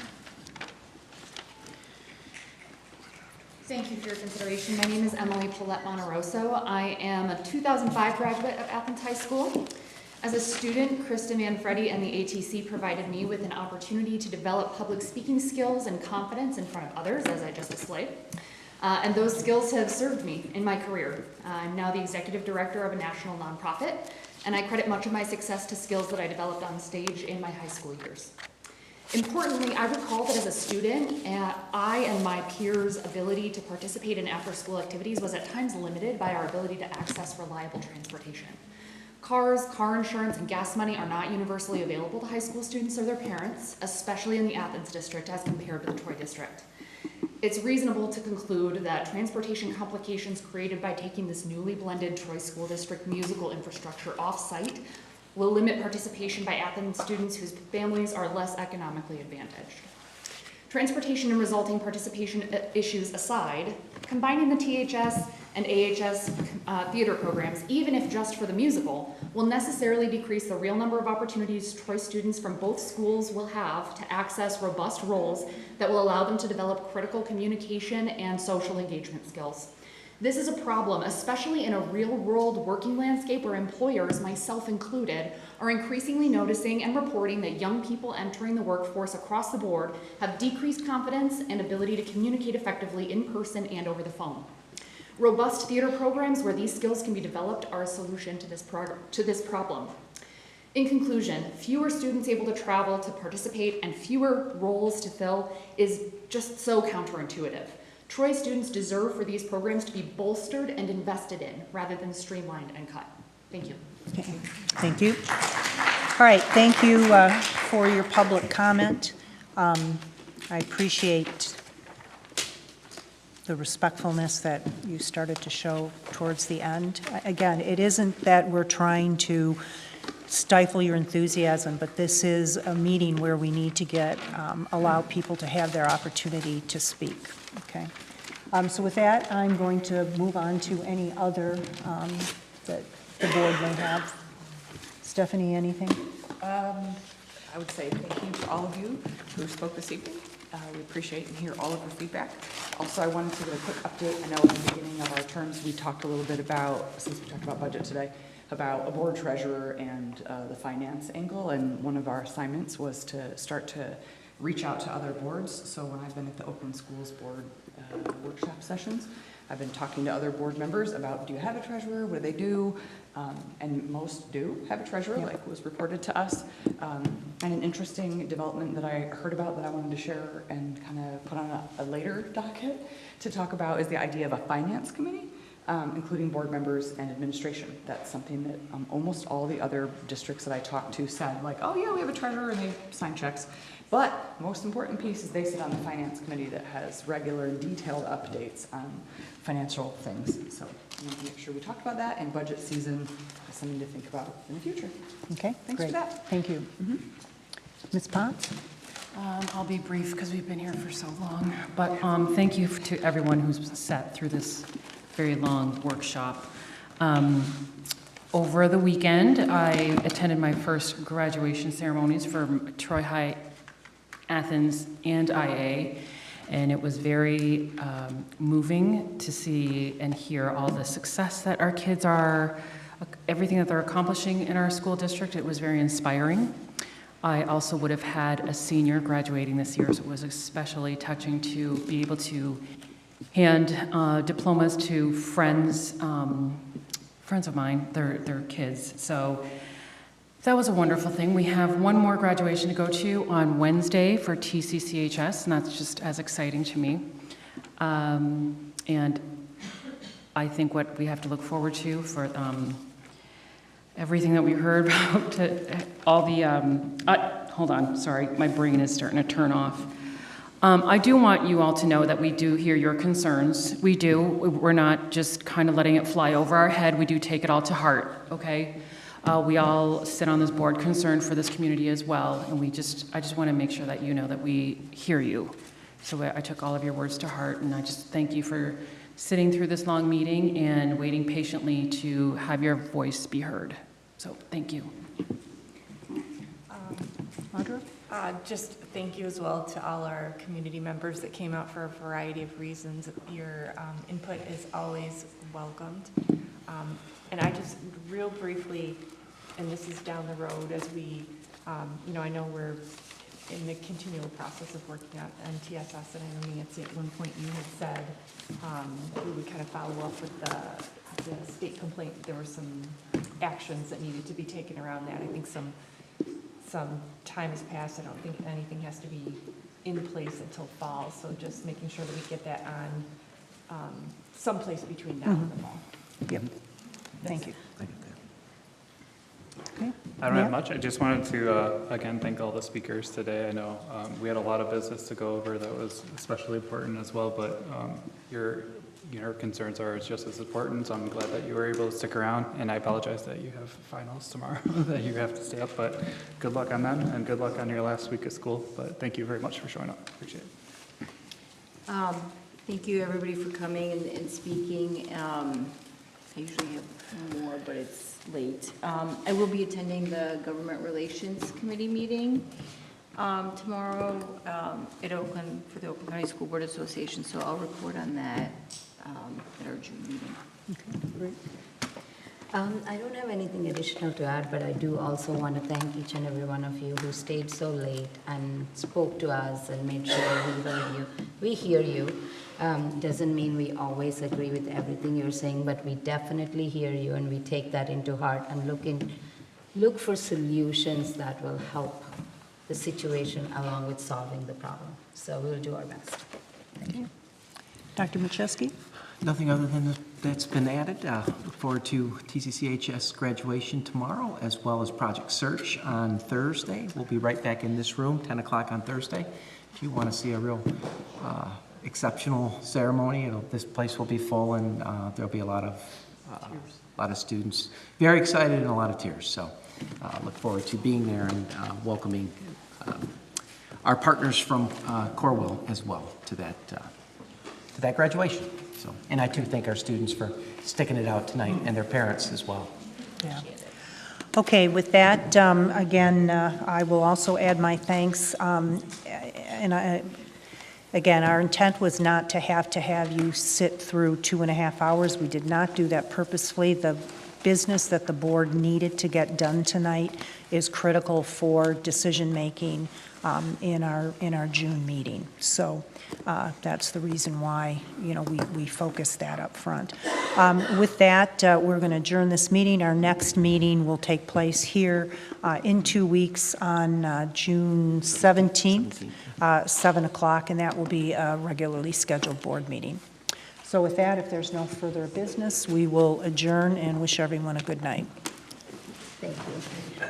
Thank you for your consideration. My name is Emily Paulette Monteroso. I am a 2005 graduate of Athens High School. As a student, Krista Manfredi and the ATC provided me with an opportunity to develop public speaking skills and confidence in front of others, as I just displayed. And those skills have served me in my career. I'm now the executive director of a national nonprofit, and I credit much of my success to skills that I developed on stage in my high school years. Importantly, I recall that as a student, I and my peers' ability to participate in after-school activities was at times limited by our ability to access reliable transportation. Cars, car insurance, and gas money are not universally available to high school students or their parents, especially in the Athens district as compared to the Troy district. It's reasonable to conclude that transportation complications created by taking this newly blended Troy School District musical infrastructure off-site will limit participation by Athens students whose families are less economically advantaged. Transportation and resulting participation issues aside, combining the THS and AHS theater programs, even if just for the musical, will necessarily decrease the real number of opportunities Troy students from both schools will have to access robust roles that will allow them to develop critical communication and social engagement skills. This is a problem, especially in a real-world working landscape where employers, myself included, are increasingly noticing and reporting that young people entering the workforce across the board have decreased confidence and ability to communicate effectively in person and over the phone. Robust theater programs where these skills can be developed are a solution to this problem. In conclusion, fewer students able to travel to participate and fewer roles to fill is just so counterintuitive. Troy students deserve for these programs to be bolstered and invested in rather than streamlined and cut. Thank you. Okay. Thank you. All right, thank you for your public comment. I appreciate the respectfulness that you started to show towards the end. Again, it isn't that we're trying to stifle your enthusiasm, but this is a meeting where we need to allow people to have their opportunity to speak, okay? So with that, I'm going to move on to any other that the board may have. Stephanie, anything? I would say thank you to all of you who spoke this evening. We appreciate and hear all of your feedback. Also, I wanted to give a quick update. I know at the beginning of our terms, we talked a little bit about, since we talked about budget today, about a board treasurer and the finance angle, and one of our assignments was to start to reach out to other boards. So when I've been at the Oakland Schools Board workshop sessions, I've been talking to other board members about, do you have a treasurer? What do they do? And most do have a treasurer, like was reported to us. And an interesting development that I heard about that I wanted to share and kind of put on a later docket to talk about is the idea of a finance committee, including board members and administration. That's something that almost all the other districts that I talked to said, like, oh yeah, we have a treasurer and they sign checks. But most important piece is they sit on the finance committee that has regular and detailed updates on financial things. So I want to make sure we talked about that, and budget season is something to think about in the future. Okay, Thanks great. for that. Thank you. Ms. Potts? I'll be brief because we've been here for so long, but thank you to everyone who's sat through this very long workshop. Over the weekend, I attended my first graduation ceremonies for Troy High, Athens, and IA, and it was very moving to see and hear all the success that our kids are, everything that they're accomplishing in our school district. It was very inspiring. I also would have had a senior graduating this year, so it was especially touching to be able to hand diplomas to friends of mine, their kids. So that was a wonderful thing. We have one more graduation to go to on Wednesday for TCCHS, and that's just as exciting to me. And I think what we have to look forward to for everything that we heard about, all the, hold on, sorry, my brain is starting to turn off. I do want you all to know that we do hear your concerns. We do. We're not just kind of letting it fly over our head. We do take it all to heart, okay? We all sit on this board concerned for this community as well, and I just want to make sure that you know that we hear you. So I took all of your words to heart, and I just thank you for sitting through this long meeting and waiting patiently to have your voice be heard. So thank you. Audra? Just thank you as well to all our community members that came out for a variety of reasons. Your input is always welcomed. And I just real briefly, and this is down the road as we, I know we're in the continual process of working on TSS, and I know Nancy, at one point you had said we would kind of follow up with the state complaint. There were some actions that needed to be taken around that. I think some time has passed. I don't think anything has to be in place until fall, so just making sure that we get that on someplace between now and the fall. Yep. Thank you. Okay. I don't have much. I just wanted to, again, thank all the speakers today. I know we had a lot of business to go over that was especially important as well, but your concerns are just as important, so I'm glad that you were able to stick around, and I apologize that you have finals tomorrow, that you have to stay up, but good luck on them, and good luck on your last week of school, but thank you very much for showing up. Appreciate it. Thank you, everybody, for coming and speaking. I usually have more, but it's late. I will be attending the Government Relations Committee meeting tomorrow at Oakland for the Oakland County School Board Association, so I'll report on that at our June meeting. I don't have anything additional to add, but I do also want to thank each and every one of you who stayed so late and spoke to us and made sure we heard you. We hear you. Doesn't mean we always agree with everything you're saying, but we definitely hear you and we take that into heart and look for solutions that will help the situation along with solving the problem. So we'll do our best. Thank you. Dr. Macheski? Nothing other than that's been added. Look forward to TCCHS graduation tomorrow, as well as Project Search on Thursday. We'll be right back in this room, 10 o'clock on Thursday. If you want to see a real exceptional ceremony, this place will be full, and there'll be a lot of students very excited and a lot of tears. So look forward to being there and welcoming our partners from Corwell as well to that graduation. So, and I too thank our students for sticking it out tonight and their parents as well. Yeah. Okay, with that, again, I will also add my thanks. Again, our intent was not to have you sit through 2.5 hours. We did not do that purposefully. The business that the board needed to get done tonight is critical for decision-making in our June meeting. So that's the reason why, we focused that up front. With that, we're going to adjourn this meeting. Our next meeting will take place here in 2 weeks on June 17th, 7 o'clock, and that will be a regularly scheduled board meeting. So with that, if there's no further business, we will adjourn and wish everyone a good night. Thank you.